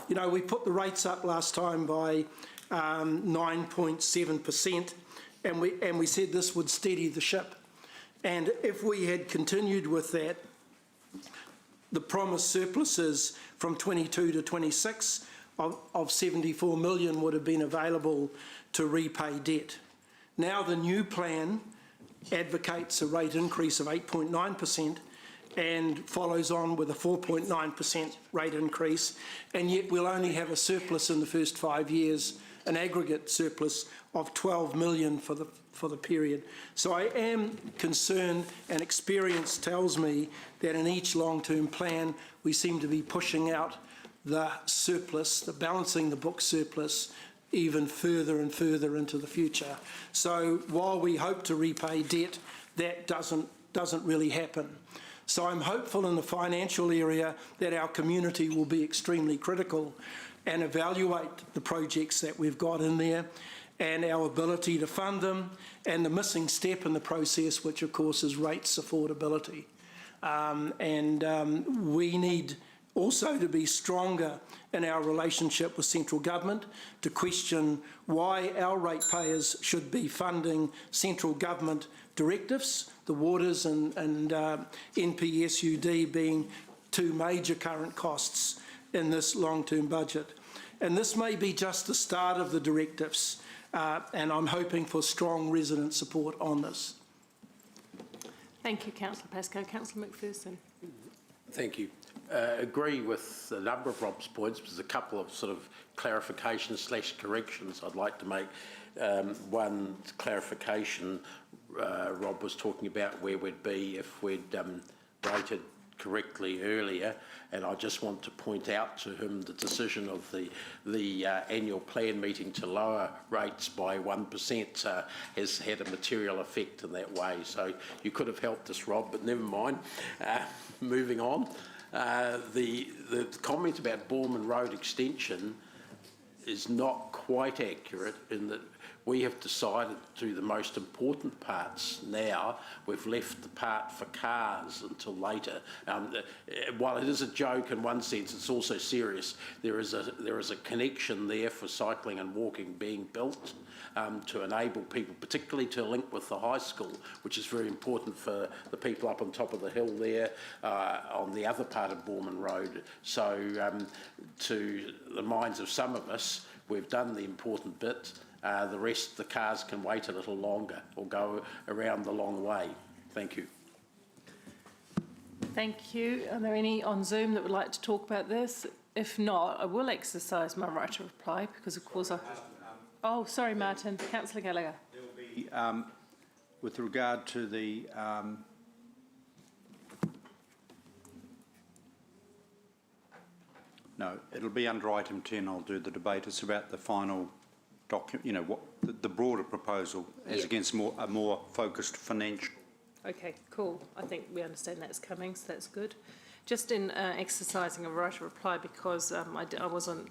You know, we put the rates up last time by 9.7%, and we said this would steady the ship. And if we had continued with that, the promised surpluses from 22 to 26 of 74 million would have been available to repay debt. Now the new plan advocates a rate increase of 8.9% and follows on with a 4.9% rate increase, and yet we'll only have a surplus in the first 5 years, an aggregate surplus of 12 million for the period. So I am concerned, and experience tells me that in each long-term plan we seem to be pushing out the surplus, the balancing the book surplus, even further and further into the future. So while we hope to repay debt, that doesn't really happen. So I'm hopeful in the financial area that our community will be extremely critical and evaluate the projects that we've got in there and our ability to fund them, and the missing step in the process, which of course is rates affordability. We need also to be stronger in our relationship with central government, to question why our ratepayers should be funding central government directives, the waters and NPSUD being two major current costs in this long-term budget. And this may be just the start of the directives, and I'm hoping for strong resident support on this. Thank you, Councillor Pascoe. Councillor McPherson. Thank you. Agree with a number of Rob's points. There's a couple of sort of clarifications / corrections I'd like to make. One clarification, Rob was talking about where we'd be if we'd rated correctly earlier, and I just want to point out to him the decision of the annual plan meeting to lower rates by 1% has had a material effect in that way. So you could have helped us, Rob, but never mind. Moving on. The comment about Borman Road extension is not quite accurate in that we have decided to do the most important parts now. We've left the part for cars until later. While it is a joke in one sense, it's also serious. There is a connection there for cycling and walking being built to enable people, particularly to link with the high school, which is very important for the people up on top of the hill there on the other part of Borman Road. So to the minds of some of us, we've done the important bit. The rest, the cars can wait a little longer or go around the long way. Thank you. Thank you. Are there any on Zoom that would like to talk about this? If not, I will exercise my right to reply because, of course, Oh, sorry, Martin. Councillor Gallagher. There'll be, with regard to the no, it'll be under item 10. I'll do the debate. It's about the final document, you know, what the broader proposal as against a more focused financial. Okay, cool. I think we understand that's coming, so that's good. Just in exercising a right of reply, because I wasn't,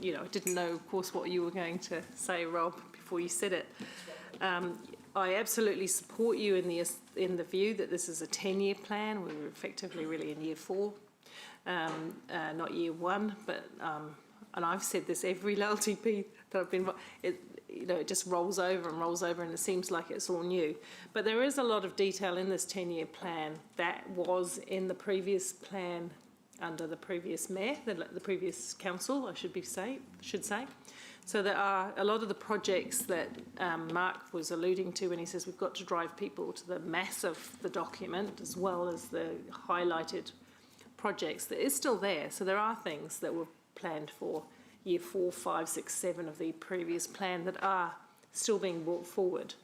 you know, I didn't know, of course, what you were going to say, Rob, before you said it. I absolutely support you in the view that this is a 10-year plan. We're effectively really in year 4, not year 1, but and I've said this every LTP that I've been, you know, it just rolls over and it seems like it's all new. But there is a lot of detail in this 10-year plan that was in the previous plan under the previous mayor, the previous council, I should say. So there are a lot of the projects that Mark was alluding to when he says we've got to drive people to the mass of the document as well as the highlighted projects that is still there. So there are things that were planned for year 4, 5, 6, 7 of the previous plan that are still being brought forward.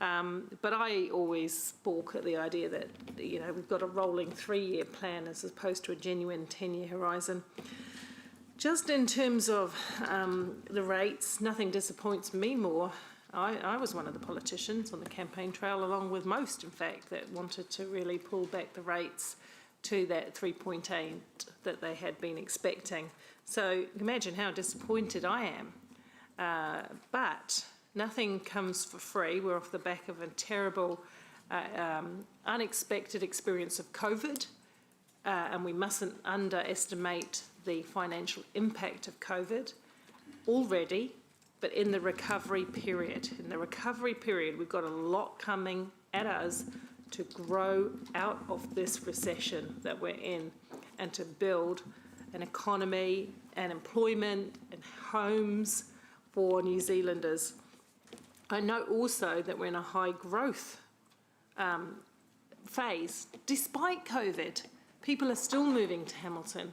But I always balk at the idea that, you know, we've got a rolling 3-year plan as opposed to a genuine 10-year horizon. Just in terms of the rates, nothing disappoints me more. I was one of the politicians on the campaign trail, along with most, in fact, that wanted to really pull back the rates to that 3.8 that they had been expecting. So imagine how disappointed I am. But nothing comes for free. We're off the back of a terrible, unexpected experience of COVID, and we mustn't underestimate the financial impact of COVID. Already, but in the recovery period. In the recovery period, we've got a lot coming at us to grow out of this recession that we're in and to build an economy and employment and homes for New Zealanders. I know also that we're in a high growth phase. Despite COVID, people are still moving to Hamilton,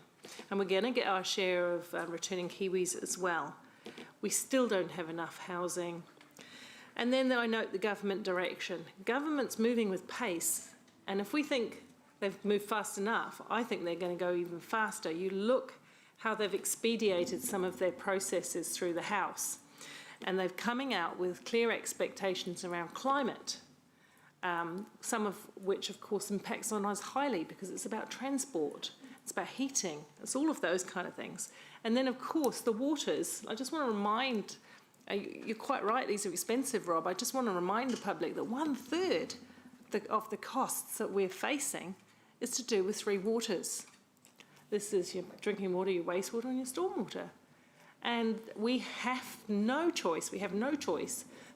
and we're going to get our share of returning Kiwis as well. We still don't have enough housing. And then I note the government direction. Government's moving with pace, and if we think they've moved fast enough, I think they're going to go even faster. You look how they've expedited some of their processes through the House, and they're coming out with clear expectations around climate, some of which, of course, impacts on us highly because it's about transport, it's about heating, it's all of those kind of things. And then, of course, the waters. I just want to remind, you're quite right, these are expensive, Rob. I just want to remind the public that 1/3 of the costs that we're facing is to do with three waters. This is your drinking water, your wastewater, and your stormwater. And we have no choice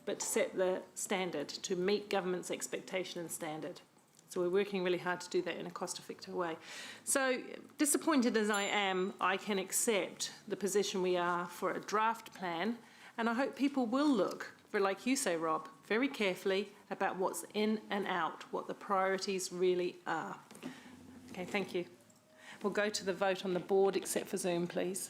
but to set the standard, to meet government's expectation and standard. So we're working really hard to do that in a cost-effective way. So disappointed as I am, I can accept the position we are for a draft plan, and I hope people will look, like you say, Rob, very carefully about what's in and out, what the priorities really are. Okay, thank you. We'll go to the vote on the board, except for Zoom, please.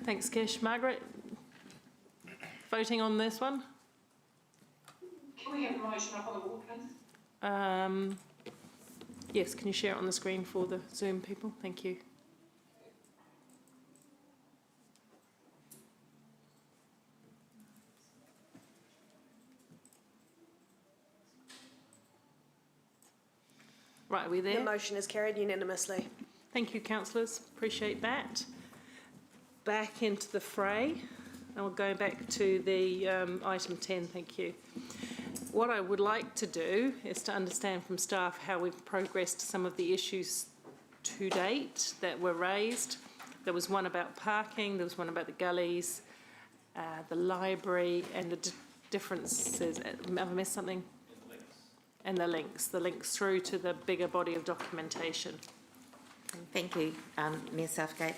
Thanks, Kish. Margaret, voting on this one? Can we have a motion up on the board, please? Yes, can you share it on the screen for the Zoom people? Thank you. Right, are we there? The motion is carried unanimously. Thank you, councillors. Appreciate that. Back into the fray. And we'll go back to the item 10, thank you. What I would like to do is to understand from staff how we've progressed some of the issues to date that were raised. There was one about parking, there was one about the gullies, the library, and the differences. Have I missed something? And the links through to the bigger body of documentation. Thank you, Mayor Southgate.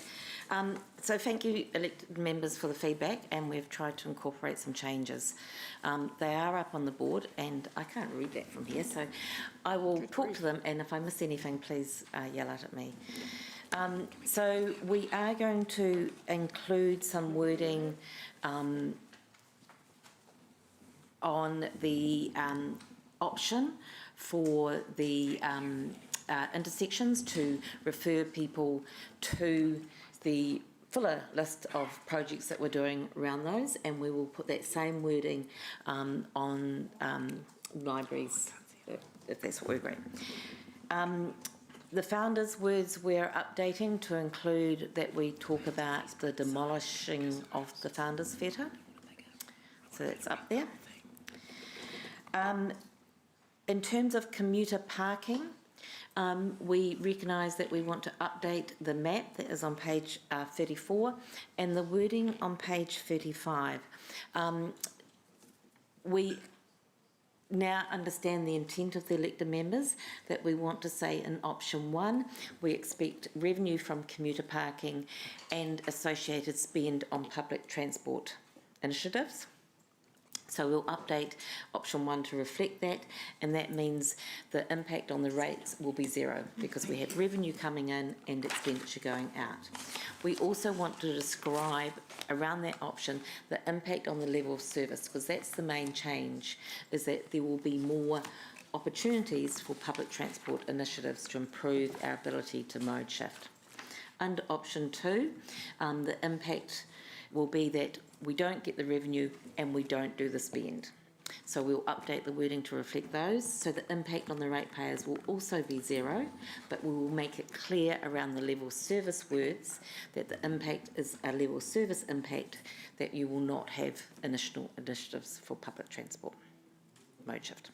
So thank you, elected members, for the feedback, and we've tried to incorporate some changes. They are up on the board, and I can't read that from here, so I will talk to them, and if I miss anything, please yell out at me. So we are going to include some wording on the option for the intersections to refer people to the fuller list of projects that we're doing around those, and we will put that same wording on libraries, if that's what we agree. The founder's words we're updating to include that we talk about the demolishing of the founder's theatre. So that's up there. In terms of commuter parking, we recognise that we want to update the map that is on page 34 and the wording on page 35. We now understand the intent of the elected members, that we want to say in option 1, we expect revenue from commuter parking and associated spend on public transport initiatives. So we'll update option 1 to reflect that, and that means the impact on the rates will be 0 because we have revenue coming in and expenditure going out. We also want to describe around that option the impact on the level of service, because that's the main change, is that there will be more opportunities for public transport initiatives to improve our ability to mode shift. Under option 2, the impact will be that we don't get the revenue and we don't do the spend. So we'll update the wording to reflect those. So the impact on the ratepayers will also be 0, but we will make it clear around the level service words that the impact is a level service impact, that you will not have initiatives for public transport mode shift.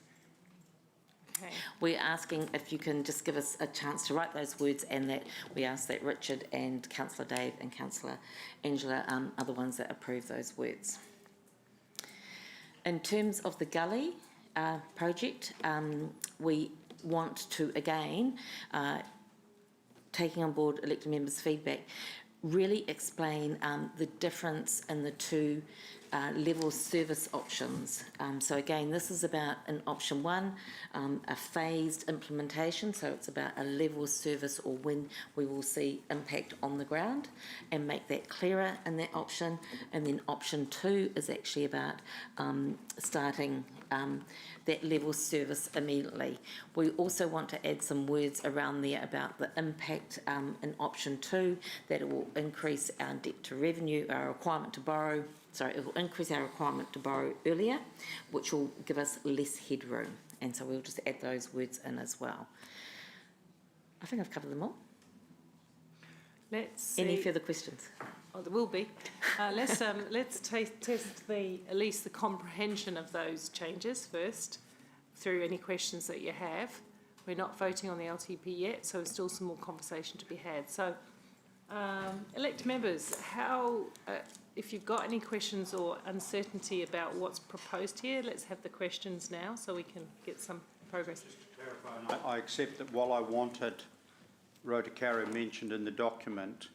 Okay. We're asking if you can just give us a chance to write those words, and that we ask that Richard and Councillor Dave and Councillor Angela are the ones that approve those words. In terms of the gully project, we want to, again, taking on board elected members' feedback, really explain the difference in the two level service options. So again, this is about, in option one, a phased implementation. So it's about a level service, or when we will see impact on the ground, and make that clearer in that option. And then option two is actually about starting that level service immediately. We also want to add some words around there about the impact in option two, that it will increase our debt to revenue, our requirement to borrow. Sorry, it will increase our requirement to borrow earlier, which will give us less headroom. And so we'll just add those words in as well. I think I've covered them all. Let's see. Any further questions? Oh, there will be. Let's test at least the comprehension of those changes first, through any questions that you have. We're not voting on the LTP yet, so there's still some more conversation to be had. So, elected members, if you've got any questions or uncertainty about what's proposed here, let's have the questions now so we can get some progress. Just to clarify, I accept that while I wanted Rotokara mentioned in the document,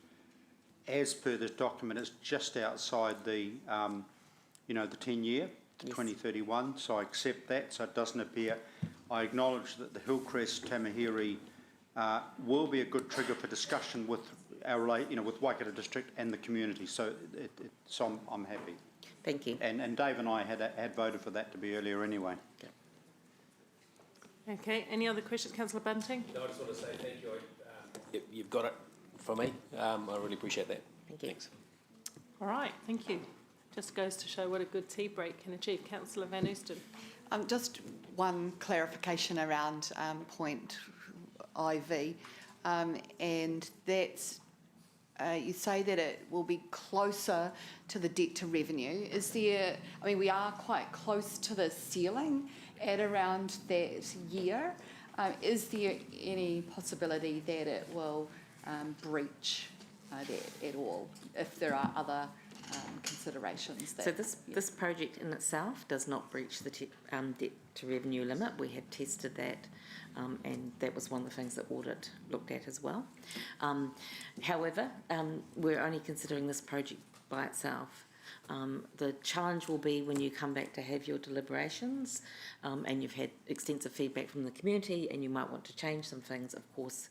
as per this document, it's just outside the, the 10-year to 2031. So I accept that. So it doesn't appear. I acknowledge that the Hillcrest Tamahiri will be a good trigger for discussion with our, with Waikato District and the community. So, so I'm happy. Thank you. And Dave and I had voted for that to be earlier anyway. Okay. Any other questions, Councillor Bunting? No, I just want to say thank you. You've got it from me. I really appreciate that. Thank you. Thanks. All right. Thank you. Just goes to show what a good tea break can achieve. Councillor Van Oosten. Just one clarification around point IV, and that's you say that it will be closer to the debt to revenue. Is there, we are quite close to the ceiling at around that year. Is there any possibility that it will breach that at all, if there are other considerations? So this project in itself does not breach the debt to revenue limit. We have tested that, and that was one of the things that audit looked at as well. However, we're only considering this project by itself. The challenge will be when you come back to have your deliberations, and you've had extensive feedback from the community, and you might want to change some things. Of course,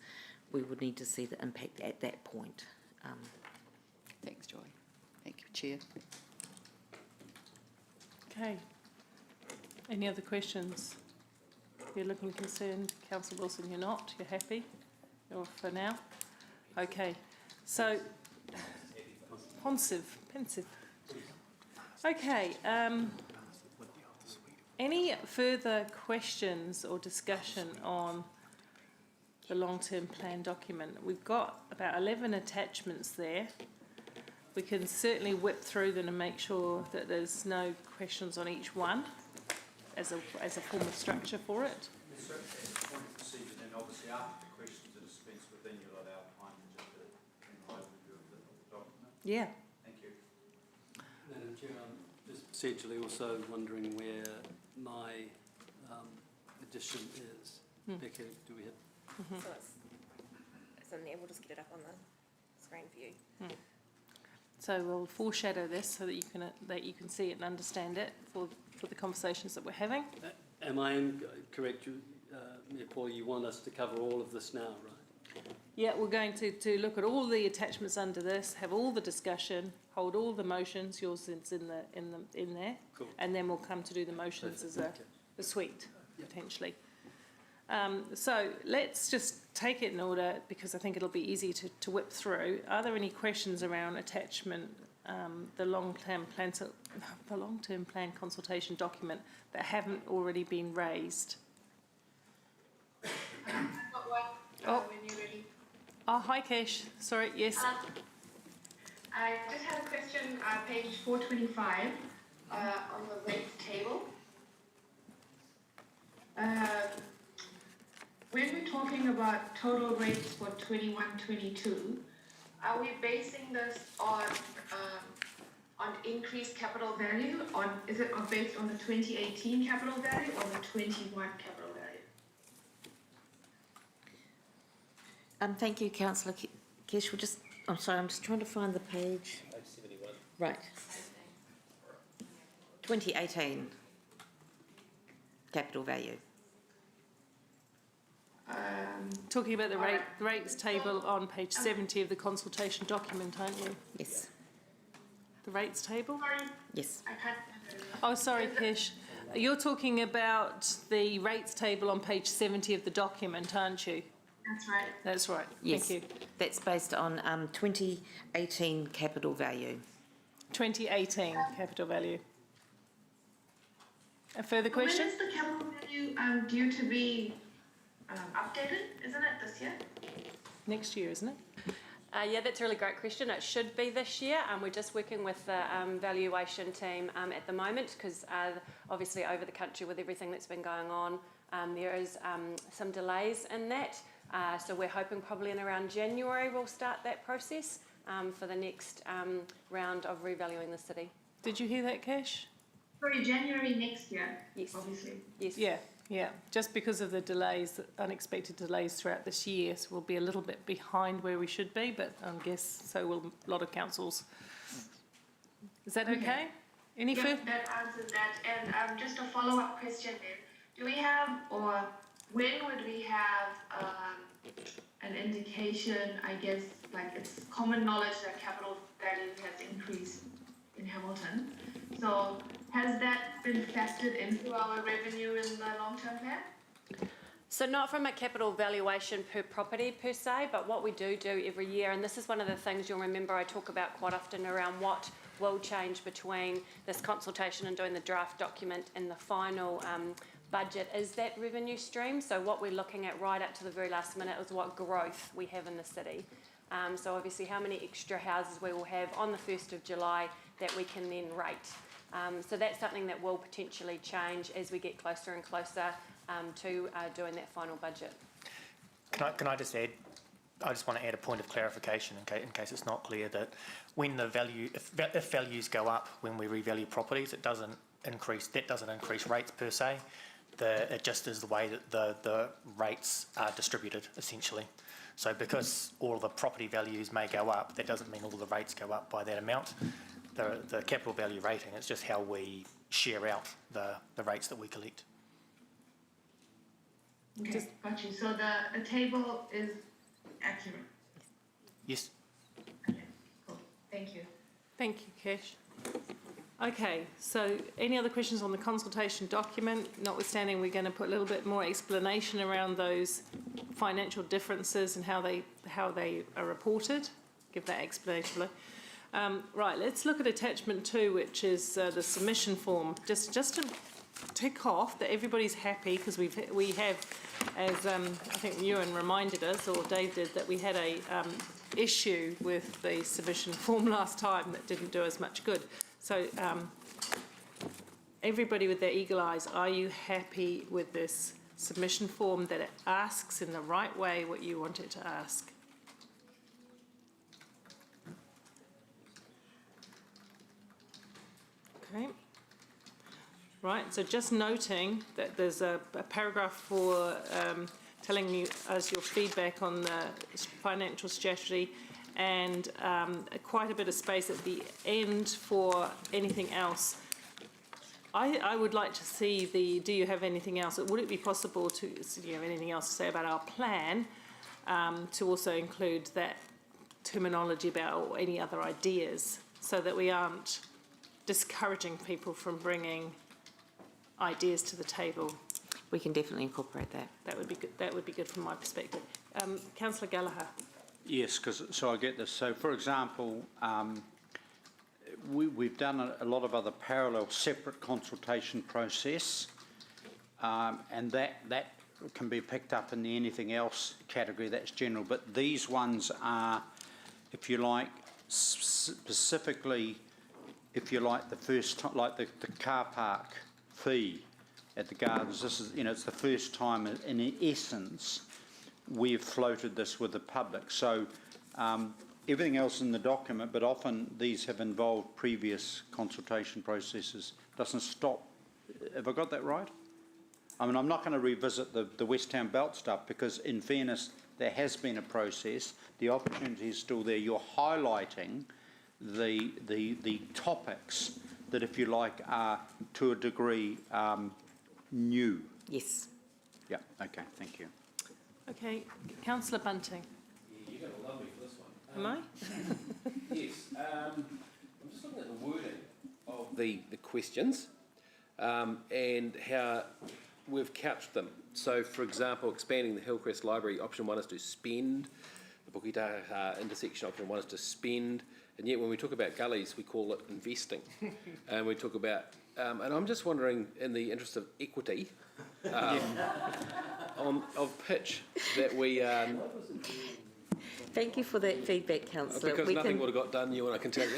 we would need to see the impact at that point. Thanks, Joy. Thank you, Chair. Okay. Any other questions? You're looking concerned. Councillor Wilson, you're not. You're happy? Or for now? Okay. So, pensive. Okay. Any further questions or discussion on the long-term plan document? We've got about 11 attachments there. We can certainly whip through them and make sure that there's no questions on each one as a form of structure for it. Certainly, point of procedure, then obviously after the questions are dispensed with, then you'll allow time to just an overview of the document. Yeah. Thank you. Madam Chair, I'm just essentially also wondering where my addition is. Becca, do we have? So it's in there. We'll just get it up on the screen for you. So we'll foreshadow this so that you can see it and understand it for the conversations that we're having. Am I correct, Mayor Paul, you want us to cover all of this now, right? Yeah, we're going to look at all the attachments under this, have all the discussion, hold all the motions, yours is in there, Cool. and then we'll come to do the motions as a suite, potentially. So let's just take it in order, because I think it'll be easy to whip through. Are there any questions around attachment, the long-term plan consultation document that haven't already been raised? When you're ready. Oh, hi, Kesh. Sorry, yes. I just had a question, page 425, on the rates table. talking about total rates for 21-22, are we basing this on increased capital value? Is it based on the 2018 capital value or the 21 capital value? Thank you, Councillor Kesh. I'm sorry, I'm just trying to find the page. Page 71. Right. 2018 capital value. Talking about the rates table on page 70 of the consultation document, aren't you? Yes. The rates table? Yes. Oh, sorry, Kish. You're talking about the rates table on page 70 of the document, aren't you? That's right. That's right. Yes. Thank you. That's based on 2018 capital value. 2018 capital value. A further question? When is the capital value due to be updated? Isn't it this year? Next year, isn't it? Yeah, that's a really great question. It should be this year. We're just working with the valuation team at the moment because obviously over the country with everything that's been going on, there is some delays in that. So we're hoping probably in around January we'll start that process for the next round of revaluing the city. Did you hear that, Cash? Sorry, January next year. Yes. Obviously. Yes. Yeah. Just because of the delays, unexpected delays throughout this year, so we'll be a little bit behind where we should be, but I guess so will a lot of councils. Is that okay? Any further? That answers that. And just a follow-up question then. Do we have, or when would we have an indication, I guess, like it's common knowledge that capital value has increased in Hamilton. So has that been factored into our revenue in the long-term plan? So not from a capital valuation per property per se, but what we do every year, and this is one of the things you'll remember I talk about quite often around what will change between this consultation and doing the draft document and the final budget, is that revenue stream. So what we're looking at right up to the very last minute is what growth we have in the city. So obviously how many extra houses we will have on the 1st of July that we can then rate. So that's something that will potentially change as we get closer and closer to doing that final budget. Can I just add, I just want to add a point of clarification in case it's not clear that when the value, if values go up when we revalue properties, that doesn't increase rates per se. It just is the way that the rates are distributed essentially. So because all of the property values may go up, that doesn't mean all the rates go up by that amount. The capital value rating, it's just how we share out the rates that we collect. Okay, got you. So the table is accurate? Yes. Okay, cool. Thank you. Thank you, Cash. Okay, so any other questions on the consultation document? Notwithstanding, we're going to put a little bit more explanation around those financial differences and how they are reported. Give that explanation. Right, let's look at attachment 2, which is the submission form. Just to tick off that everybody's happy, because we have, as I think Ewan reminded us, or Dave did, that we had a issue with the submission form last time that didn't do us much good. So everybody with their eagle eyes, are you happy with this submission form, that it asks in the right way what you want it to ask? Okay. Right, so just noting that there's a paragraph for telling us your feedback on the financial strategy, and quite a bit of space at the end for anything else. I would like to see do you have anything else? Would it be possible to, do you have anything else to say about our plan, to also include that terminology about or any other ideas, so that we aren't discouraging people from bringing ideas to the table? We can definitely incorporate that. That would be good. That would be good from my perspective. Councillor Gallagher. Yes, so I get this. So, for example, we've done a lot of other parallel, separate consultation process, and that can be picked up in the anything else category. That's general, but these ones are, if you like, specifically, if you like, the first time, like the car park fee at the gardens. This is, it's the first time, in essence, we've floated this with the public. So everything else in the document, but often these have involved previous consultation processes, doesn't stop. Have I got that right? I mean, I'm not going to revisit the West Town Belt stuff because, in fairness, there has been a process. The opportunity is still there. You're highlighting the topics that, if you like, are to a degree new. Yes. Yeah. Okay. Thank you. Okay, Councillor Bunting. Yeah, you're going to love me for this one. Am I? Yes. I'm just looking at the wording of the questions and how we've couched them. So, for example, expanding the Hillcrest Library, option 1 is to spend. The Puketaha intersection, option 1 is to spend. And yet when we talk about gullies, we call it investing. And we talk about, and I'm just wondering, in the interest of equity, of pitch, that we... Thank you for that feedback, Councillor. Because nothing would have got done, you and I can tell you.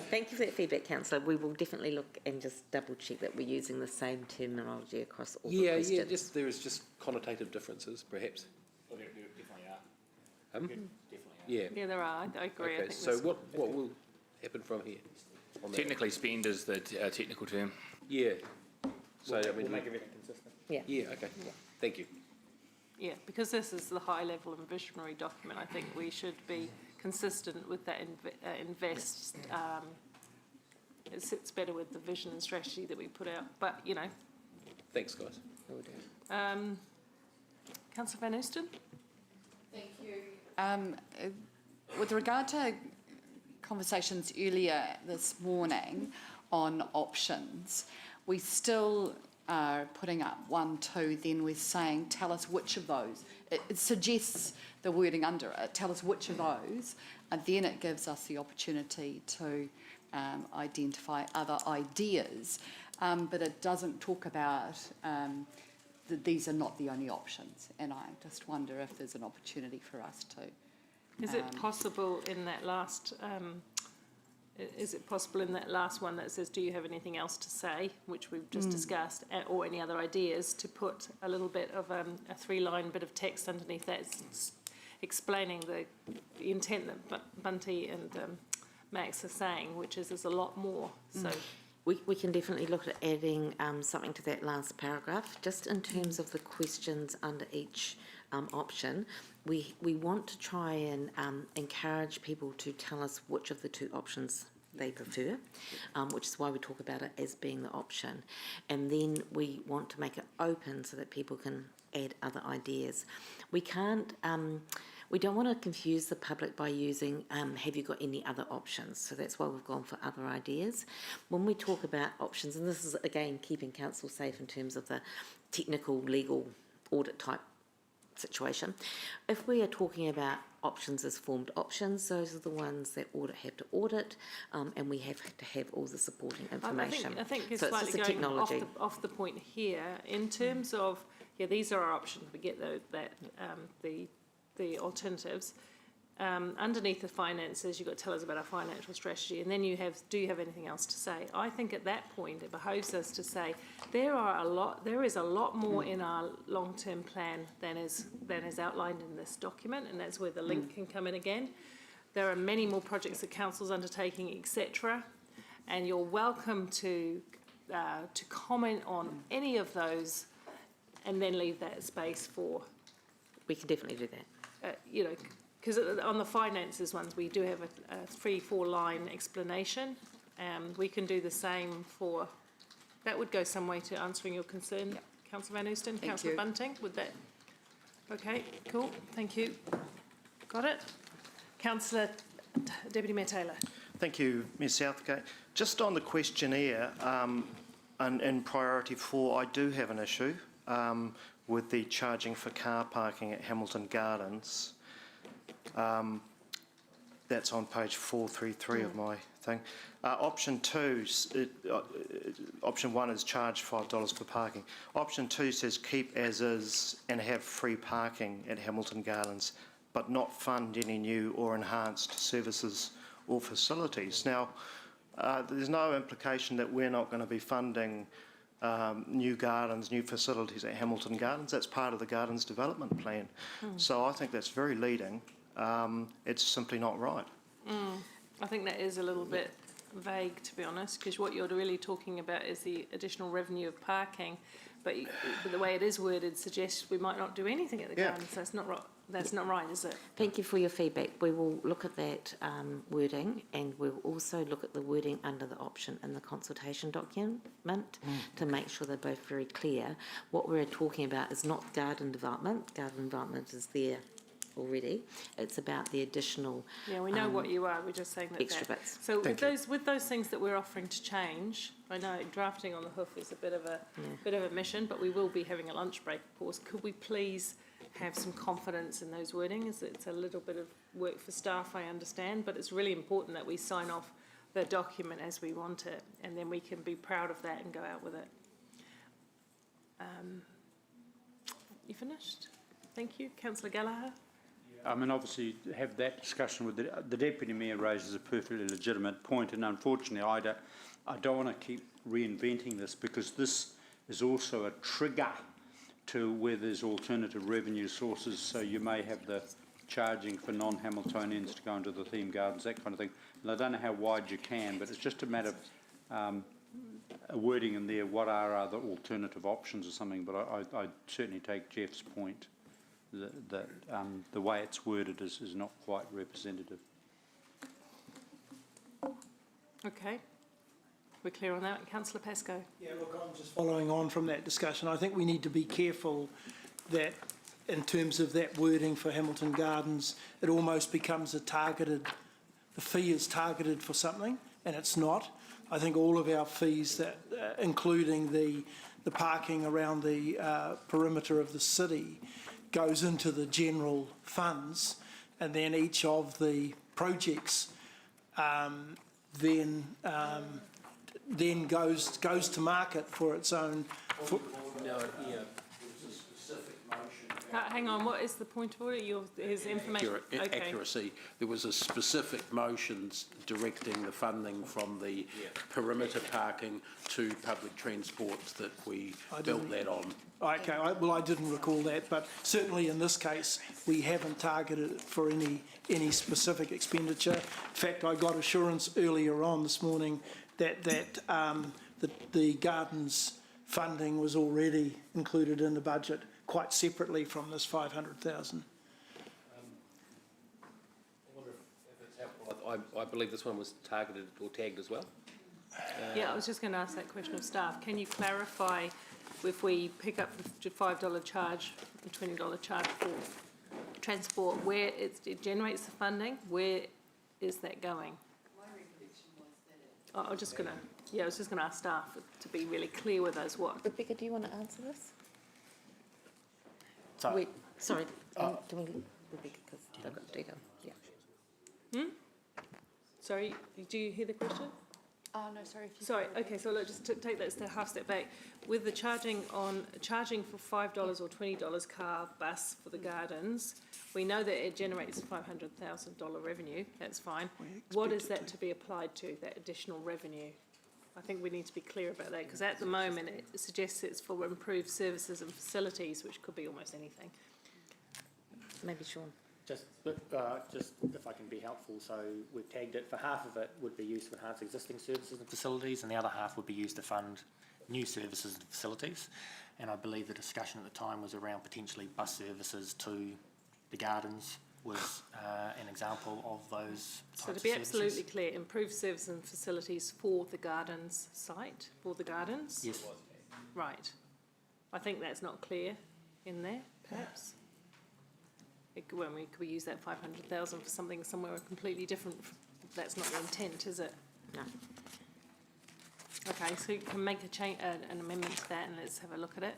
Thank you for that feedback, Councillor. We will definitely look and just double check that we're using the same terminology across all the questions. Yeah, there is just connotative differences, perhaps. Well, there definitely are. Definitely are. Yeah. Yeah, there are. I agree. Okay, so what will happen from here? Technically, spend is the technical term. Yeah. So, I mean, we'll make everything consistent. Yeah. Yeah, okay. Yeah. Thank you. Yeah, because this is the high-level and visionary document, I think we should be consistent with that invest. It sits better with the vision and strategy that we put out. But, you know. Thanks, guys. Councillor Van Oosten? Thank you. With regard to conversations earlier this morning on options, we still are putting up 1, 2, then we're saying, tell us which of those. It suggests the wording under it, tell us which of those, and then it gives us the opportunity to identify other ideas, but it doesn't talk about that these are not the only options, and I just wonder if there's an opportunity for us to... Is it possible in that last... Is it possible in that last one that says, do you have anything else to say, which we've just discussed, or any other ideas, to put a little bit of a 3-line bit of text underneath that explaining the intent that Bunty and Max are saying, which is there's a lot more. So we can definitely look at adding something to that last paragraph, just in terms of the questions under each option. We want to try and encourage people to tell us which of the 2 options they prefer, which is why we talk about it as being the option. And then we want to make it open so that people can add other ideas. We can't, we don't want to confuse the public by using, have you got any other options? So that's why we've gone for other ideas. When we talk about options, and this is again keeping council safe in terms of the technical, legal, audit type situation. If we are talking about options as formed options, those are the ones that audit have to audit, and we have to have all the supporting information. I think it's so slightly it's going technology. off the point here in terms of, yeah, these are our options. We get the alternatives. Underneath the finances, you've got to tell us about our financial strategy, and then you have, do you have anything else to say? I think at that point it behoves us to say there is a lot more in our long-term plan than is outlined in this document, and that's where the link can come in again. There are many more projects that council's undertaking, etc., and you're welcome to comment on any of those, and then leave that space for. We can definitely do that. You know. Because on the finances ones, we do have a 3-4 line explanation. We can do the same for, that would go some way to answering your concern, yep. Councillor Van Oosten, Councillor Bunting, would that? Okay, cool, thank you. Got it. Councillor, Deputy Mayor Taylor. Thank you, Ms Southgate. Just on the questionnaire, and in priority 4, I do have an issue with the charging for car parking at Hamilton Gardens. That's on page 433 of my thing. Option 2, option 1 is charge $5 for parking. Option 2 says keep as is and have free parking at Hamilton Gardens, but not fund any new or enhanced services or facilities. Now, there's no implication that we're not going to be funding new gardens, new facilities at Hamilton Gardens. That's part of the Gardens Development Plan. So I think that's very leading. It's simply not right. I think that is a little bit vague, to be honest, because what you're really talking about is the additional revenue of parking, but the way it is worded suggests we might not do anything at the garden, so it's not right. That's not right, is it? Thank you for your feedback. We will look at that wording, and we'll also look at the wording under the option in the consultation document to make sure they're both very clear. What we're talking about is not garden development. Garden development is there already. It's about the additional. Yeah, we know what you are. We're just saying that. Extra bits. So with those things that we're offering to change, I know drafting on the hoof is a bit of a mission, but we will be having a lunch break, of course. Could we please have some confidence in those wordings? It's a little bit of work for staff, I understand, but it's really important that we sign off the document as we want it, and then we can be proud of that and go out with it. You finished? Thank you. Councillor Gallagher? I mean, obviously, have that discussion with the Deputy Mayor raises a perfectly legitimate point, and unfortunately, I don't want to keep reinventing this, because this is also a trigger to where there's alternative revenue sources. So you may have the charging for non-Hamiltonians to go into the theme gardens, that kind of thing. And I don't know how wide you can, but it's just a matter of a wording in there, what are other alternative options or something. But I certainly take Jeff's point that the way it's worded is not quite representative. Okay. We're clear on that. Councillor Pascoe? Yeah, look, I'm just following on from that discussion. I think we need to be careful that in terms of that wording for Hamilton Gardens, it almost becomes the fee is targeted for something, and it's not. I think all of our fees, that including the parking around the perimeter of the city, goes into the general funds, and then each of the projects then goes to market for its own. Hang on, what is the point of order? His information. Accuracy. There was a specific motion directing the funding from the perimeter parking to public transport that we built that on. Okay, well, I didn't recall that, but certainly in this case, we haven't targeted it for any specific expenditure. In fact, I got assurance earlier on this morning that the gardens funding was already included in the budget quite separately from this 500,000. I wonder if it's helpful. I believe this one was targeted or tagged as well. Yeah, I was just going to ask that question of staff. Can you clarify if we pick up the $5 charge, the $20 charge for transport, where it generates the funding, where is that going? I was just going to ask staff to be really clear with us what. Rebecca, do you want to answer this? So, wait, sorry. Do we Rebecca, because they've got the detail. Yeah. Sorry, do you hear the question? Oh, no, sorry. Sorry, okay, so let's just take that a half step back. With the charging for $5 or $20 car bus for the gardens, we know that it generates $500,000 revenue, that's fine. What is that to be applied to, that additional revenue? I think we need to be clear about that, because at the moment it suggests it's for improved services and facilities, which could be almost anything. Maybe Sean. Just if I can be helpful, so we've tagged it for half of it would be used to enhance existing services and facilities, and the other half would be used to fund new services and facilities. And I believe the discussion at the time was around potentially bus services to the gardens was an example of those types of services. So to be absolutely clear, improved services and facilities for the gardens site, for the gardens? Yes. Right. I think that's not clear in there, perhaps. Could we use that 500,000 for something somewhere completely different? That's not the intent, is it? No. Okay, so you can make an amendment to that, and let's have a look at it.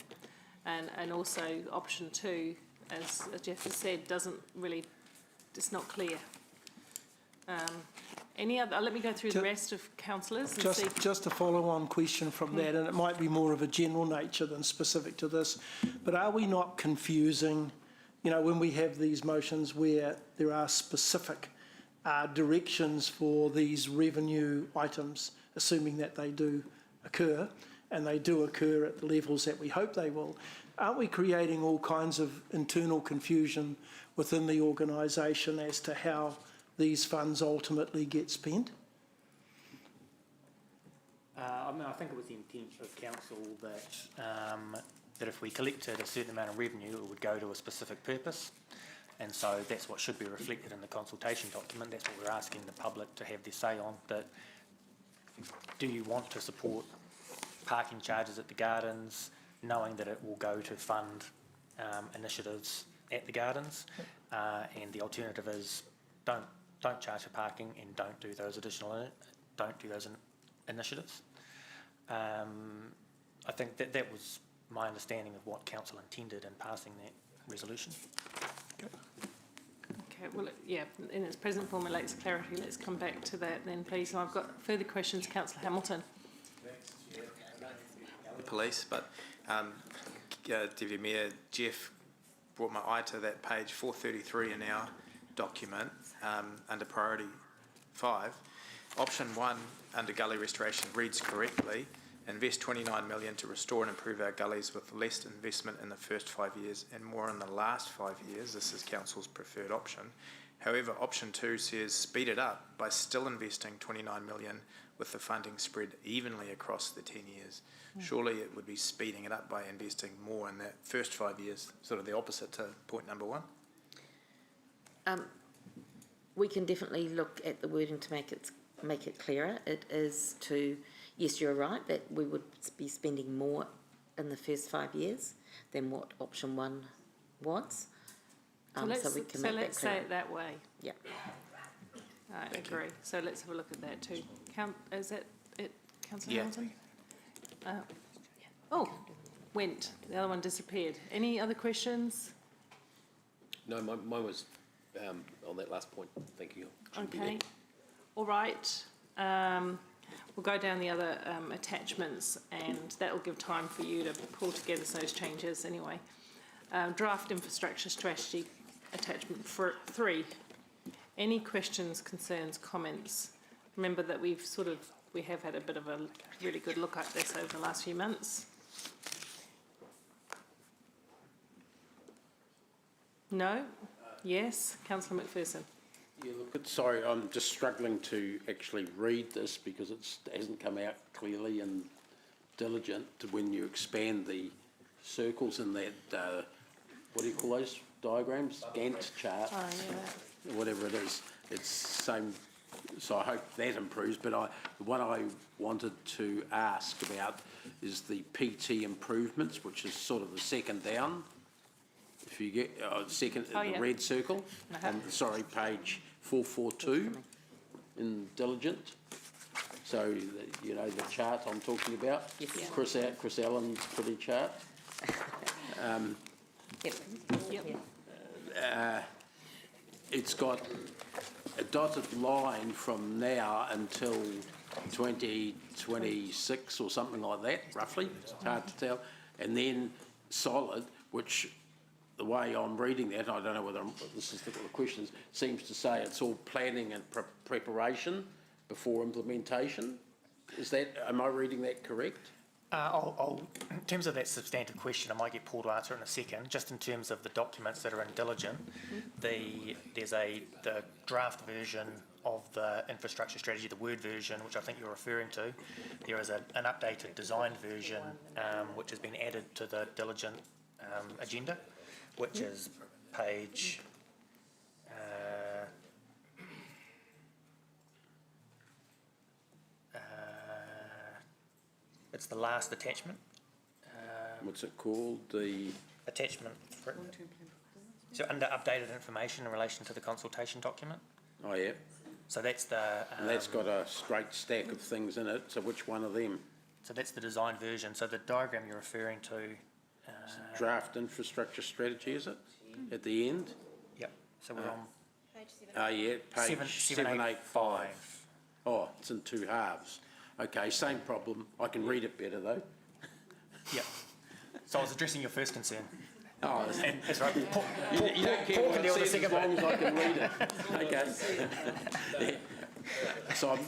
And also option 2, as Jeff has said, it's not clear. Any other? Let me go through the rest of councillors. Just a follow-on question from that, and it might be more of a general nature than specific to this, but are we not confusing? You know, when we have these motions where there are specific directions for these revenue items, assuming that they do occur, and they do occur at the levels that we hope they will, aren't we creating all kinds of internal confusion within the organisation as to how these funds ultimately get spent? I think it was the intent of council that if we collected a certain amount of revenue, it would go to a specific purpose. And so that's what should be reflected in the consultation document. That's what we're asking the public to have their say on. That do you want to support parking charges at the gardens, knowing that it will go to fund initiatives at the gardens, and the alternative is don't charge for parking and don't do those initiatives. I think that was my understanding of what council intended in passing that resolution. Okay, well, yeah, in its present form, it lacks clarity. Let's come back to that then, please. So I've got further questions. Councillor Hamilton. Police, but Deputy Mayor, Jeff brought my eye to that page 433 in our document under priority 5. Option 1 under gully restoration reads correctly: invest 29 million to restore and improve our gullies with less investment in the first 5 years and more in the last 5 years. This is council's preferred option. However, option 2 says speed it up by still investing 29 million with the funding spread evenly across the 10 years. Surely it would be speeding it up by investing more in that first 5 years, sort of the opposite to point number 1. We can definitely look at the wording to make it clearer. It is to, yes, you're right, that we would be spending more in the first 5 years than what option 1 was. So let's say it that way. Yeah. I agree. So let's have a look at that too. Is that it, Councillor Hamilton? Went. The other one disappeared. Any other questions? No, mine was on that last point. Thank you. Okay. All right. We'll go down the other attachments, and that will give time for you to pull together those changes anyway. Draft infrastructure strategy, attachment 3. Any questions, concerns, comments? Remember that we have had a bit of a really good look at this over the last few months. No? Yes? Councillor McPherson. Yeah, look, sorry, I'm just struggling to actually read this because it hasn't come out clearly and diligent when you expand the circles in that, what do you call those diagrams? Gantt chart. Oh, yeah. Whatever it is. It's same, so I hope that improves, but the one I wanted to ask about is the PT improvements, which is sort of the second down. If you get the red circle, sorry, page 442 in diligent. So, you know, the chart I'm talking about, yes. Chris Allen's pretty chart. It's got a dotted line from now until 2026 or something like that, roughly. It's hard to tell. And then solid, which the way I'm reading that, I don't know whether this is the question, seems to say it's all planning and preparation before implementation. Am I reading that correct? In terms of that substantive question, I might get Paul to answer in a second. Just in terms of the documents that are in diligent, there's the draft version of the infrastructure strategy, the Word version, which I think you're referring to. There is an updated design version which has been added to the diligent agenda, which is page it's the last attachment. What's it called? The attachment 3. So under updated information in relation to the consultation document. Oh yeah. So that's the. And that's got a straight stack of things in it. So which one of them? So that's the design version. So the diagram you're referring to. Draft infrastructure strategy, is it? At the end. Yep. So we're on. Page 785. Oh, it's in 2 halves. Okay, same problem. I can read it better though. Yeah. So I was addressing your first concern. Oh, that's right. You don't care what it says as long as I can read it. Okay. So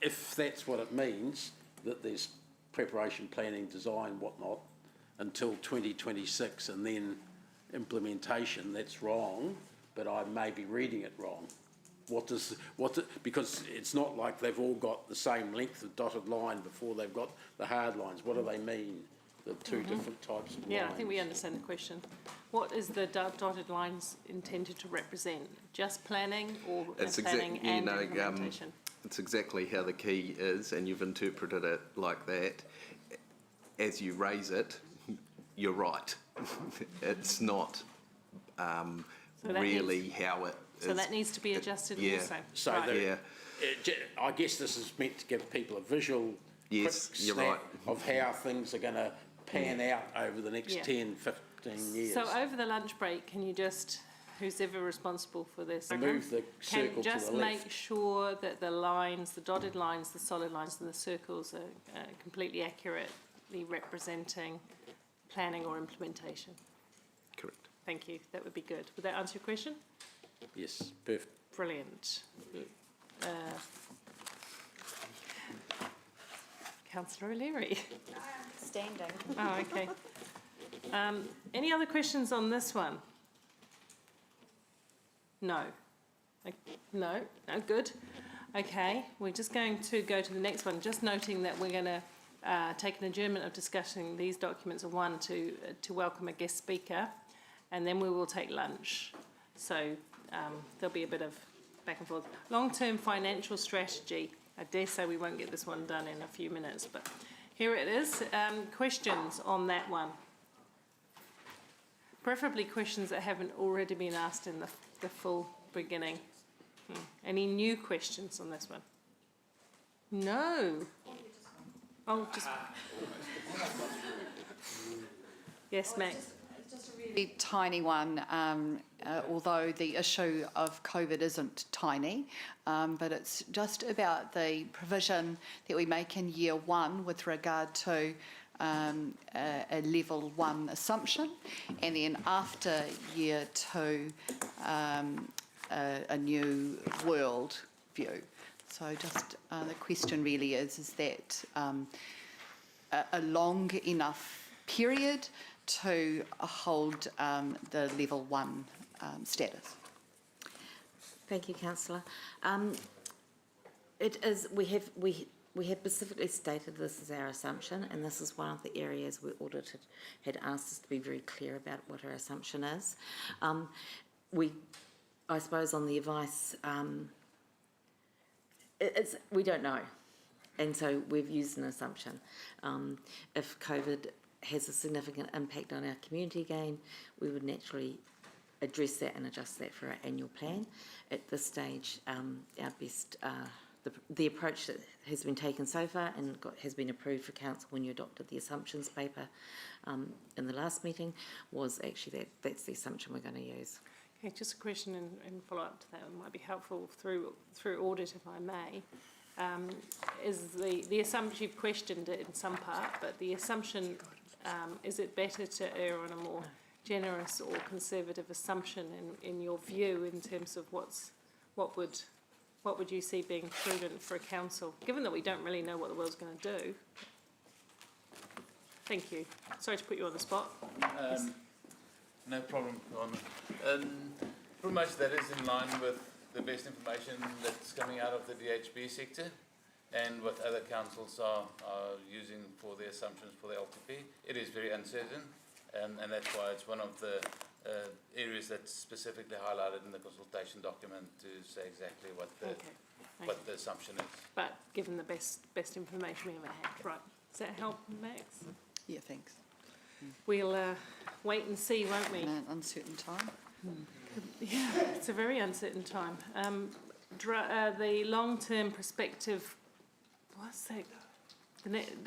if that's what it means, that there's preparation, planning, design, whatnot, until 2026 and then implementation. That's wrong, but I may be reading it wrong. Because it's not like they've all got the same length of dotted line before they've got the hard lines. What do they mean, the two different types of lines? Yeah, I think we understand the question. What is the dotted lines intended to represent? Just planning or planning and implementation? It's exactly how the key is, and you've interpreted it like that. As you raise it, you're right. It's not really how it is. So that needs to be adjusted also? So right. I guess this is meant to give people a visual quick snap of how things are going to pan out over the next 10, 15 years. So over the lunch break, can you just, who's ever responsible for this, move the circle to the left. Just make sure that the lines, the dotted lines, the solid lines and the circles are completely accurately representing planning or implementation? Correct. Thank you. That would be good. Would that answer your question? Yes, perfect. Brilliant. Councillor O'Leary. Standing. Oh, okay. Any other questions on this one? No. No? No, good. Okay, we're just going to go to the next one, just noting that we're going to take an adjournment of discussing these documents of one to welcome a guest speaker, and then we will take lunch. So there'll be a bit of back and forth. Long-term financial strategy. I dare say we won't get this one done in a few minutes, but here it is. Questions on that one? Preferably questions that haven't already been asked in the full beginning. Any new questions on this one? No. Oh, just... Yes, Max. It's just a really tiny one, although the issue of COVID isn't tiny, but it's just about the provision that we make in year one with regard to a level 1 assumption, and then after year 2 a new world view. So just the question really is that a long enough period to hold the level 1 status? Thank you, Councillor. It is, we have specifically stated this as our assumption, and this is one of the areas where audited had asked us to be very clear about what our assumption is. I suppose on the advice, we don't know, and so we've used an assumption. If COVID has a significant impact on our community again, we would naturally address that and adjust that for our annual plan. At this stage, our best, the approach that has been taken so far and has been approved for council when you adopted the assumptions paper in the last meeting was actually that's the assumption we're going to use. Okay, just a question and follow up to that. It might be helpful through audit, if I may. Is the assumption, you've questioned it in some part, but the assumption, is it better to err on a more generous or conservative assumption in your view in terms of what would you see being prudent for a council, given that we don't really know what the world's going to do? Thank you. Sorry to put you on the spot. Yes. No problem, pretty much that is in line with the best information that's coming out of the DHB sector and what other councils are using for their assumptions for the LTP. It is very uncertain, and that's why it's one of the areas that's specifically highlighted in the consultation document to say exactly what the assumption is. But given the best information we ever had, right? Does that help, Max? Yeah, thanks. We'll wait and see, won't we? In an uncertain time. Yeah, it's a very uncertain time. The long-term perspective, what's that?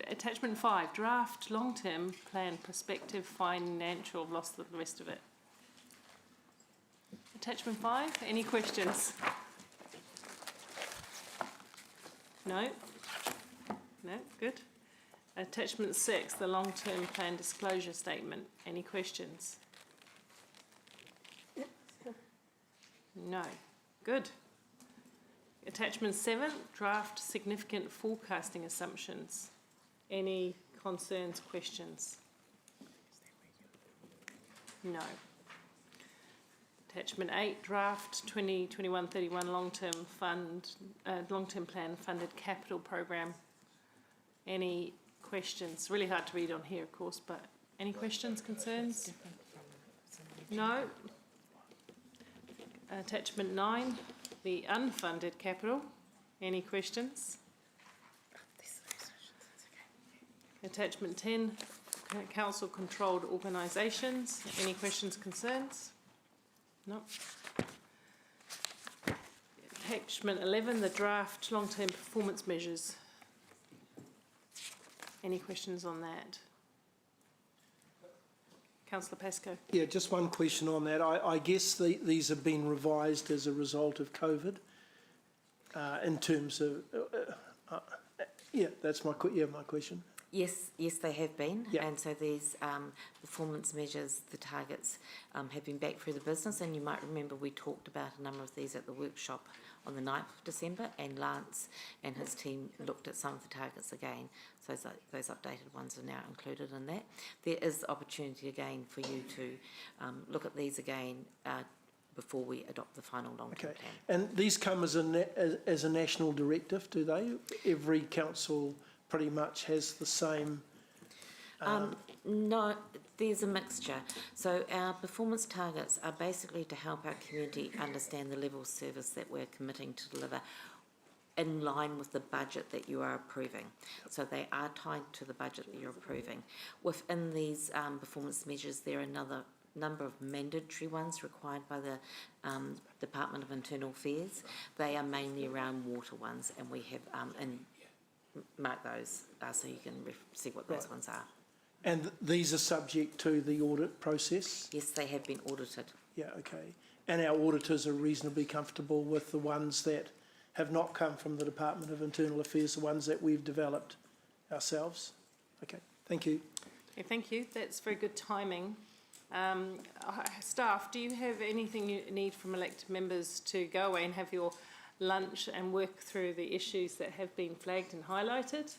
Attachment 5, draft long-term plan perspective financial, I've lost the rest of it. Attachment 5, any questions? No? No, good. Attachment 6, the long-term plan disclosure statement. Any questions? No. Good. Attachment 7, draft significant forecasting assumptions. Any concerns, questions? No. Attachment 8, draft 2021-31 long-term plan funded capital program. Any questions? Really hard to read on here, of course, but any questions, concerns? No. Attachment 9, the unfunded capital. Any questions? Attachment 10, council-controlled organisations. Any questions, concerns? No. Attachment 11, the draft long-term performance measures. Any questions on that? Councillor Pascoe. Yeah, just one question on that. I guess these have been revised as a result of COVID in terms of, yeah, that's my question. Yes, they have been. Yeah. And so these performance measures, the targets, have been back through the business. And you might remember we talked about a number of these at the workshop on the 9th of December, and Lance and his team looked at some of the targets again. So those updated ones are now included in that. There is opportunity again for you to look at these again before we adopt the final long-term plan. And these come as a national directive, do they? Every council pretty much has the same? No, there's a mixture. So our performance targets are basically to help our community understand the level of service that we're committing to deliver in line with the budget that you are approving. So they are tied to the budget that you're approving. Within these performance measures, there are another number of mandatory ones required by the Department of Internal Affairs. They are mainly around water ones, and we have mark those so you can see what those ones are. And these are subject to the audit process? Yes, they have been audited. Yeah, okay. And our auditors are reasonably comfortable with the ones that have not come from the Department of Internal Affairs, the ones that we've developed ourselves? Okay, thank you. Okay, thank you. That's very good timing. Staff, do you have anything you need from elected members to go away and have your lunch and work through the issues that have been flagged and highlighted?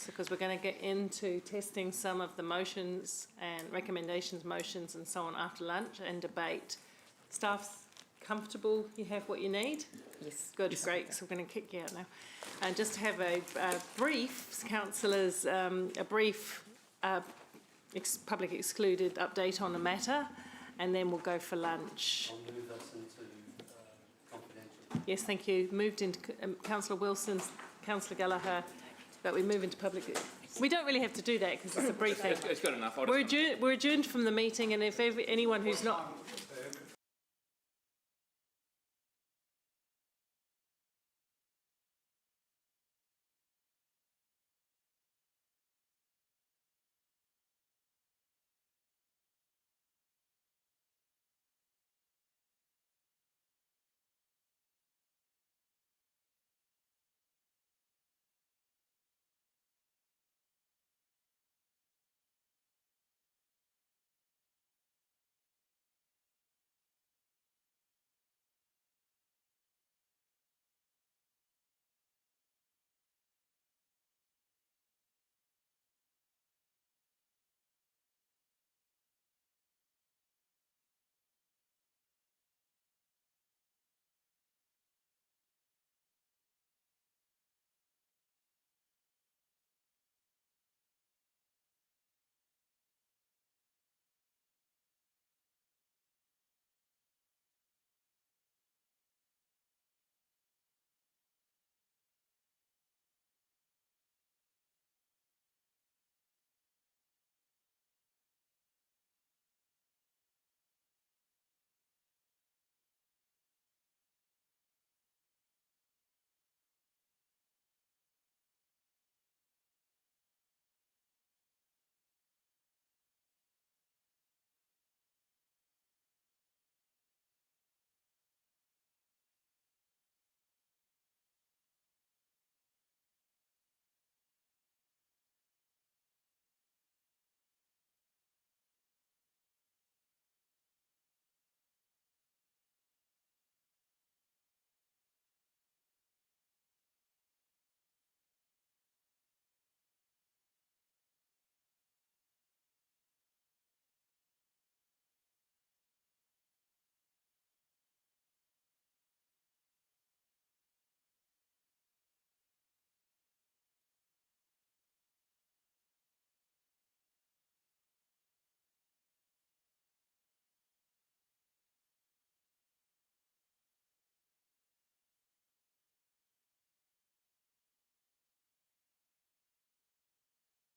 Because we're going to get into testing some of the motions and recommendations, motions and so on after lunch and debate. Staff comfortable? You have what you need? Yes. Good, yes, great. okay. So we're going to kick you out now. And just to have a brief, councillors, a brief public excluded update on the matter, and then we'll go for lunch. I'll move us into confidential. Yes, thank you. Moved into Councillor Wilson, Councillor Gallagher, that we move into public. We don't really have to do that because it's a briefing. It's good enough. We're adjourned from the meeting, and if anyone who's not